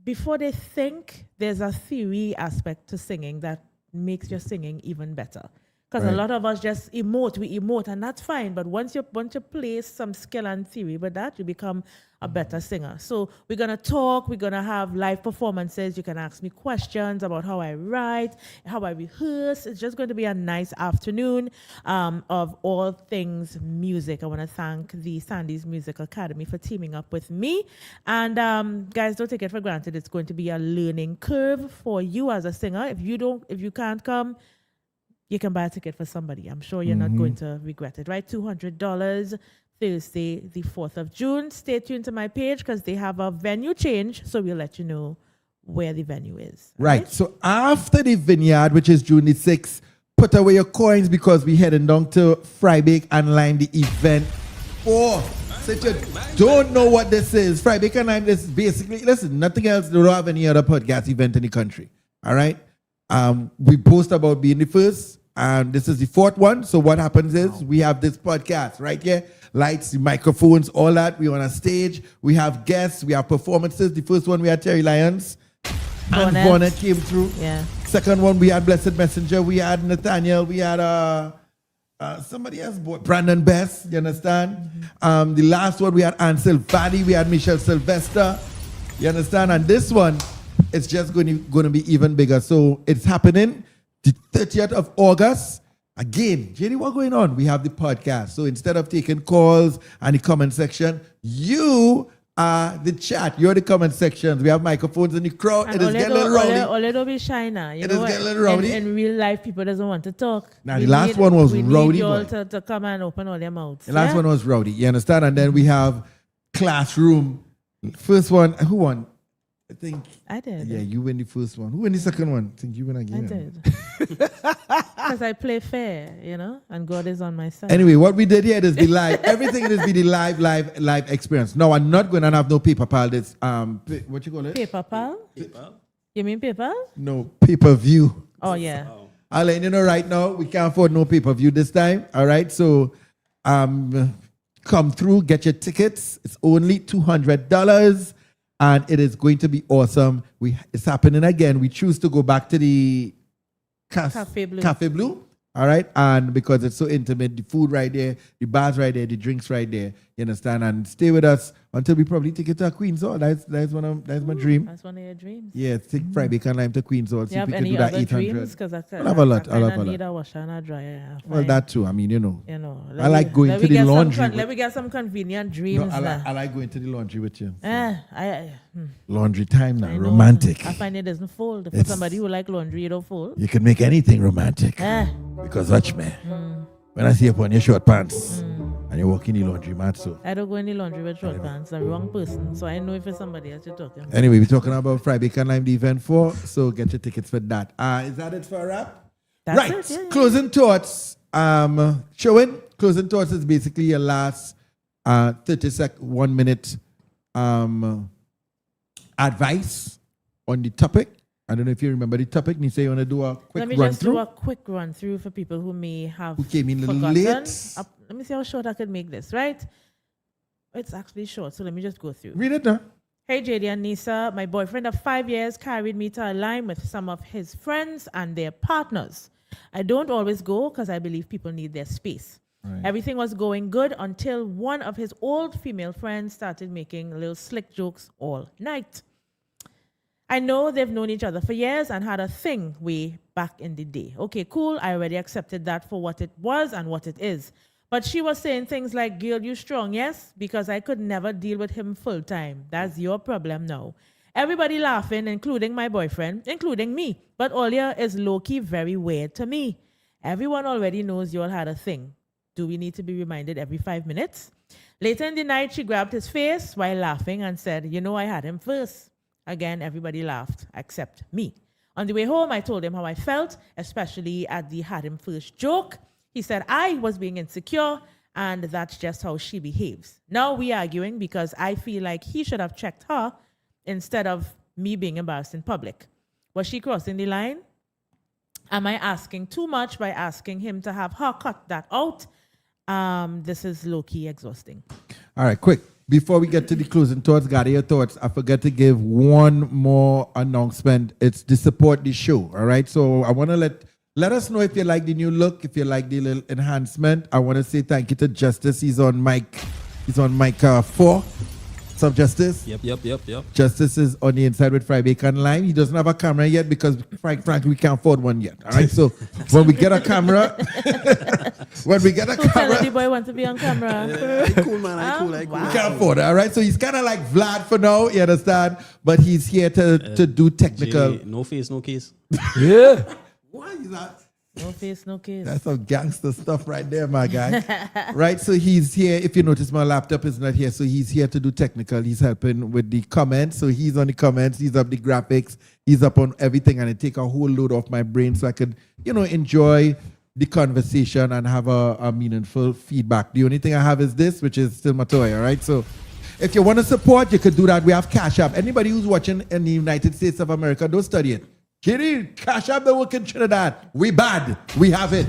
they think, there's a theory aspect to singing that makes your singing even better. Because a lot of us just emote, and that's fine. But once you place some skill and theory with that, you become a better singer. So we're going to talk. We're going to have live performances. You can ask me questions about how I write, how I rehearse. It's just going to be a nice afternoon of all things music. I want to thank the Sandy's Music Academy for teaming up with me. And guys, don't take it for granted. It's going to be a learning curve for you as a singer. If you can't come, you can buy a ticket for somebody. I'm sure you're not going to regret it, right? $200, Thursday, the 4th of June. Stay tuned to my page because they have a venue change, so we'll let you know where the venue is. Right. So after the vineyard, which is June the 6th, put away your coins because we're heading down to Frybake and Lime, the event 4. So if you don't know what this is, Frybake and Lime, this is basically, listen, nothing else. They don't have any other podcast event in the country. All right? We boast about being the first, and this is the 4th one. So what happens is we have this podcast right here, lights, the microphones, all that. We're on a stage. We have guests. We have performances. The first one we had Terry Lyons, and Bonnet came through. Yeah. Second one we had Blessed Messenger. We had Nathaniel. We had somebody else, Brandon Best. You understand? The last one we had Ansel Valley. We had Michelle Sylvester. You understand? And this one, it's just going to be even bigger. So it's happening the 30th of August. Again, JD, what's going on? We have the podcast. So instead of taking calls and the comment section, you are the chat. You're the comment sections. We have microphones in the crowd. And it is getting a little rowdy. Ole don't be shy now. It is getting a little rowdy. In real life, people doesn't want to talk. Now, the last one was rowdy. rowdy. We need you all to come and open all their mouths. The last one was rowdy. You understand? And then we have Classroom. First one, who won? I think I did. Yeah, you win the first one. Who win the second one? I think you win again. I did. Because I play fair, and God is on my side. Anyway, what we did here is the live. Everything is be the live experience. No, I'm not going to have no paper pal. This what you call it? Paper pal? You mean PayPal? No, pay-per-view. Oh, yeah. I'll let you know right now, we can't afford no pay-per-view this time. All right, so come through, get your tickets. It's only $200, and it is going to be awesome. It's happening again. We choose to go back to the Cafe Blue. Cafe Blue. All right, and because it's so intimate, the food right there, the bars right there, the drinks right there. You understand? And stay with us until we probably take it to Queen's Hall. That's my dream. That's one of your dreams. Yeah, take Friday Can Lime to Queen's Hall. See You if have we can any do that other 800. dreams? Because I I'll have a lot. need a washer and a dryer. Well, that too. I mean, You know, I like going to the laundry. Let me get some convenient dreams. I like going to the laundry with you. Laundry time now, romantic. I find it doesn't fold. For somebody who like laundry, you don't fold. You can make anything romantic. Because watch me. When I see you upon your short pants and you walk in the laundry mat, so. I don't go in the laundry with short pants. I'm the wrong person. So I know if it's somebody else you're talking about. Anyway, we're talking about Friday Can Lime, the event 4. So get your tickets for that. Is that it for a wrap? That's right. it, yeah. Closing thoughts. Shurwayne, closing thoughts is basically your last 1 minute advice on the topic. I don't know if you remember the topic. You say you want to do a quick Let me run just through. do a quick run through for people who may have came in a little forgotten. late. Let me see how short I could make this, right? It's actually short, so let me just go through. Read it now. Hey, JD and Nisa. My boyfriend of 5 years carried me to a line with some of his friends and their partners. I don't always go because I believe people need their space. Right. Everything was going good until one of his old female friends started making little slick jokes all night. I know they've known each other for years and had a thing way back in the day. Okay, cool. I already accepted that for what it was and what it is. But she was saying things like, girl, you strong, yes? Because I could never deal with him full time. That's your problem now. Everybody laughing, including my boyfriend, including me. But all here is low-key very weird to me. Everyone already knows you all had a thing. Do we need to be reminded every 5 minutes? Later in the night, she grabbed his face while laughing and said, you know I had him first. Again, everybody laughed, except me. On the way home, I told him how I felt, especially at the had him first joke. He said I was being insecure, and that's just how she behaves. Now we arguing because I feel like he should have checked her instead of me being embarrassed in public. Was she crossing the line? Am I asking too much by asking him to have her cut that out? This is low-key exhausting. All right, quick. Before we get to the closing thoughts, got your thoughts. I forgot to give one more announcement. It's to support the show. All right. So I want to let us know if you like the new look, if you like the little enhancement. I want to say thank you to Justice. He's on mic 4. What's up, Justice? Yep. Justice is on the inside with Friday Can Lime. He doesn't have a camera yet because, frankly, we can't afford one yet. All right. So when we get a camera, The boy wants to be on camera. Cool, man. I cool. We can't afford it. All right. So he's kind of like Vlad for now. You understand? But he's here to do technical. No face, no case. Yeah. Why is that? No face, no case. That's some gangster stuff right there, my guy. Right, so he's here. If you notice, my laptop is not here, so he's here to do technical. He's helping with the comments. So he's on the comments, he's up the graphics, he's up on everything, and it take a whole load off my brain so I could, enjoy the conversation and have a meaningful feedback. The only thing I have is this, which is still my toy, all right? So if you want to support, you could do that. We have Cash App. Anybody who's watching in the United States of America, don't study it. Kitty, Cash App the work in Trinidad. We bad. We have it.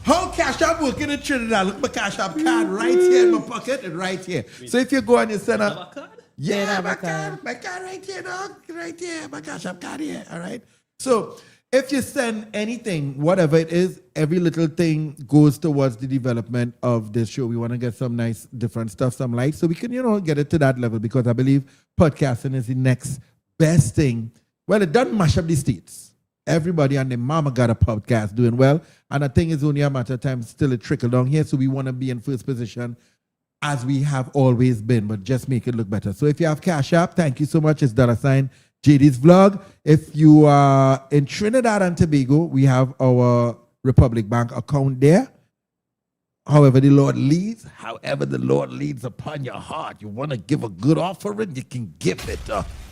How Cash App working in Trinidad? Look, my Cash App card right here in my pocket and right here. So if you go and you send a card? Yeah, my card right here, dog. Right here. My Cash App card here. All right. So if you send anything, whatever it is, every little thing goes towards the development of this show. We want to get some nice different stuff, some light, so we can, get it to that level, because I believe podcasting is the next best thing. Well, it doesn't mash up the states. Everybody and their mama got a podcast doing well. And I think it's only a matter of time still a trickle down here. So we want to be in first position as we have always been, but just make it look better. So if you have Cash App, thank you so much. It's $JD's Vlog. If you are in Trinidad and Tobago, we have our Republic Bank account there. However the Lord leads upon your heart. You want to give a good offering, you can give it.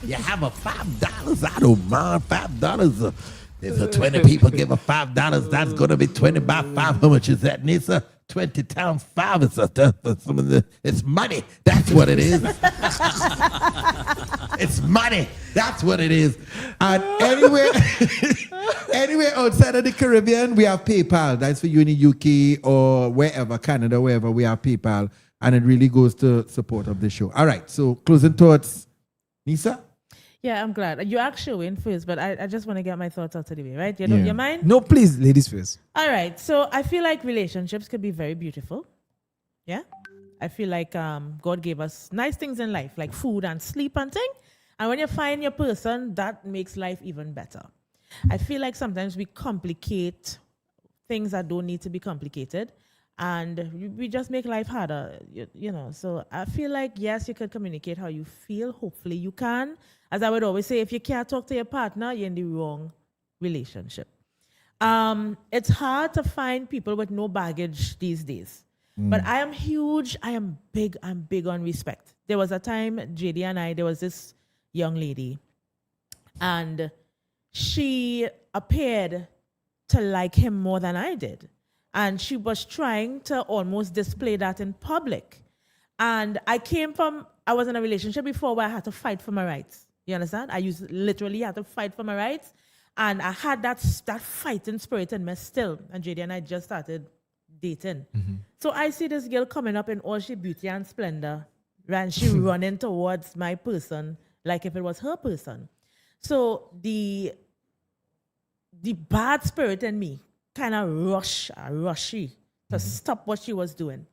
You have a $5. I don't mind $5. If 20 people give a $5, that's going to be 20 by 5. How much is that, Nisa? 20 times 5 is it's money. That's what it is. It's money. That's what it is. And anywhere outside of the Caribbean, we have PayPal. That's for you in the UK or wherever, Canada, wherever, we have PayPal. And it really goes to support of the show. All right, so closing thoughts. Nisa? Yeah, I'm glad. You asked Shurwayne first, but I just want to get my thoughts out of the way, right? You don't mind? No, please, ladies first. All right. So I feel like relationships could be very beautiful. Yeah. I feel like God gave us nice things in life, like food and sleep and thing. And when you find your person, that makes life even better. I feel like sometimes we complicate things that don't need to be complicated. And we just make life harder, you know. So I feel like, yes, you can communicate how you feel. Hopefully you can. As I would always say, if you can't talk to your partner, you're in the wrong relationship. It's hard to find people with no baggage these days. But I am huge. I'm big on respect. There was a time, JD and I, there was this young lady. And she appeared to like him more than I did. And she was trying to almost display that in public. And I was in a relationship before where I had to fight for my rights. You understand? I literally had to fight for my rights. And I had that fighting spirit in me still. And JD and I just started dating. So I see this girl coming up in all she beauty and splendor. And she running towards my person like if it was her person. So the bad spirit in me kind of rushy to stop what she was doing.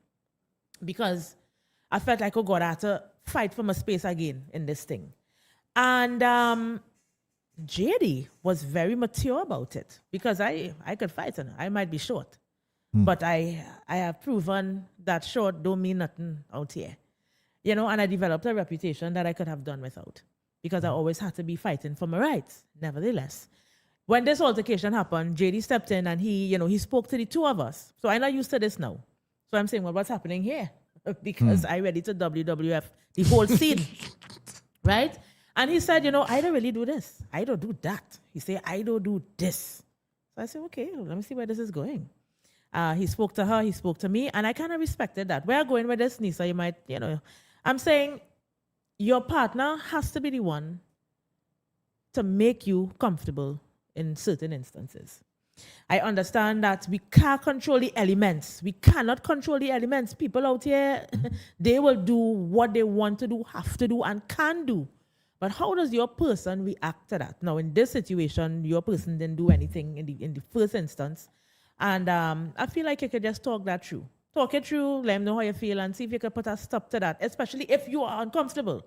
Because I felt like, oh God, I had to fight for my space again in this thing. And JD was very mature about it because I could fight her. I might be short. But I have proven that short don't mean nothing out here. You know, and I developed a reputation that I could have done without because I always had to be fighting for my rights. Nevertheless, when this altercation happened, JD stepped in and he spoke to the two of us. So I'm not used to this now. So I'm saying, well, what's happening here? Because I ready to WWF the whole scene, right? And he said, I don't really do this. I don't do that. He said, I don't do this. So I said, okay, let me see where this is going. He spoke to her, he spoke to me, and I kind of respected that. Where I'm going with this, Nisa, you might, I'm saying your partner has to be the one to make you comfortable in certain instances. I understand that we can't control the elements. We cannot control the elements. People out here, they will do what they want to do, have to do, and can do. But how does your person react to that? Now, in this situation, your person didn't do anything in the first instance. And I feel like you could just talk that through. Talk it through, let them know how you feel, and see if you could put a stop to that, especially if you are uncomfortable,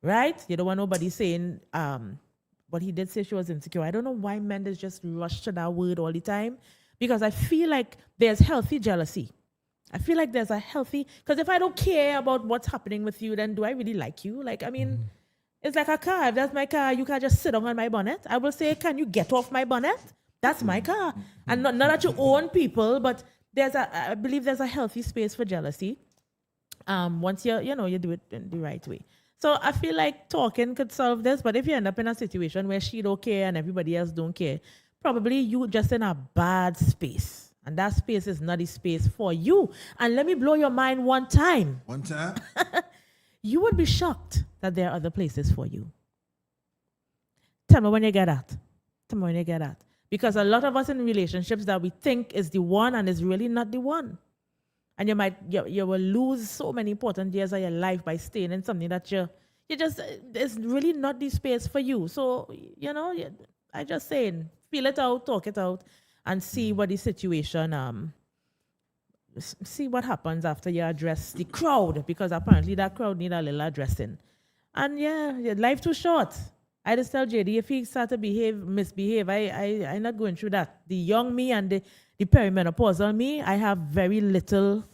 right? You don't want nobody saying, but he did say she was insecure. I don't know why men just rush to that word all the time, because I feel like there's healthy jealousy. I feel like there's a healthy, because if I don't care about what's happening with you, then do I really like you? Like, I mean, it's like a car. If that's my car, you can't just sit on my bonnet. I will say, can you get off my bonnet? That's my car. And not that you own people, but I believe there's a healthy space for jealousy. Once you do it in the right way. So I feel like talking could solve this, but if you end up in a situation where she don't care and everybody else don't care, probably you just in a bad space. And that space is not the space for you. And let me blow your mind one time. One time? You would be shocked that there are other places for you. Tell me when you get that. Tell me when you get that. Because a lot of us in relationships that we think is the one and is really not the one. And you will lose so many important years of your life by staying in something that you just, it's really not the space for you. So, I just saying, feel it out, talk it out, and see what the situation, see what happens after you address the crowd, because apparently that crowd need a little addressing. And yeah, life too short. I just tell JD, if he start to misbehave, I'm not going through that. The young me and the perimenopausal me, I have very little,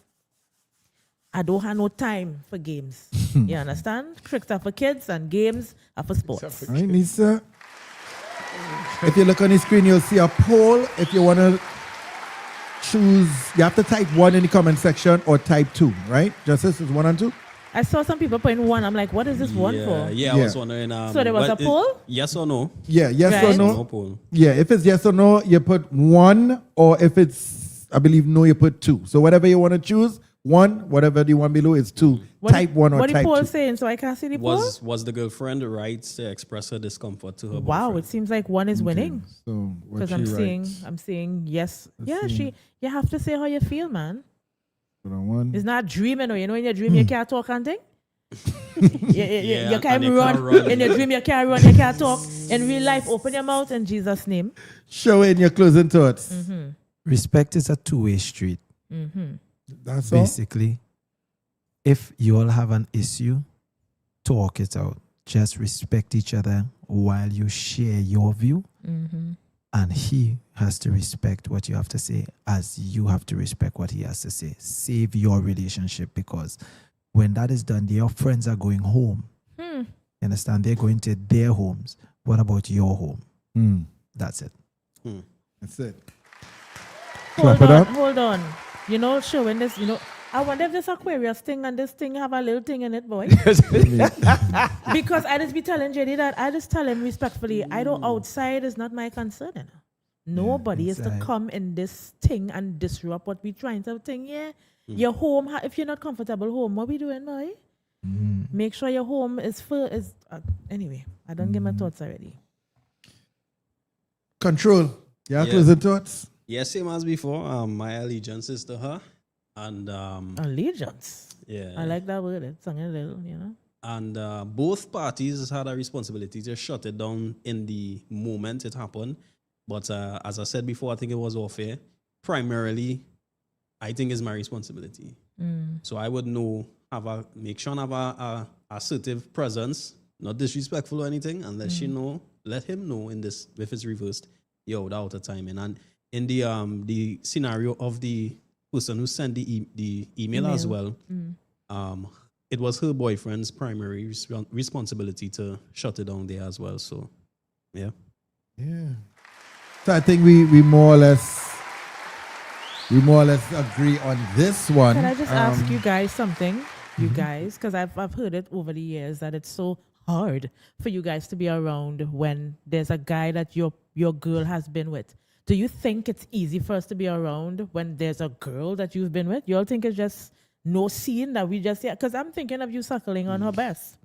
I don't have no time for games. You understand? Cricket are for kids and games are for sports. All right, Nisa. If you look on the screen, you'll see a poll. If you want to choose, you have to type 1 in the comment section or type 2, right? Justice is 1 and 2? I saw some people putting 1. I'm like, what is this 1 for? Yeah, I was wondering. So there was a poll? Yes or no? Yeah, yes right? or no? No poll. Yeah, if it's yes or no, you put 1, or if it's I believe no, you put 2. So whatever you want to choose, 1, whatever the one below is 2. Type 1 or what type 2. What the poll saying? So I can't see the poll. Was the girlfriend right to express her discomfort to her Wow, boyfriend? it seems like 1 is winning. So because I'm seeing yes. You have to say how you feel, man. It's not dreaming, or when you dream you can't talk and thing. you can't run. In your dream you can't run, you can't talk. In real life, open your mouth in Jesus' name. Show in your closing thoughts. Mm-hmm. Respect is a two-way street. Mm-hmm. That's basically. If you all have an issue, talk it out. Just respect each other while you share your view. Mm-hmm. And he has to respect what you have to say as you have to respect what he has to say. Save your relationship, because when that is done, your friends are going home. You understand? They're going to their homes. What about your home? That's it. That's it. Hold on. You know, showing this, I wonder if this Aquarius thing and this thing have a little thing in it, boy. Because I just be telling JD that I just tell him respectfully, I don't, outside is not my concern. Nobody is to come in this thing and disrupt what we trying to think. Your home, if you're not comfortable home, what we doing, boy? Make sure your home is full. Anyway, I don't get my thoughts already. Control. Closing thoughts? Yeah, same as before. My allegiance is to her. And allegiance. Yeah. I like that word. It's a little, And both parties had a responsibility to shut it down in the moment it happened. But as I said before, I think it was off air. Primarily, I think it's my responsibility. So I would make sure I have a assertive presence, not disrespectful or anything, and let him know in this, if it's reversed, without a timing. And in the scenario of the person who sent the email as well, it was her boyfriend's primary responsibility to shut it down there as well. So, yeah. So I think we more or less agree on this one. Can I just ask you guys something? You guys, because I've heard it over the years that it's so hard for you guys to be around when there's a guy that your girl has been with. Do you think it's easy for us to be around when there's a girl that you've been with? You all think it's just no scene that we just see? Because I'm thinking of you suckling on her breast.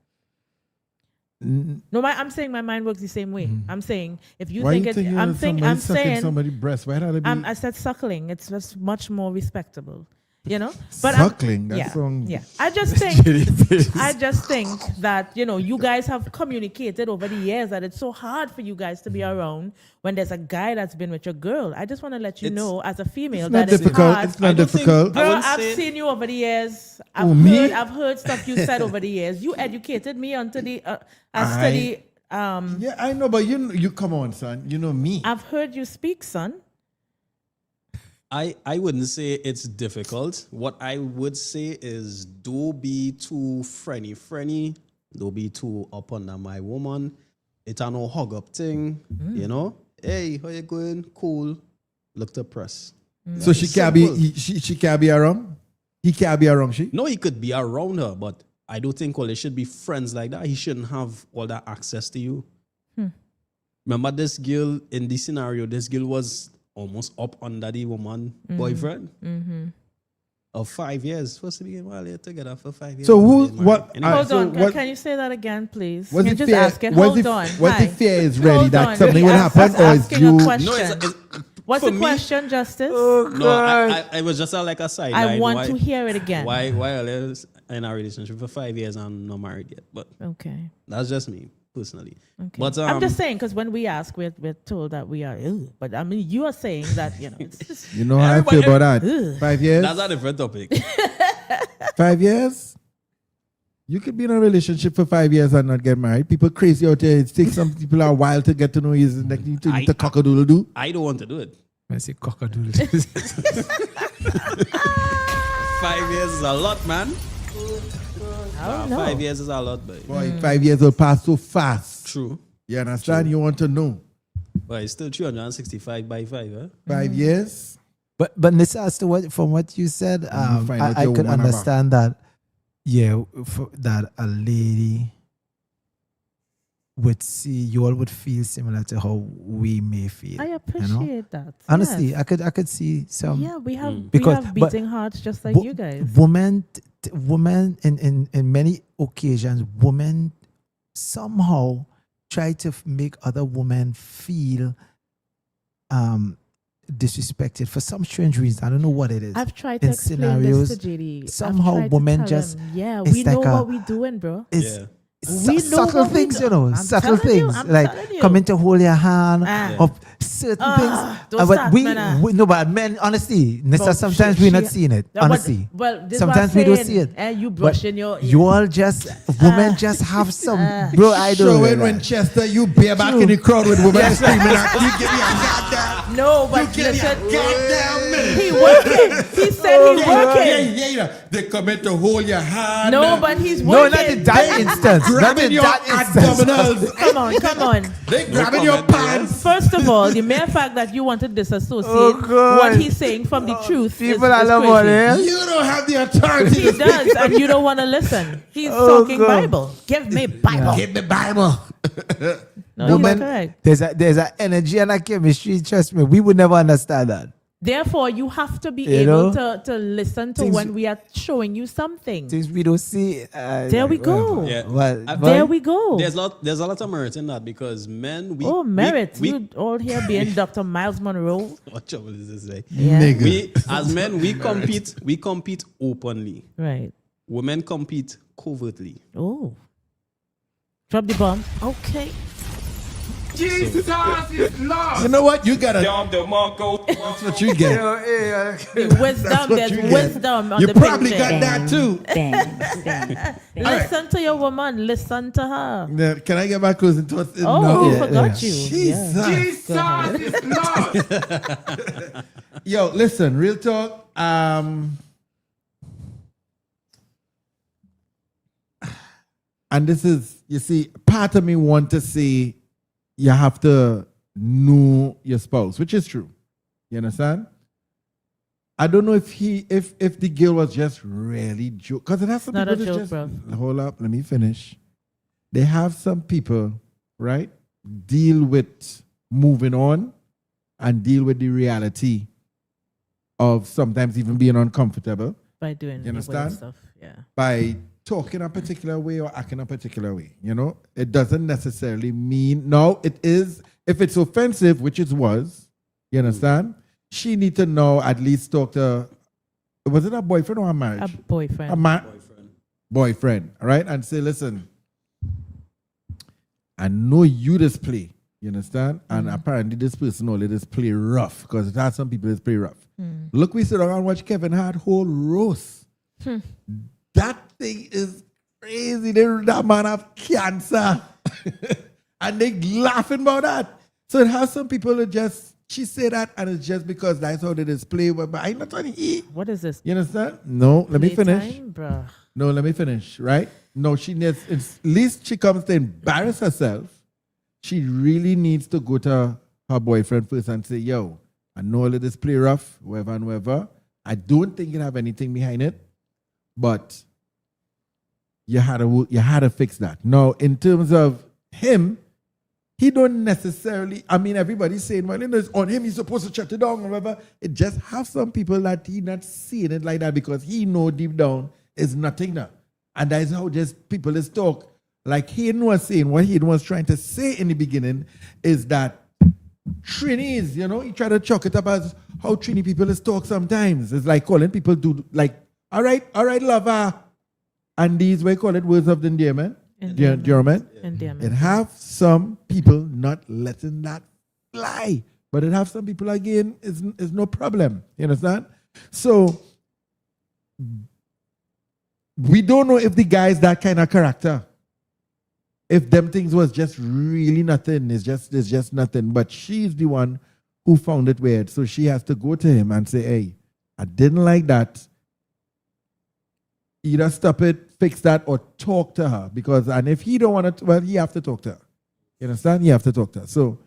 No, I'm saying my mind works the same way. I'm saying if you think it, I'm saying somebody's breast. Why not? I said suckling. It's just much more respectable. But suckling. I just think that you guys have communicated over the years that it's so hard for you guys to be around when there's a guy that's been with your girl. I just want to let you know, as a female, that it's hard. It's not difficult. Girl, I've seen you over the years. I've heard stuff you said over the years. You educated me onto the study. Yeah, I know, but you come on, son. You know me. I've heard you speak, son. I wouldn't say it's difficult. What I would say is, don't be too friendly. Don't be too up under my woman. It's a no hug up thing, Hey, how you going? Cool. Look to press. So she can't be. She can't be around. He can't be around. No, he could be around her, but I don't think they should be friends like that. He shouldn't have all that access to you. Remember this girl in this scenario? This girl was almost up under the woman boyfriend of 5 years. Supposed to be together for 5 years. So what? Hold on. Can you say that again, please? What's you the just fear? ask it. Hold on. What's the fear is ready that something will happen, or is you? What's the question, Justice? No, I was just like a side. I want to hear it again. Why are they in a relationship for 5 years and not married yet? But okay, that's just me. Personally, okay. But I'm just saying, because when we ask, we're told that we are ill. But I mean, you are saying that it's just you know how I feel about that. 5 years. That's a different topic. 5 years. You could be in a relationship for 5 years and not get married. People crazy out there. It takes some people a while to get to know you. Like you need to cock-a-doodle-doo. I don't want to do it. I say cock-a-doodle. 5 years is a lot, man. I don't know. 5 years is a lot, boy. 5 years will pass so fast. True. You understand? True. You want to know. But it's still 365 by 5, huh? 5 years. But Nissa, as to from what you said, I could understand that. Yeah, that a lady would see, you all would feel similar to how we may feel. I appreciate that. Honestly, yes. I could see some. Yeah, we have because beating hearts just like you guys. Women in many occasions, women somehow try to make other women feel disrespected for some strange reason. I don't know what it is. I've tried to explain this to JD. Somehow women just yeah, we know like what we're doing, bro. We know subtle things, you know, subtle things like coming to hold your hand or certain things. But we no, but men, honestly, sometimes we're not seeing it. Honestly, sometimes we don't see it. And you brushing your ear. You all just women just have some bro. I don't know. Shurwayne Winchester, you bareback in the crowd with women screaming at you. Give me a goddamn. No, but you give me a goddamn minute. He working. He said he working. Yeah. They come in to hold your hand. No, but he's working. No, not in that instance. Grabbing your abdominals. Come on. They grabbing your pants. First of all, the mere fact that you want to disassociate what he's saying from the truth is crazy. You don't have the authority. He does, and you don't want to listen. He's talking Bible. Give me Bible. Give me Bible. No, he's correct. There's an energy and a chemistry. Trust me, we would never understand that. Therefore, you have to be able to listen to when we are showing you something. Things we don't see. There we go. Yeah. There we go. There's a lot of merit in that because men. You all here being Dr. Miles Monroe. What trouble is this, like? Yeah. We as men we compete. We compete openly. Right. Women compete covertly. Oh. Drop the bomb. Okay. Jesus is Lord. You know what? You gotta. That's what you get. The wisdom. There's wisdom on you the probably picture. got that too. Listen to your woman. Listen to her. Yeah, can I get my closing thoughts? Oh, I forgot you. Jesus. Yeah. Jesus is Lord. Yo, listen, real talk. And this is, you see, part of me want to say you have to know your spouse, which is true. You understand? I don't know if the girl was just really joke, because it has some not people a joke, just bro. hold up, let me finish. They have some people, right, deal with moving on and deal with the reality of sometimes even being uncomfortable. By doing you understand? Stuff, yeah. By talking a particular way or acting a particular way, you know? It doesn't necessarily mean, no, it is, if it's offensive, which it was, you understand? She need to know, at least talk to, was it a boyfriend or a marriage? A boyfriend. Boyfriend, all right? And say, listen, I know you this play, you understand? And apparently this person only this play rough, because it has some people that play rough. Look, we sit around and watch Kevin Hart whole roast. That thing is crazy. That man have cancer. And they laughing about that. So it has some people that just, she say that and it's just because that's how they display. But I'm not trying to eat. What is this? You understand? No, let me finish. Bruh. No, let me finish, right? No, she needs, at least she comes to embarrass herself. She really needs to go to her boyfriend first and say, yo, I know all of this play rough, whatever and whatever. I don't think it have anything behind it. But you had to fix that. Now, in terms of him, he don't necessarily, I mean, everybody's saying, well, it's on him, he's supposed to shut it down or whatever. It just have some people that he not seeing it like that because he know deep down is nothing now. And that is how just people is talk. Like Hayden was saying, what Hayden was trying to say in the beginning is that Trini is, you know, he tried to chalk it up as how Trini people is talk sometimes. It's like calling people to like, all right, lover. And these, we call it words of endearment. Endearment. It have some people not letting that fly. But it have some people, again, is no problem. You understand? So, we don't know if the guy is that kind of character. If them things was just really nothing. It's just nothing. But she's the one who found it weird. So she has to go to him and say, hey, I didn't like that. Either stop it, fix that, or talk to her. And if he don't want to, well, he have to talk to her. You understand? He have to talk to her. So,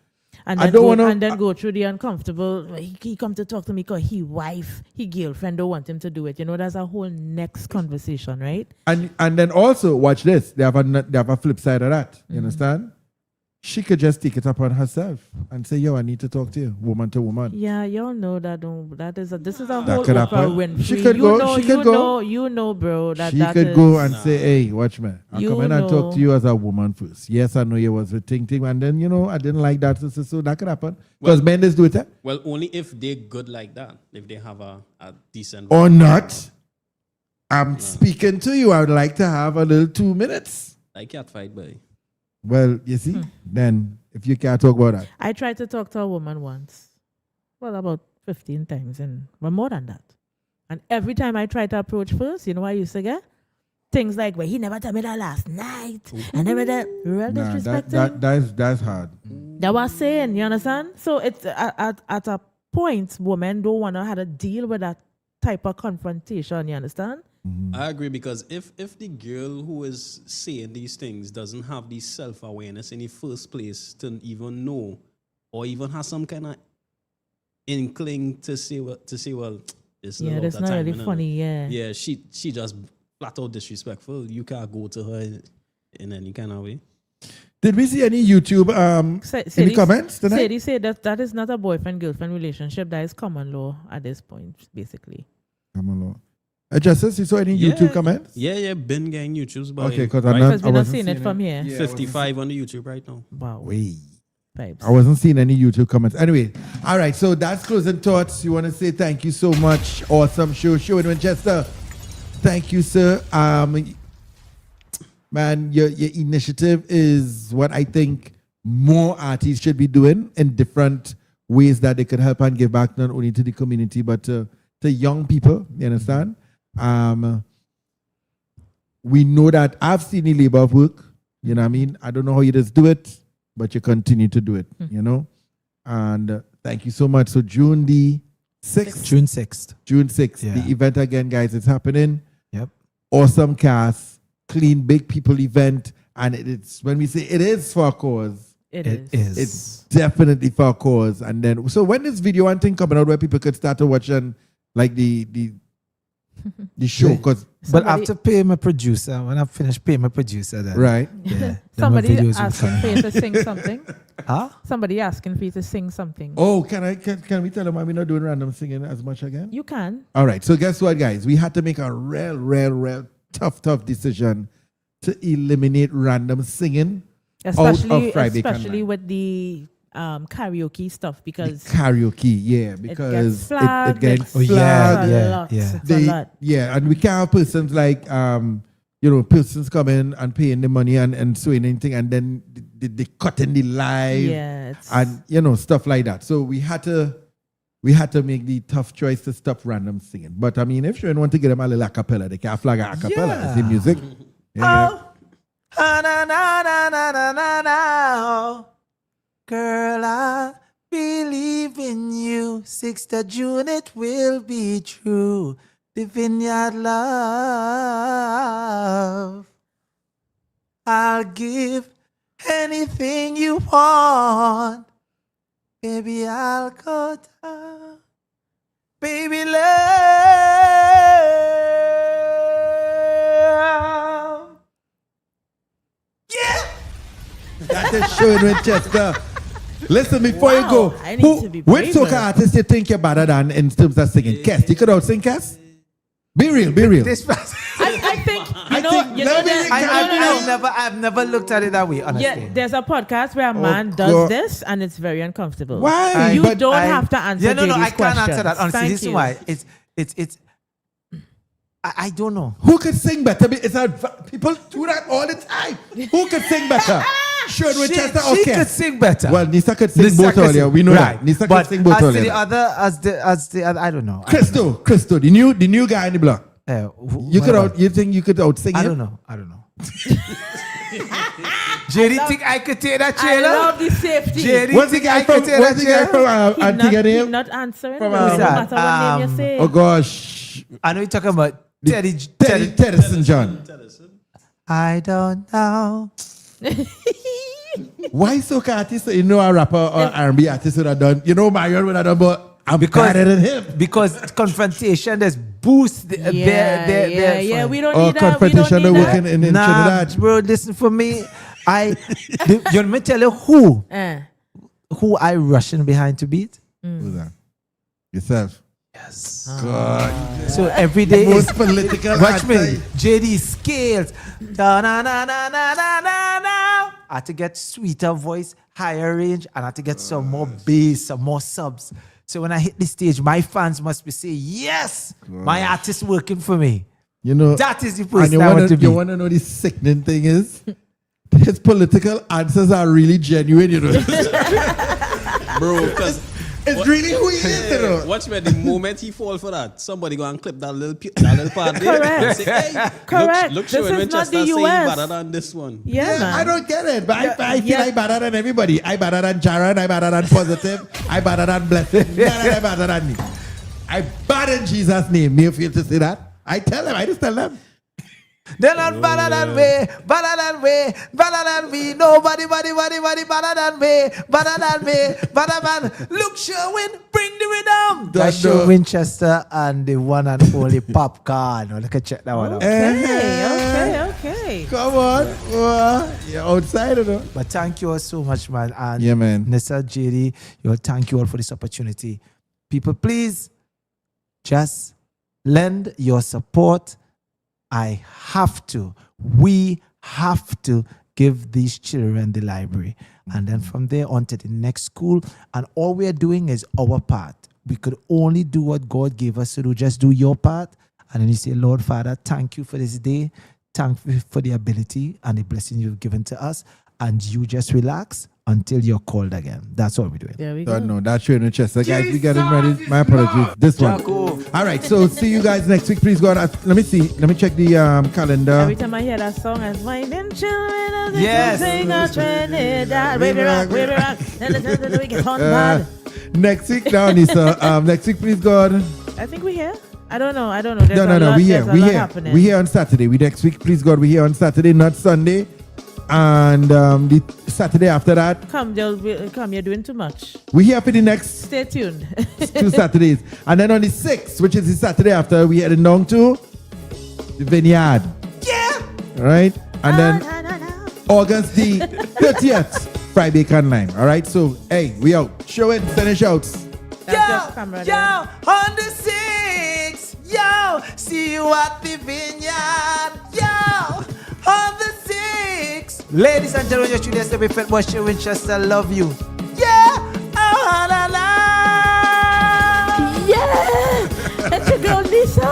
and then go through the uncomfortable. He come to talk to me because he wife, he girlfriend don't want him to do it. You know, that's a whole next conversation, right? And then also, watch this. They have a flip side of that. You understand? she could just take it upon herself and say, yo, I need to talk to you, woman to woman. Yeah, y'all know that. This is a That whole could Oprah happen. Winfrey. She could go. She could go. You know, bro. She could go and say, hey, watch me. I'll come in and talk to you as a woman first. Yes, I know you was with Ting Ting. And then, I didn't like that. So that could happen. Because men just do it. Well, only if they're good like that. If they have a decent... Or not. I'm speaking to you. I would like to have a little 2 minutes. I can't fight, boy. Well, you see, then if you can't talk about that. I tried to talk to a woman once. Well, about 15 times, and more than that. And every time I tried to approach first, you know what I used to get? Things like, well, he never told me that last night. And never that real disrespecting. That's hard. That was saying, you understand? So it's at a point, women don't want to have to deal with that type of confrontation, you understand? I agree, because if the girl who is saying these things doesn't have the self-awareness in the first place to even know or even have some kind of inkling to say well, it's that's not really funny, Yeah, she just flat out disrespectful. You can't go to her in any kind of way. Did we see any YouTube any comments tonight? Sadie said that is not a boyfriend-girlfriend relationship. That is common law at this point, basically. Common law. Justice, you saw any YouTube comments? Yeah, been getting YouTubes. Okay, because we're not seeing it from here. Yeah, 55 on the YouTube right now. Wow. Wait. Vibes. I wasn't seeing any YouTube comments. Anyway, all right, so that's closing thoughts. You want to say thank you so much. Awesome show. Shurwayne Winchester. Thank you, sir. Man, your initiative is what I think more artists should be doing in different ways that they could help and give back not only to the community, but to young people. You understand? We know that I've seen the labor of work. You know what I mean? I don't know how you just do it, but you continue to do it, And thank you so much. So June the 6th? June 6th. June 6th. Yeah. The event again, guys, it's happening. Yep. Awesome cast, clean, big people event. And it's when we say it is for a cause. It is. It's definitely for a cause. And then, so when this video and thing coming out where people could start to watch and like the show, but I have to pay my producer. When I finish paying my producer, then right? Yeah. Somebody asking for you to sing something. Huh? Somebody asking for you to sing something. Oh, can we tell them why we're not doing random singing as much again? You can. All right. So guess what, guys? We had to make a real tough decision to eliminate random singing out of Friday. Especially with the karaoke stuff, because karaoke, because it gets flagged. Yeah. And we can't have persons like persons come in and paying the money and saying anything, and then they cut in the live, and stuff like that. So we had to make the tough choice to stop random singing. But I mean, if you want to get them a little acapella, they can flag a acapella. It's the music. Na na na na na na na. Girl, I believe in you. 6th of June, it will be true. The vineyard love. I'll give anything you want. Baby, I'll go down. Baby, love. Yeah. That is Shurwayne Winchester. Listen, before you go, which soca artist you think you're better than in terms of singing? Kes, you could out sing, Kes? Be real. I think I've never looked at it that way, honestly. Yeah, there's a podcast where a man does this and it's very uncomfortable. Why? You don't have to answer. Yeah, no, I can't questions. answer that. Honestly, Thank this is you. why it's. I don't know. Who could sing better? People do that all the time. Who could sing better? Shurwayne Winchester or She Kes? could sing better. Well, Nisa could sing both earlier. We know that. Nisa could sing both earlier. As the other, I don't know. Christo, the new guy in the block. You think you could out sing him? I don't know. JD think I could take that chair? I love the safety. JD what's the guy from Antigua? He's not answering. No matter what name you say. Oh gosh. I know you're talking about Teddy Teddyson John. I don't know. Why soca artist? You know a rapper or R&B artist would have done. You know Marion would have done, but I'm better than him. Because confrontation, there's boost. We don't need that. Confrontation, they're working in Trinidad. Bro, listen for me. You want me to tell you who I rushing behind to beat? Who's that? Yourself. Yes. God. So every day Most is political. Watch me. JD scales. Da, na, na, na, na, na, na, na. I had to get sweeter voice, higher range, and I had to get some more bass, some more subs. So when I hit the stage, my fans must be saying, yes, my artist working for me. You know, that is the person I want to be. You want to know the sickening thing is? His political answers are really genuine, you know. Bro, because it's really who he is, you know. Watch me, the moment he fall for that, somebody go and clip that little part there. Correct. And say, hey, Correct. Look, This Shurwayne is Winchester not the saying US. better than this one. Yeah, man. I don't get it, but I feel I better than everybody. I better than Jaron, I better than Positive, I better than Blessing, I better than me. I bad in Jesus' name. Me feel to say that? I just tell them. They're not better than me, better than me, better than me. Nobody, better than me, better than me, better than. Look, Shurwayne, bring the rhythm. That's Shurwayne Winchester and the one and only Popcorn. Look at check that one out. Okay. Come on. You're outside, you know. But thank you all so much, man. And yeah, man. Nessa, JD, thank you all for this opportunity. People, please just lend your support. We have to give these children the library. And then from there on to the next school. And all we're doing is our part. We could only do what God gave us to do. Just do your part. And then you say, Lord, Father, thank you for this day. Thank you for the ability and the blessing you've given to us. And you just relax until you're called again. That's all we're doing. There we go. No, that's Shurwayne Winchester. Guys, we got him ready. My apologies. This one. All right, so see you guys next week. Please go on. Let me see. Let me check the calendar. Every time I hear that song, I finding children. Yes. Next week now, Nisa. Next week, please go on. I think we're here. I don't know. There's No. We here. Happening. We here on Saturday. Next week, please God, we here on Saturday, not Sunday. And the Saturday after that. Come, you're doing too much. We here for the next. Stay tuned. 2 Saturdays. And then on the 6th, which is the Saturday after, we heading down to the Vineyard. Yeah. All right. And then August the 30th, Fried Bacon Line. All right. So, hey, we out. Show it. Send shouts. Yo, on the 6th. Yo, see you at the Vineyard. Yo, on the 6th. Ladies and gentlemen, your studios, every fat boy, Shurwayne Winchester, love you. Yeah, oh, la, la. Yeah, that's your girl, Nisa.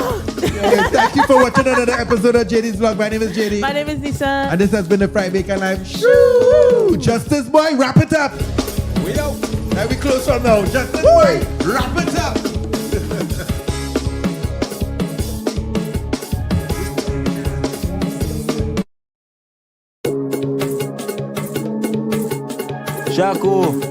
Thank you for watching another episode of JD's Vlog. My name is JD. My name is Nisa. And this has been the Fried Bacon Live. Shoo! Justice Boy, wrap it up. We out. And we close from now. Justice Boy, wrap it up. Jaco.